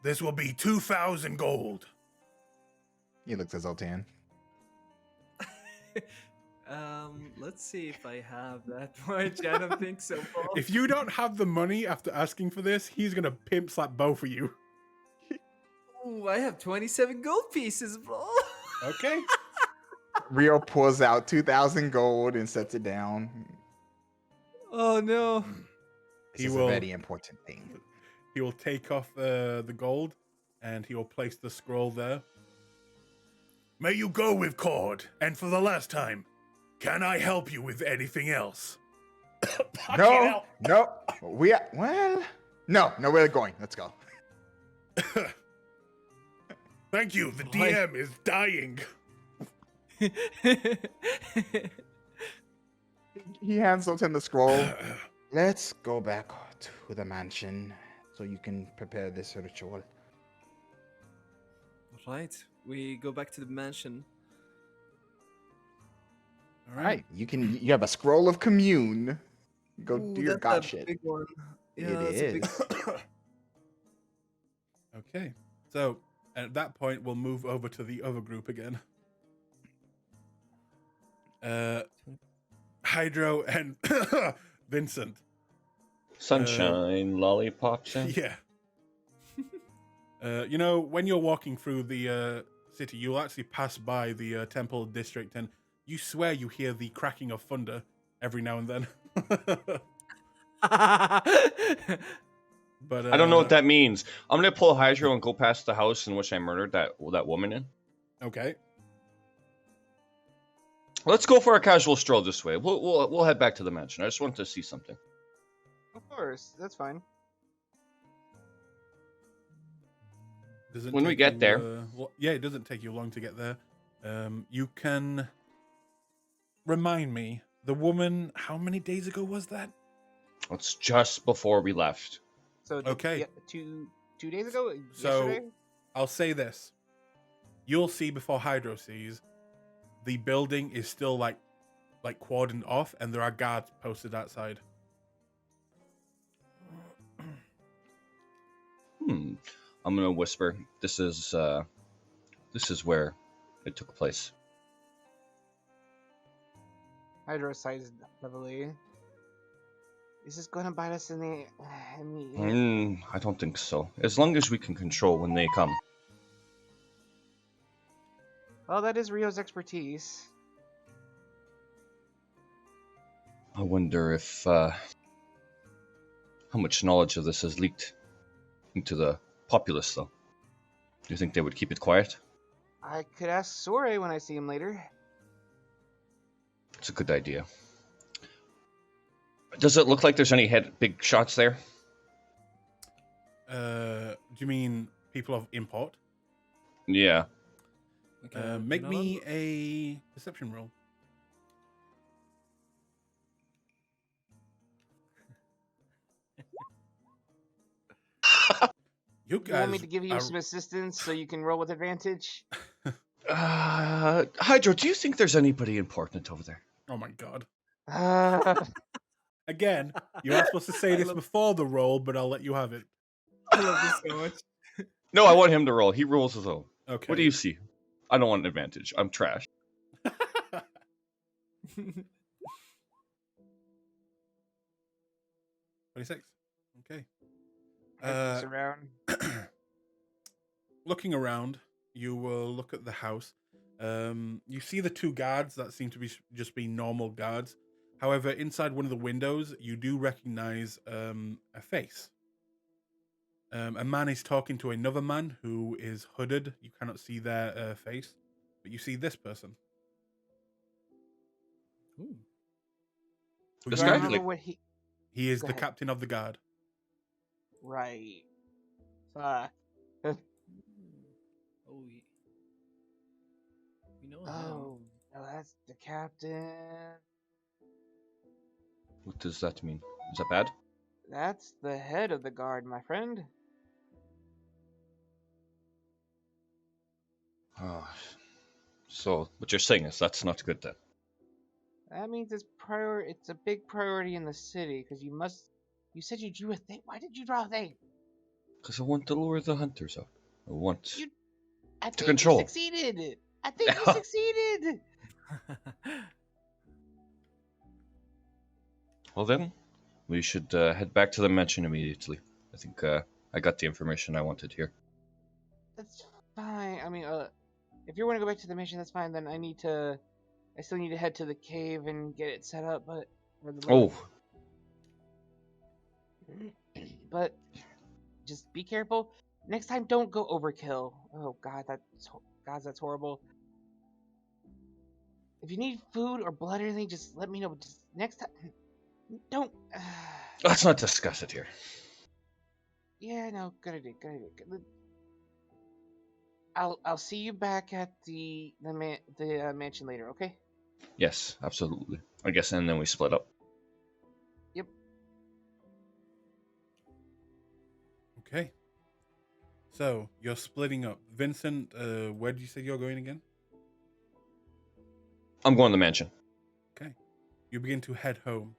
This will be 2,000 gold. He looks at Zoltan. Let's see if I have that much. I don't think so, Paul. If you don't have the money after asking for this, he's gonna pimp slap both of you. Ooh, I have 27 gold pieces, bro. Okay. Rio pulls out 2,000 gold and sets it down. Oh no. This is a very important thing. He will take off the gold, and he will place the scroll there. May you go with Cord, and for the last time, can I help you with anything else? No. No, we're going. Let's go. Thank you. The DM is dying. He hands Zoltan the scroll. Let's go back to the mansion so you can prepare this ritual. Right. We go back to the mansion. All right. You have a scroll of commune. Go do your god that's a shit. big one. Yeah, It that's a big is. Okay. So at that point, we'll move over to the other group again. Hydro and Vincent. Sunshine, lollipops. And... Yeah. You know, when you're walking through the city, you'll actually pass by the temple district, and you swear you hear the cracking of thunder every now and then. But I don't know what that means. I'm gonna pull Hydro and go past the house in which I murdered that woman in. Okay. Let's go for a casual stroll this way. We'll head back to the mansion. I just wanted to see something. Of course, that's fine. When we get there, yeah, it doesn't take you long to get there. You can remind me, the woman. How many days ago was that? it's just before we left. So Okay. yeah, two days ago. So Yesterday? I'll say this: you'll see before Hydro sees. The building is still like cordoned off, and there are guards posted outside. I'm gonna whisper. This is where it took place. Hydro sighs heavily. Is this going to bite us in the? I don't think so. As long as we can control when they come. Well, that is Rio's expertise. I wonder if how much knowledge of this has leaked into the populace, though. Do you think they would keep it quiet? I could ask Sore when I see him later. It's a good idea. Does it look like there's any big shots there? Do you mean people of import? Yeah. Okay, Make me a perception roll. You You want me guys to give you are- some assistance so you can roll with advantage? Hydro, do you think there's anybody important over there? Oh my god. Uh, Again, you are supposed to say this before the roll, but I'll let you have it. I love this so much. No, I want him to roll. He rolls his own. Okay. What do you see? I don't want an advantage. I'm trash. 26. Okay. head around. Looking around, you will look at the house. You see the two guards that seem to be just be normal guards. However, inside one of the windows, you do recognize a face. A man is talking to another man who is hooded. You cannot see their face, but you see this person. Ooh. Who This you Do I guy? know- remember Like- what he? He is Go the ahead. captain of the guard. Right. Oh, we know him. Oh, no, that's the captain. What does that mean? Is that bad? That's the head of the guard, my friend. Oh, so what you're saying is that's not good then. That means it's It's a big priority in the city because you must. You said you drew a thing. Why did you draw a thing? Because I want to lure the hunters up. I want... You- I To think control. you succeeded. I think you succeeded. Well then, we should head back to the mansion immediately. I think I got the information I wanted here. That's fine. I mean, if you want to go back to the mission, that's fine. Then I still need to head to the cave and get it set up. But Oh, but just be careful. Next time, don't go overkill. Oh God, that's horrible. If you need food or blood or anything, just let me know. Just next time, don't. let's not discuss it here. Yeah, no, good idea. Good idea. I'll see you back at the mansion later. Okay. Yes, absolutely. I guess, and then we split up. Yep. Okay. So you're splitting up. Vincent, where did you say you're going again? I'm going to the mansion. Okay. You begin to head home.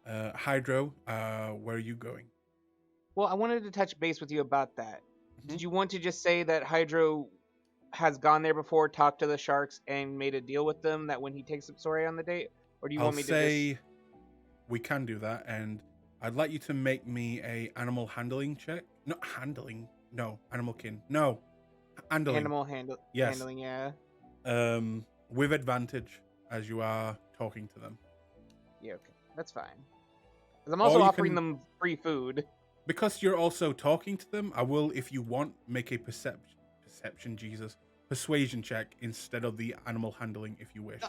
Hydro, where are you going? Well, I wanted to touch base with you about that. Mhm. Did you want to just say that Hydro has gone there before, talked to the sharks, and made a deal with them that when he takes up Sori on the date, or do you I'll want me to say just? we can do that, and I'd like you to make me a animal handling check. Not handling. No, animal kin. No, handling. Yes. Handling, yeah. With advantage as you are talking to them. Yeah, okay. That's fine. 'Cause I'm also you offering can- them free food. Because you're also talking to them, I will, if you want, make a persuasion check instead of the animal handling, if you wish.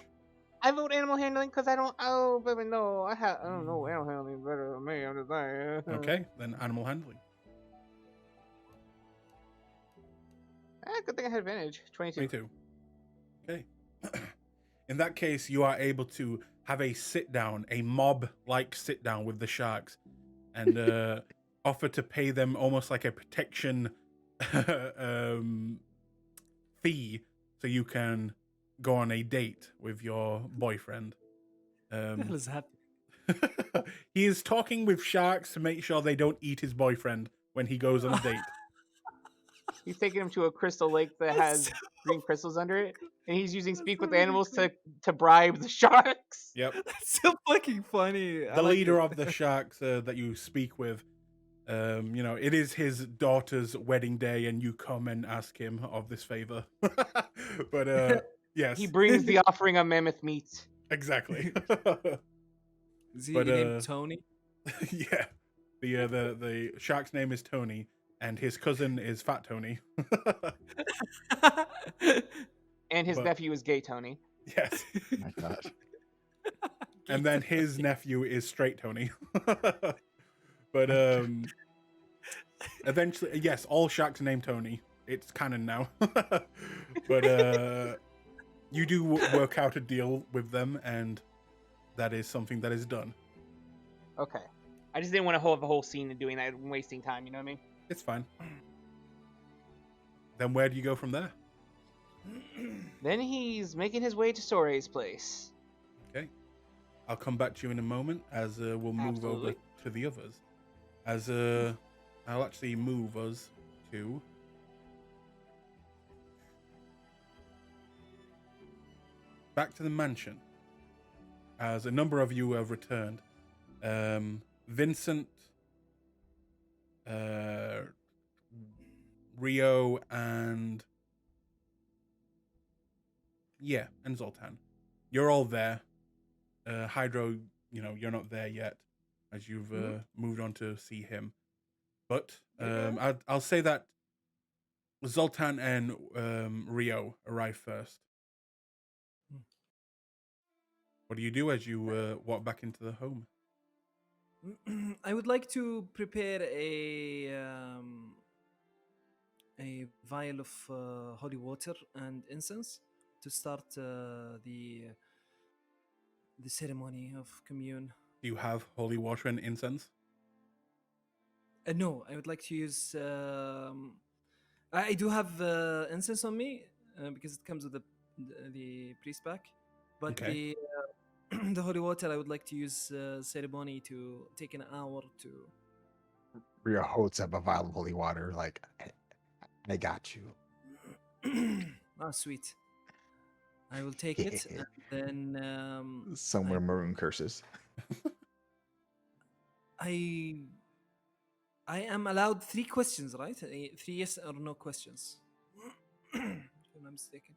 I vote animal handling because I don't. Oh, baby, no. I don't know. Animal handling is better than me. I'm just saying. Okay, then animal handling. Good thing I had advantage. 22. 22. Okay. In that case, you are able to have a sit down, a mob like sit down with the sharks, and offer to pay them almost like a protection fee so you can go on a date with your boyfriend. What the hell is that? He is talking with sharks to make sure they don't eat his boyfriend when he goes on a date. He's taking him to a crystal lake that has green crystals under it, and he's using That's speak with really animals funny. to bribe the sharks. Yep. That's so fucking funny. The leader of the sharks that you speak with It is his daughter's wedding day, and you come and ask him of this favor. But yes, He brings the offering of mammoth meat. exactly. Is he But named Tony? yeah, the shark's name is Tony, and his cousin is Fat Tony. And his But- nephew is Gay Tony. Yes, Oh my God. and then his nephew is Straight Tony. But eventually, yes, all sharks are named Tony. It's canon now. But you do work out a deal with them, and that is something that is done. Okay. I just didn't want to hold the whole scene and doing that and wasting time, you know what I mean? It's fine. Then where do you go from there? Then he's making his way to Sorei's place. Okay. I'll come back to you in a moment as we'll move over Absolutely. to the others. As I'll actually move us to back to the mansion, as a number of you have returned. Vincent, Rio, and Zoltan. You're all there. Hydro, you're not there yet, as you've moved on to see him. But I'll say that Zoltan and Rio arrive first. What do you do as you walk back into the home? I would like to prepare a vial of holy water and incense to start the ceremony of commune. Do you have holy water and incense? No, I would like to use. I do have incense on me because it comes with the priest pack, but Okay. the holy water I would like to use ceremony to take an hour to. Rio holds up a vial of holy water, like, I got you. Ah, sweet. I will take it and then Somewhere maroon curses. I am allowed 3 questions, right? 3 yes or no questions. If I'm not mistaken.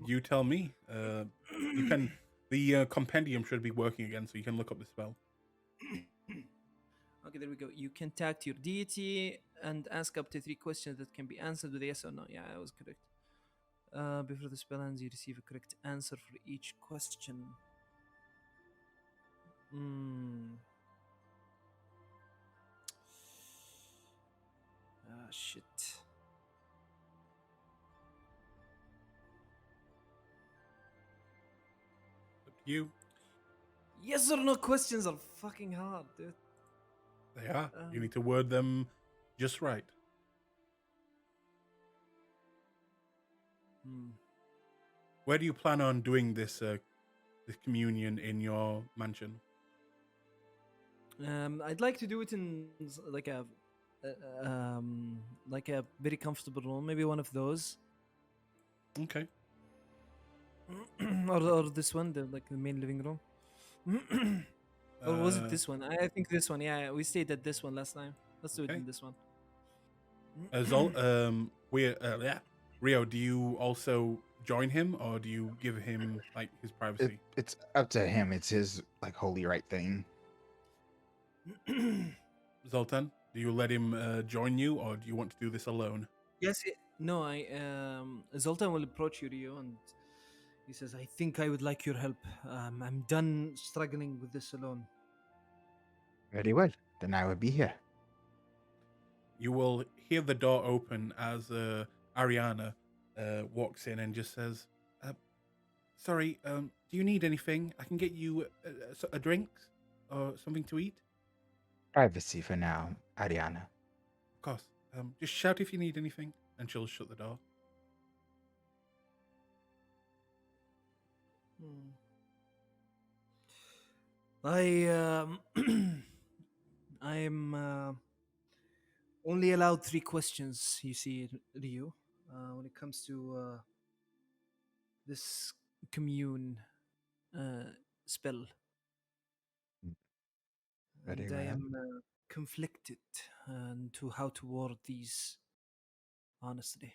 You tell me. You can. The compendium should be working again, so you can look up the spell. Okay, there we go. You can tag to your deity and ask up to 3 questions that can be answered with yes or no. Yeah, I was correct. Before the spell ends, you receive a correct answer for each question. Ah, shit. Up to you. Yes or no questions are fucking hard, dude. They are. You need to word them just right. Where do you plan on doing this communion in your mansion? I'd like to do it in like a very comfortable room, maybe one of those, Okay. or this one, the main living room, or was it this one? I think this one. Yeah, we stayed at this one last time. Let's do it in this one. Rio, do you also join him, or do you give him like his privacy? It's up to him. It's his holy right thing. Zoltan, do you let him join you, or do you want to do this alone? Yes. No, Zoltan will approach you, Rio, and he says, "I think I would like your help. I'm done struggling with this alone." Very well. Then I will be here. You will hear the door open as Ariana walks in and just says, "Sorry, do you need anything? I can get you a drink or something to eat." Privacy for now, Ariana. Of course. Just shout if you need anything, and she'll shut the door. I'm only allowed 3 questions, you see, Ryu, when it comes to this commune spell. Very And well. conflicted to how to word these, honestly.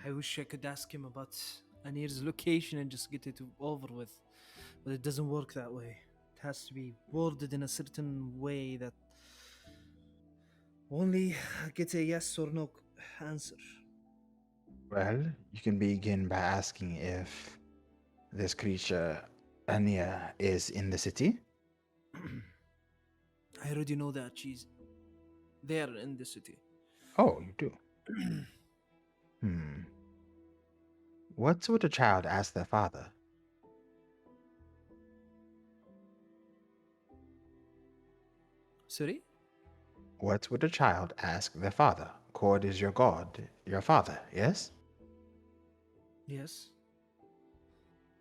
I wish I could ask him about Anir's location and just get it over with, but it doesn't work that way. It has to be worded in a certain way that only gets a yes or no answer. Well, you can begin by asking if this creature, Anya, is in the city. I already know that she's there in the city. Oh, you do. Hmm. What would a child ask their father? Sorry? What would a child ask their father? Cord is your god, your father, yes? Yes.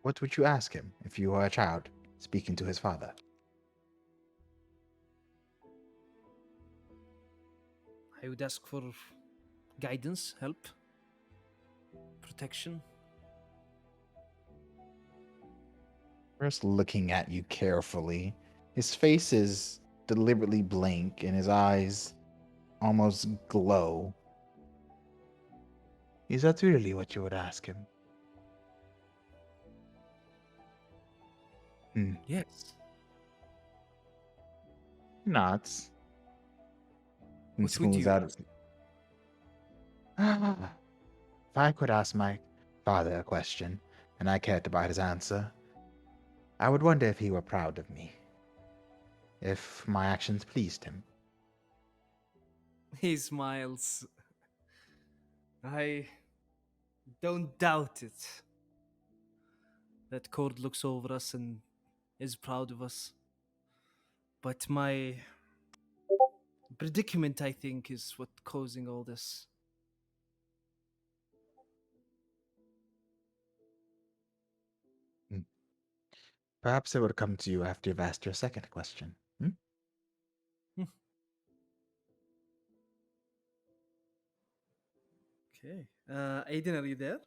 What would you ask him if you were a child speaking to his father? I would ask for guidance, help, protection. First, looking at you carefully, his face is deliberately blank and his eyes almost glow. Is that really what you would ask him? Hmm. Yes. Nods and What would smooths you out. ask? If I could ask my father a question and I cared about his answer, I would wonder if he were proud of me, if my actions pleased him. He smiles. I don't doubt it. That Cord looks over us and is proud of us. But my predicament, I think, is what causing all this. Hmm. Perhaps it would come to you after you've asked your second question. Hmm? Okay. Aiden, are you there?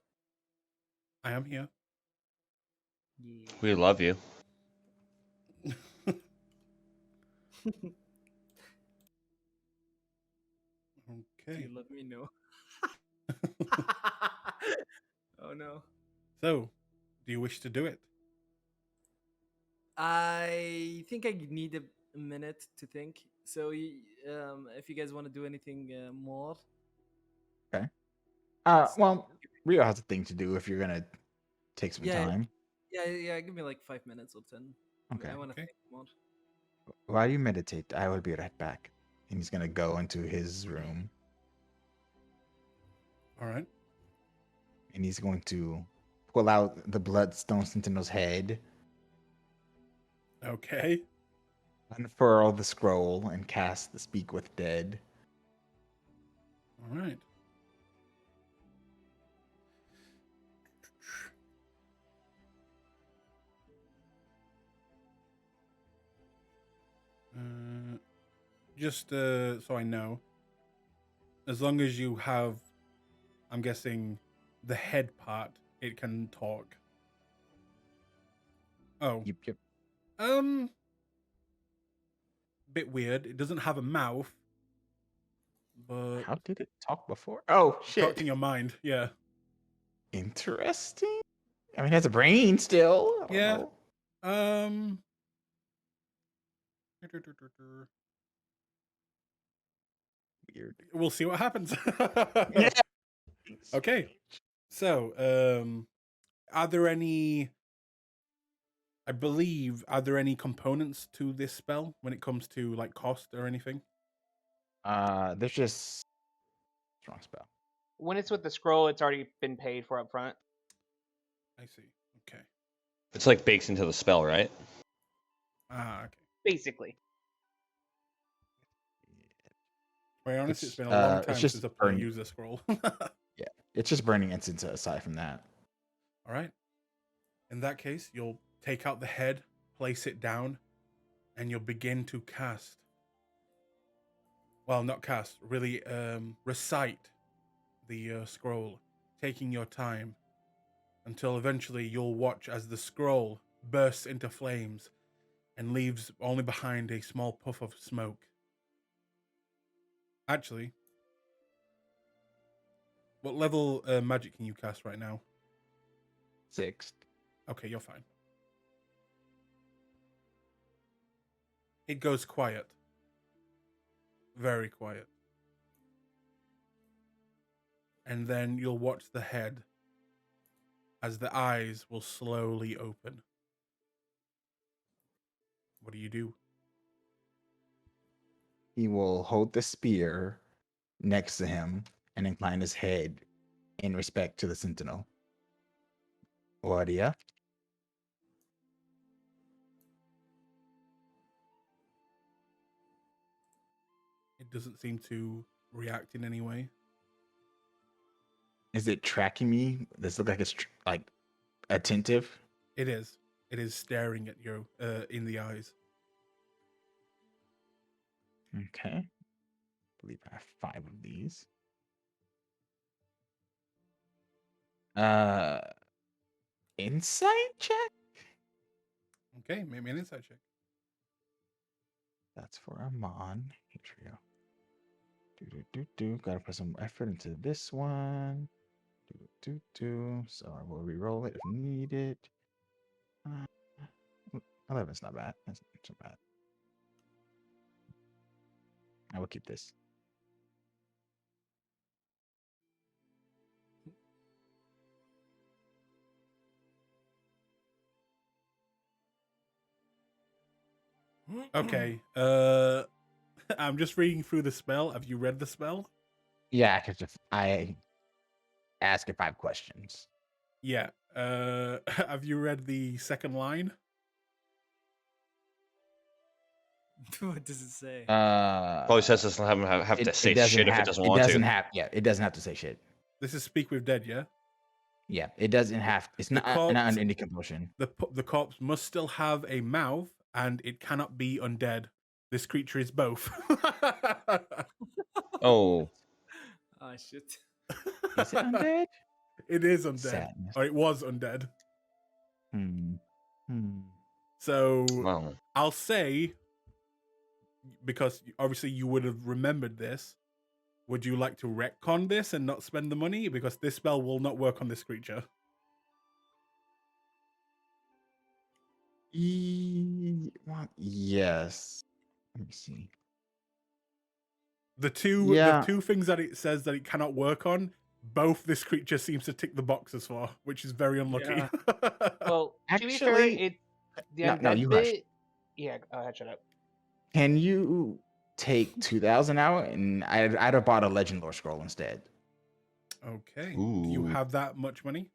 I am here. Yeah. We love you. Do Okay. you let me know? Oh no. So, do you wish to do it? I think I need a minute to think. So, if you guys want to do anything more, Okay. just Well, Rio has a thing to do if you're gonna take some yeah, time. yeah. Give me like 5 minutes or 10. Okay. I want to Okay. think more. While you meditate, I will be right back. And he's gonna go into his room All right. and he's going to pull out the Bloodstone Sentinel's head Okay. Unfurl the scroll and cast the Speak with Dead. All right. Just so I know, as long as you have, I'm guessing, the head part, it can talk. Oh, Yep. bit weird. It doesn't have a mouth, but How did it talk before? Oh, talk shit. in your mind. Yeah. Interesting. I mean, it has a brain still. I don't Yeah. know. Um. Weird. We'll see what happens. Yeah. Okay. So, are there any? I believe, are there any components to this spell when it comes to like cost or anything? There's just strong spell. When it's with the scroll, it's already been paid for up front. I see. Okay. It's like baked into the spell, right? Ah, okay. Basically. To be honest, it's been a It's long time just since I played burning. user scroll. Yeah, it's just burning incense aside from that. All right. In that case, you'll take out the head, place it down, and you'll begin to cast. Well, not cast, really recite the scroll, taking your time until eventually you'll watch as the scroll bursts into flames and leaves only behind a small puff of smoke. Actually, what level magic can you cast right now? 6th. Okay, you're fine. It goes quiet. Very quiet. And then you'll watch the head as the eyes will slowly open. What do you do? He will hold the spear next to him and incline his head in respect to the sentinel. Wadia. It doesn't seem to react in any way. Is it tracking me? This look like it's like attentive. It is. It is staring at you in the eyes. Okay. I believe I have 5 of these. Insight check? Okay, make me an insight check. That's for Amon. Here we go. Gotta put some effort into this one. So I will re-roll it if needed. 11's not bad. That's not bad. I will keep this. Okay. I'm just reading through the spell. Have you read the spell? Yeah, I ask it 5 questions. Yeah. Have you read the second line? What does it say? Probably says it doesn't have to say shit if it doesn't want to. It doesn't have to say shit. This is Speak with Dead, yeah? Yeah, it doesn't have. It's not corpse- under any compulsion. The corpse must still have a mouth, and it cannot be undead. This creature is both. Oh, Ah, shit. Is it undead? It is undead. Sadness. Or it was undead. Hmm. So well. I'll say, because obviously you would have remembered this, would you like to retcon this and not spend the money? Because this spell will not work on this creature. Yes. Let me see. The two things that it says that it cannot work on, both this creature seems to tick the boxes for, which is very unlucky. Yeah. Well, to be fair, Actually, it the no, undead you hush. bit. Yeah, shut up. Can you take 2,000 out? And I'd have bought a Legend Lore scroll instead. Okay. Do you Ooh. have that much money?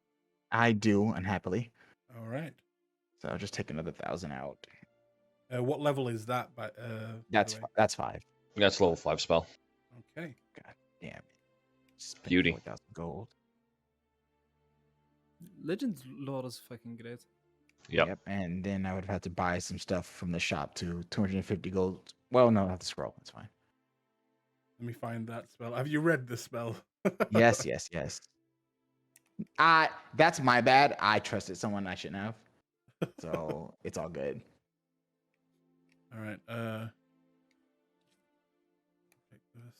I do, unhappily. All right. So I'll just take another 1,000 out. What level is that? By That's the way? that's 5. That's level 5 spell. Okay. God damn it! Spent Beauty. 4,000 gold. Legends lore is fucking great. Yep. And then I would have had to buy some stuff from the shop to 250 gold. Well, no, I have to scroll. That's fine. Let me find that spell. Have you read the spell? Yes. That's my bad. I trusted someone I shouldn't have. So it's all good. All right. Take this.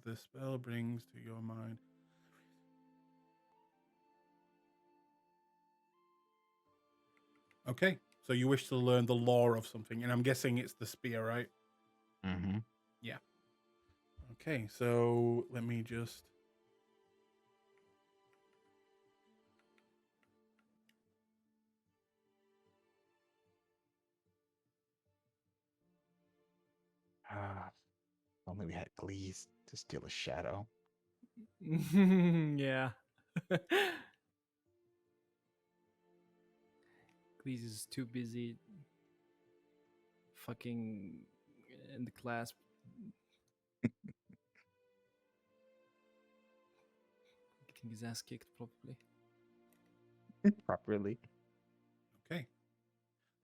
The spell brings to your mind. Okay. So you wish to learn the lore of something, and I'm guessing it's the spear, right? Mm-hmm. Yeah. Okay. So let me just. Only we had Glees to steal a shadow. Yeah. Cleese is too busy fucking in the Clasp. Getting his ass kicked, probably. Properly. Okay.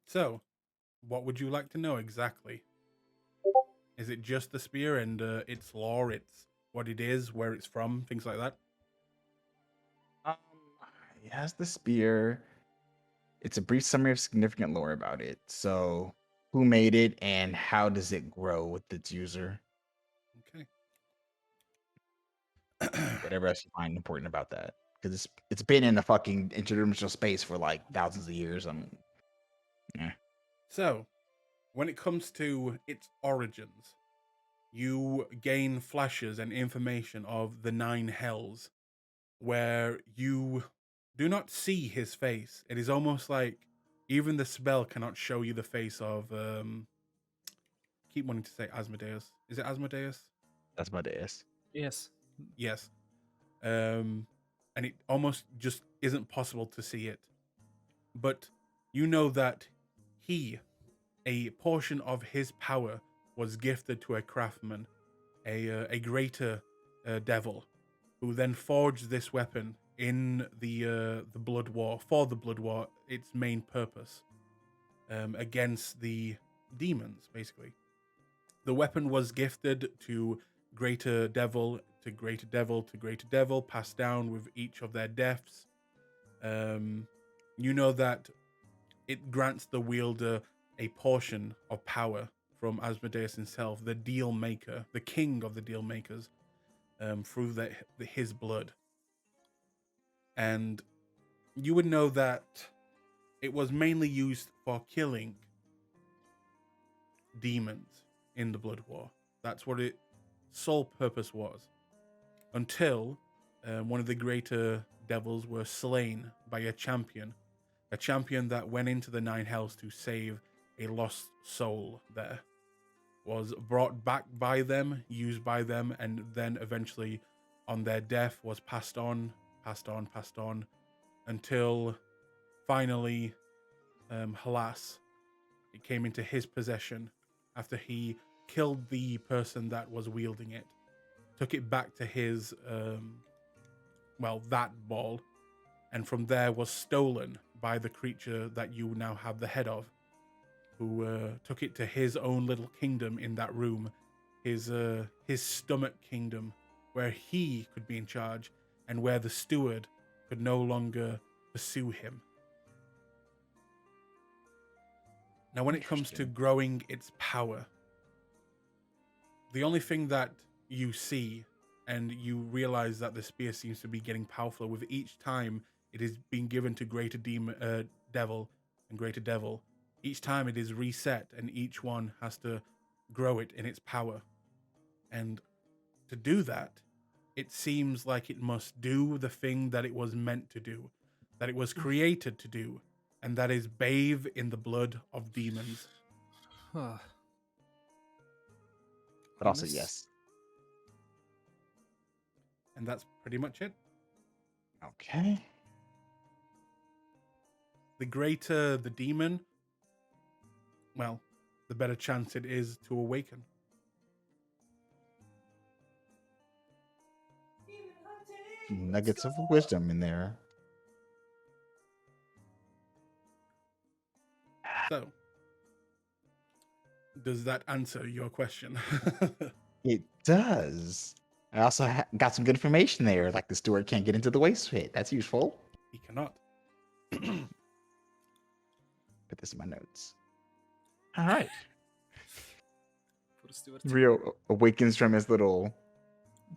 So, what would you like to know exactly? Is it just the spear and its lore, its what it is, where it's from, things like that? Um, it has the spear. It's a brief summary of significant lore about it. So, who made it and how does it grow with its user? Okay. Whatever else you find important about that, because it's been in the fucking interdimensional space for like thousands of years. Yeah. So, when it comes to its origins, you gain flashes and information of the 9 hells, where you do not see his face. It is almost like even the spell cannot show you the face of. Keep wanting to say Asmodeus. Is it Asmodeus? That's my DS. Yes. Yes. And it almost just isn't possible to see it. But you know that a portion of his power was gifted to a craftsman, a greater devil, who then forged this weapon in the Blood War, for the Blood War, its main purpose, against the demons, basically. The weapon was gifted to greater devil, to greater devil, to greater devil, passed down with each of their deaths. You know that it grants the wielder a portion of power from Asmodeus himself, the deal maker, the king of the deal makers, through his blood. And you would know that it was mainly used for killing demons in the Blood War. That's what its sole purpose was. Until one of the greater devils were slain by a champion that went into the 9 hells to save a lost soul there. Was brought back by them, used by them, and then eventually on their death was passed on, until finally, Halas, it came into his possession after he killed the person that was wielding it, took it back to his, that ball, and from there was stolen by the creature that you now have the head of, who took it to his own little kingdom in that room, his stomach kingdom, where he could be in charge and where the steward could no longer pursue him. Now, when it comes to growing its power, the only thing that you see and you realize that the spear seems to be getting powerful with each time it is being given to greater devil and greater devil. Each time it is reset and each one has to grow it in its power. And to do that, it seems like it must do the thing that it was meant to do, that it was created to do, and that is bathe in the blood of demons. But also, yes. And that's pretty much it. Okay. The greater the demon, well, the better chance it is to awaken. Nuggets of wisdom in there. So, does that answer your question? It does. I also got some good information there, like the steward can't get into the waste pit. That's useful. He cannot. Put this in my notes. All right. For the steward. Rio awakens from his little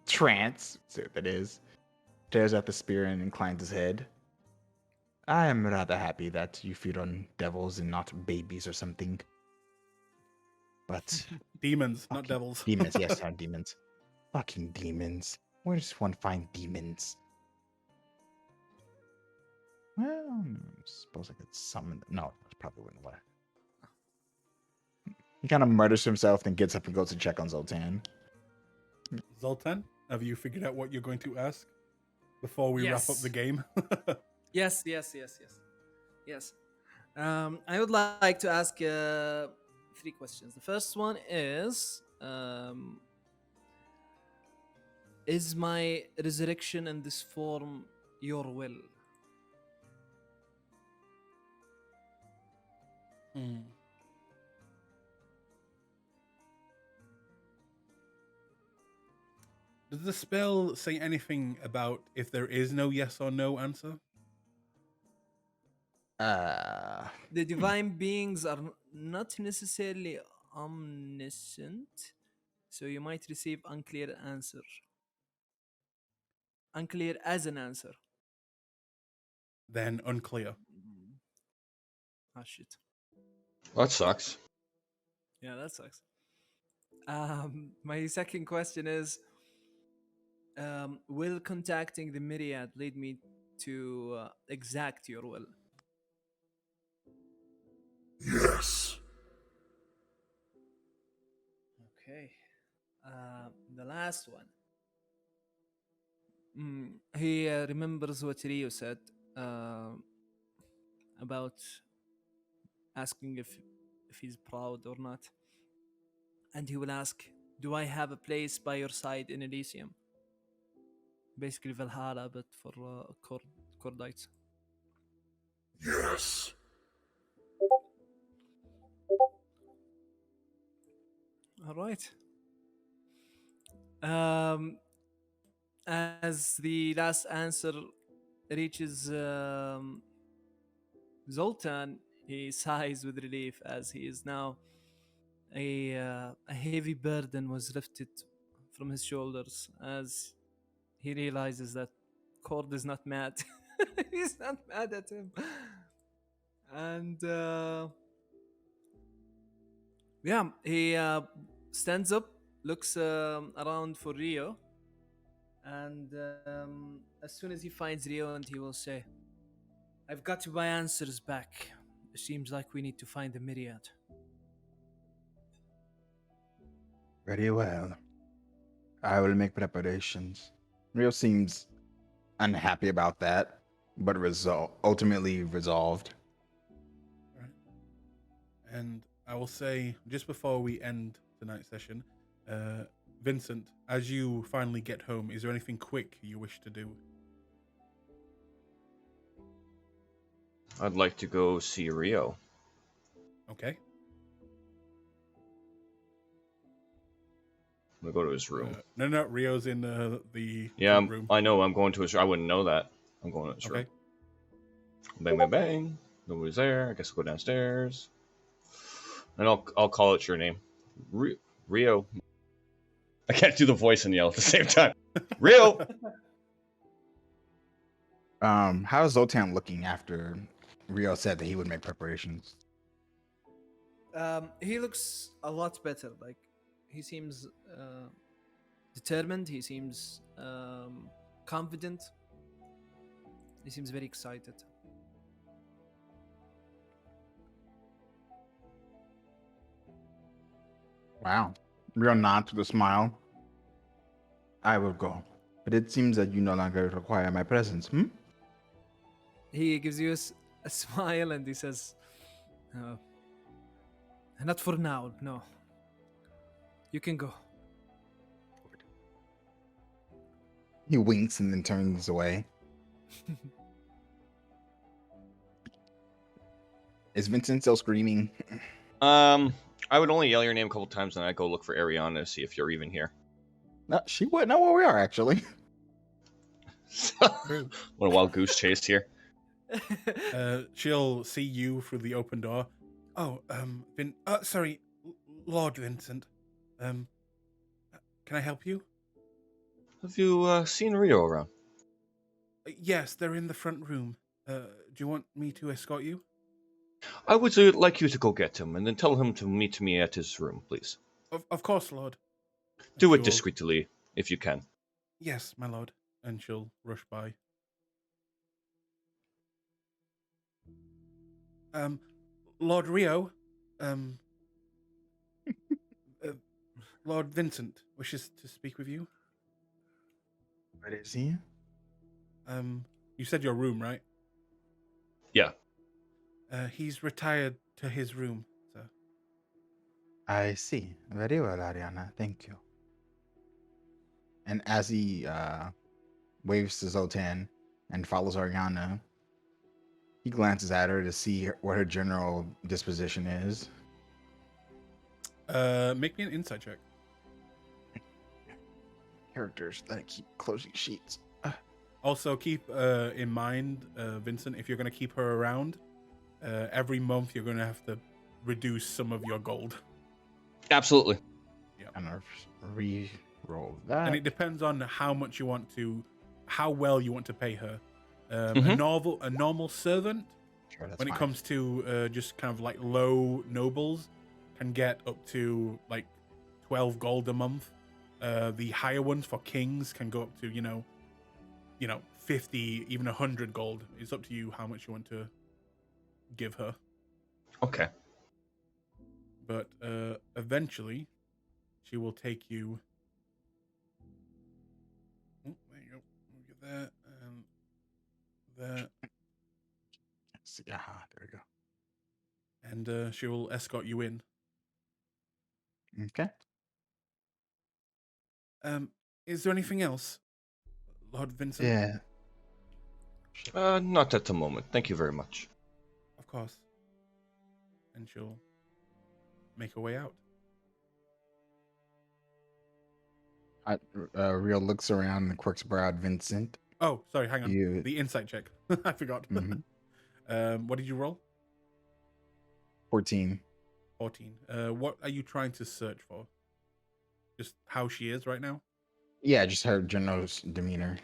trance, so that is, stares at the spear and inclines his head. I am rather happy that you feed on devils and not babies or something. But Demons, not fucking devils. demons, yes, not demons. Fucking demons. Where does one find demons? Well, I suppose I could summon. No, I probably wouldn't let. He kind of murders himself, then gets up and goes to check on Zoltan. Zoltan, have you figured out what you're going to ask before we wrap up Yes. the game? Yes. I would like to ask 3 questions. The first one is my resurrection in this form your will? Hmm. Does the spell say anything about if there is no yes or no answer? The divine beings are not necessarily omniscient, so you might receive unclear answer. Unclear as an answer. Then unclear. Ah, shit. That sucks. Yeah, that sucks. My second question is, will contacting the myriad lead me to exact your will? Yes. Okay. The last one. He remembers what Rio said about asking if he's proud or not. And he will ask, do I have a place by your side in Elysium? Basically Valhalla, but for Kordites. Yes. All right. As the last answer reaches Zoltan, he sighs with relief as he is now a heavy burden was lifted from his shoulders as he realizes that Cord is not mad. He's not mad at him. And yeah, he stands up, looks around for Rio, and as soon as he finds Rio, and he will say, I've got my answers back. It seems like we need to find the myriad. Very well. I will make preparations. Rio seems unhappy about that, but ultimately resolved. Right. And I will say, just before we end tonight's session, Vincent, as you finally get home, is there anything quick you wish to do? I'd like to go see Rio. Okay. I'm gonna go to his room. No, Rio's in the Yeah, room. I know. I'm going to his. I wouldn't know that. I'm going to his room. Okay. Bang, bang, bang. Nobody's there. I guess I'll go downstairs. And I'll call out your name, Rio. I can't do the voice and yell at the same time. Rio. How is Zoltan looking after Rio said that he would make preparations? He looks a lot better. Like, he seems determined. He seems confident. He seems very excited. Wow. Rio nods with a smile. I will go, but it seems that you no longer require my presence, He gives you a smile and he says, Not for now, no. You can go. He winks and then turns away. Is Vincent still screaming? I would only yell your name a couple times, and I'd go look for Ariana to see if you're even here. No, she wouldn't know where we are, actually. True. What a wild goose chase here. She'll see you through the open door. Oh, sorry, Lord Vincent. Can I help you? Have you seen Rio around? Yes, they're in the front room. Do you want me to escort you? I would like you to go get him, and then tell him to meet me at his room, please. Of course, Lord. Do it She'll- discreetly, if you can. Yes, my lord. And she'll rush by. Lord Rio, Lord Vincent wishes to speak with you. What is he? You said your room, right? Yeah. He's retired to his room, sir. I see. Very well, Ariana. Thank you. And as he waves to Zoltan and follows Ariana, he glances at her to see what her general disposition is. Make me an insight check. Characters that keep closing sheets. Also, keep in mind, Vincent, if you're going to keep her around, every month you're going to have to reduce some of your gold. Absolutely. Yeah. And re-roll that. And it depends on how much you want to, how well you want to pay her. Mhm. A normal servant, Sure, that's when it fine. comes to just kind of like low nobles, can get up to like 12 gold a month. The higher ones for kings can go up to, you know, 50, even 100 gold. It's up to you how much you want to give her. Okay. But eventually, she will take you. Oh, there you go. Look at that and that, There we go. and she will escort you in. Okay. Is there anything else, Lord Vincent? Yeah. Not at the moment. Thank you very much. Of course. And she'll make her way out. Rio looks around and quirks brow at Vincent. Oh, sorry, hang on. You- The insight check. I forgot. Mhm. What did you roll? 14. 14. What are you trying to search for? Just how she is right now? Yeah, just her general demeanor.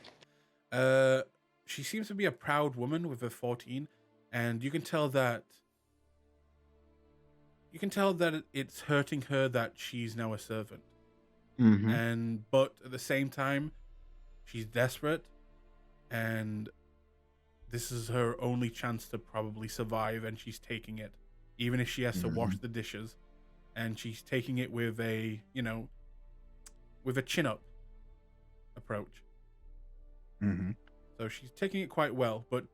She seems to be a proud woman with a 14, and you can tell that it's hurting her that she's now a servant. Mm-hmm. But at the same time, she's desperate, and this is her only chance to probably survive, and she's taking it, even if she has to wash the dishes, and she's taking it with a chin up approach. Mm-hmm. So she's taking it quite well, but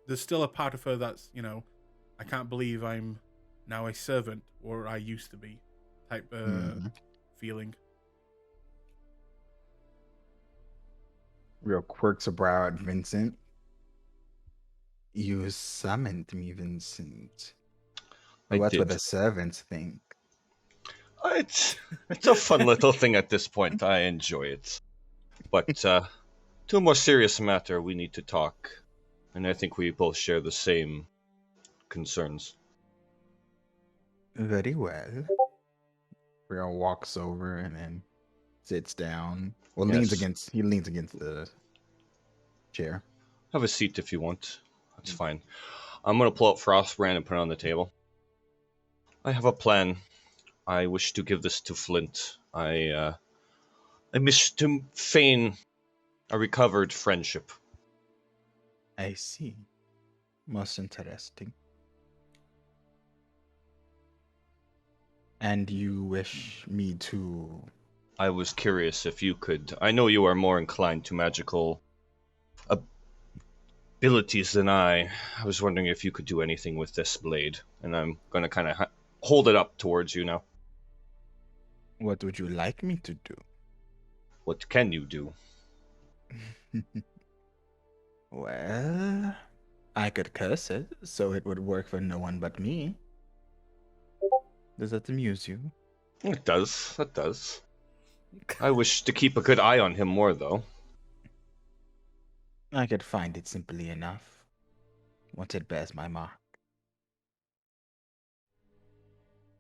there's still a part of her that's, I can't believe I'm now a servant, or I used to be, type feeling. Rio quirks a brow at Vincent. You summoned me, Vincent. I What did. would the servants think? It's a fun little thing at this point. I enjoy it. But to a more serious matter, we need to talk. And I think we both share the same concerns. Very well. Rio walks over and then sits down. Well, Yes. he leans against the chair. Have a seat if you want. That's fine. I'm going to pull out Frostbrand and put it on the table. I have a plan. I wish to give this to Flint. I wish to feign a recovered friendship. I see. Most interesting. And you wish me to... I was curious if you could. I know you are more inclined to magical abilities than I. I was wondering if you could do anything with this blade. And I'm going to kind of hold it up towards you now. What would you like me to do? What can you do? Well, I could curse it, so it would work for no one but me. Does that amuse you? It does. It does. I wish to keep a good eye on him more, though. I could find it simply enough, once it bears my mark.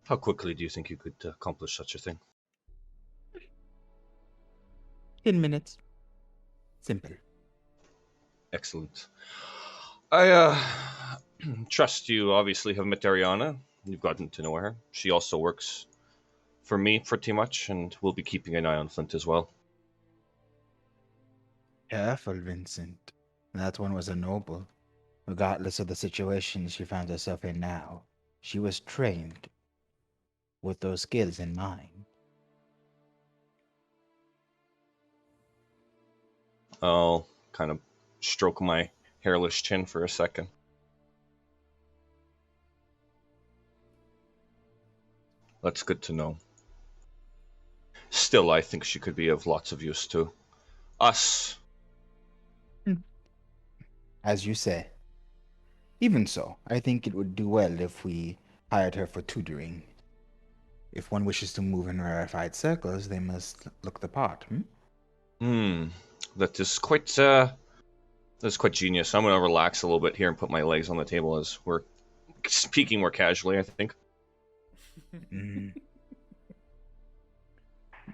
How quickly do you think you could accomplish such a thing? 10 minutes. Simple. Excellent. I trust you obviously have met Ariana. You've gotten to know her. She also works for me pretty much, and we'll be keeping an eye on Flint as well. Careful, Vincent. That one was a noble. Regardless of the situation she found herself in now, she was trained with those skills in mind. I'll kind of stroke my hairless chin for a second. That's good to know. Still, I think she could be of lots of use to us. As you say. Even so, I think it would do well if we hired her for tutoring. If one wishes to move in rarefied circles, they must look the part. That is quite genius. I'm gonna relax a little bit here and put my legs on the table as we're speaking more casually, I think.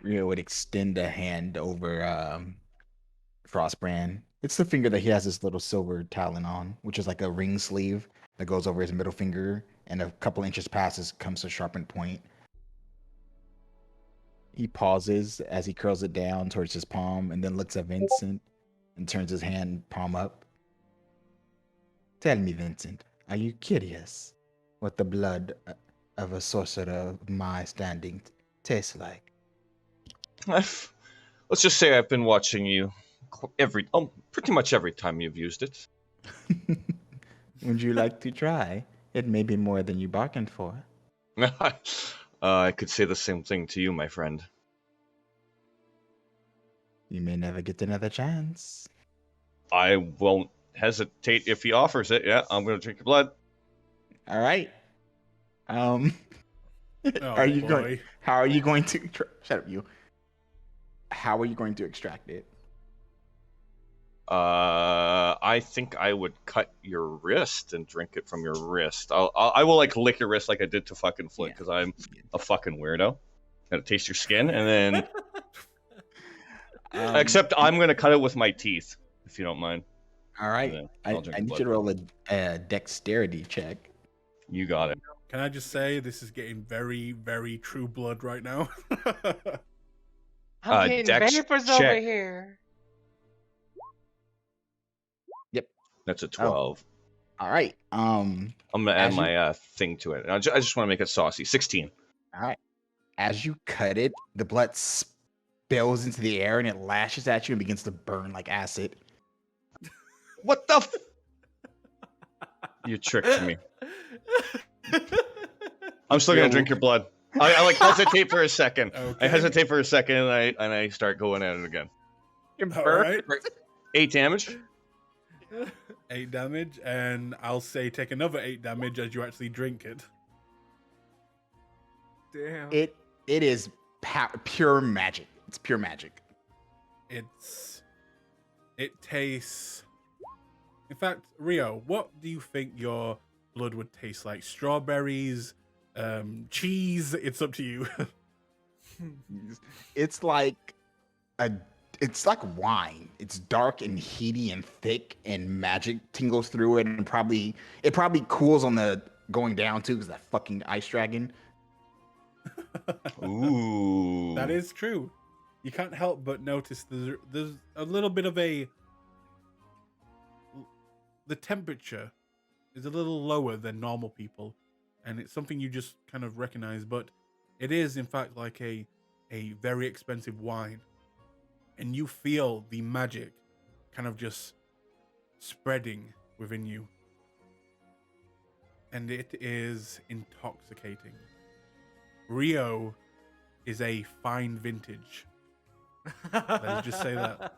Rio would extend a hand over Frostbrand. It's the finger that he has this little silver talon on, which is like a ring sleeve that goes over his middle finger, and a couple inches past it comes to a sharpened point. He pauses as he curls it down towards his palm and then looks at Vincent and turns his hand palm up. Tell me, Vincent, are you curious what the blood of a sorcerer of my standing tastes like? Let's just say I've been watching you pretty much every time you've used it. Would you like to try? It may be more than you bargained for. I could say the same thing to you, my friend. You may never get another chance. I won't hesitate if he offers it. Yeah, I'm gonna drink your blood. All right. Oh, are you boy. going? How are you going to? Shut up, you. How are you going to extract it? I think I would cut your wrist and drink it from your wrist. I will like lick your wrist like I did to fucking Flint because I'm a fucking weirdo. Gotta taste your skin and then. Except I'm gonna cut it with my teeth, if you don't mind. All right. I need you to roll a dexterity check. You got it. Can I just say this is getting very, very True Blood right now? I'm getting Dex vapors check. over here. Yep. That's a 12. All right. I'm gonna add my thing to it. I just want to make it saucy. 16. All right. As you cut it, the blood spills into the air and it lashes at you and begins to burn like acid. What the? You tricked me. I'm still gonna drink your blood. I like hesitate for a second. Okay. I hesitate for a second and I start going at it again. All right. 8 damage. 8 damage, and I'll say take another 8 damage as you actually drink it. Damn. It is pure magic. It's pure magic. It tastes. In fact, Rio, what do you think your blood would taste like? Strawberries, cheese? It's up to you. It's like wine. It's dark and heaty and thick, and magic tingles through it, and it probably cools on the going down too, because that fucking ice dragon. Ooh. That is true. You can't help but notice there's a little bit of the temperature is a little lower than normal people, and it's something you just kind of recognize, but it is in fact like a very expensive wine, and you feel the magic kind of just spreading within you, and it is intoxicating. Rio is a fine vintage. Let's just say that.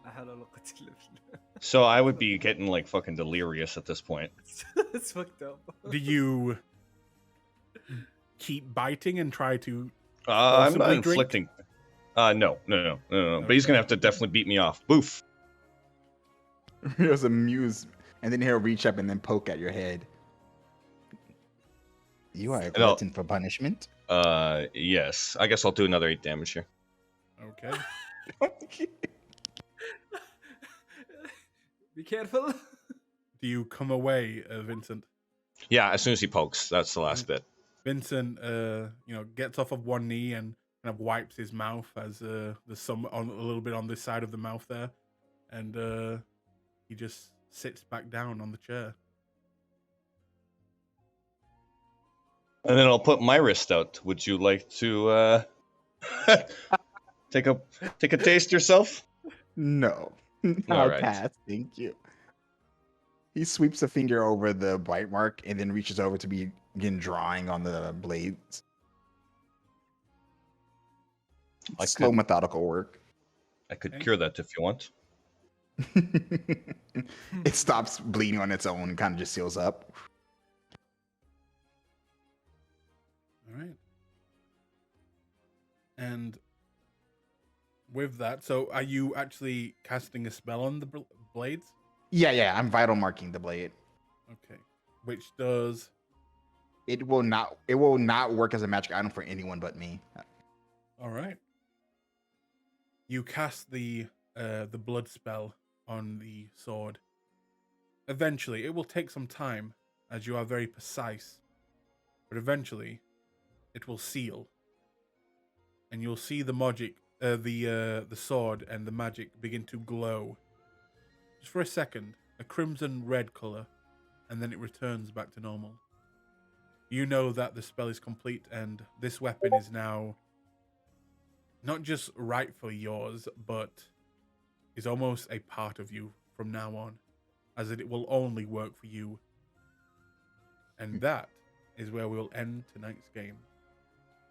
لا حول ولا قوة إلا بالله. So I would be getting like fucking delirious at this point. It's fucked up. Do you keep biting and try to I'm not Possibly drink? inflicting. No. But he's gonna have to definitely beat me off. Boof. Rio's amused, and then he'll reach up and then poke at your head. You are a glutton for punishment. Yes. I guess I'll do another 8 damage here. Okay. Be careful. Do you come away, Vincent? Yeah, as soon as he pokes, that's the last bit. Vincent, gets off of one knee and kind of wipes his mouth as there's some on a little bit on this side of the mouth there, and he just sits back down on the chair. And then I'll put my wrist out. Would you like to take a taste yourself? No. All I'll right. pass. Thank you. He sweeps a finger over the bite mark and then reaches over to begin drawing on the blades. I Slow, could- methodical work. I could cure that if you want. It stops bleeding on its own and kind of just seals up. All right. And with that, so are you actually casting a spell on the blades? Yeah, I'm vital marking the blade. Okay. Which does... It will not work as a magic item for anyone but me. All right. You cast the blood spell on the sword. Eventually, it will take some time, as you are very precise, but eventually, it will seal, and you'll see the magic, the sword and the magic begin to glow. Just for a second, a crimson red color, and then it returns back to normal. You know that the spell is complete, and this weapon is now not just rightfully yours, but is almost a part of you from now on, as it will only work for you. And that is where we'll end tonight's game.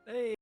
Hey.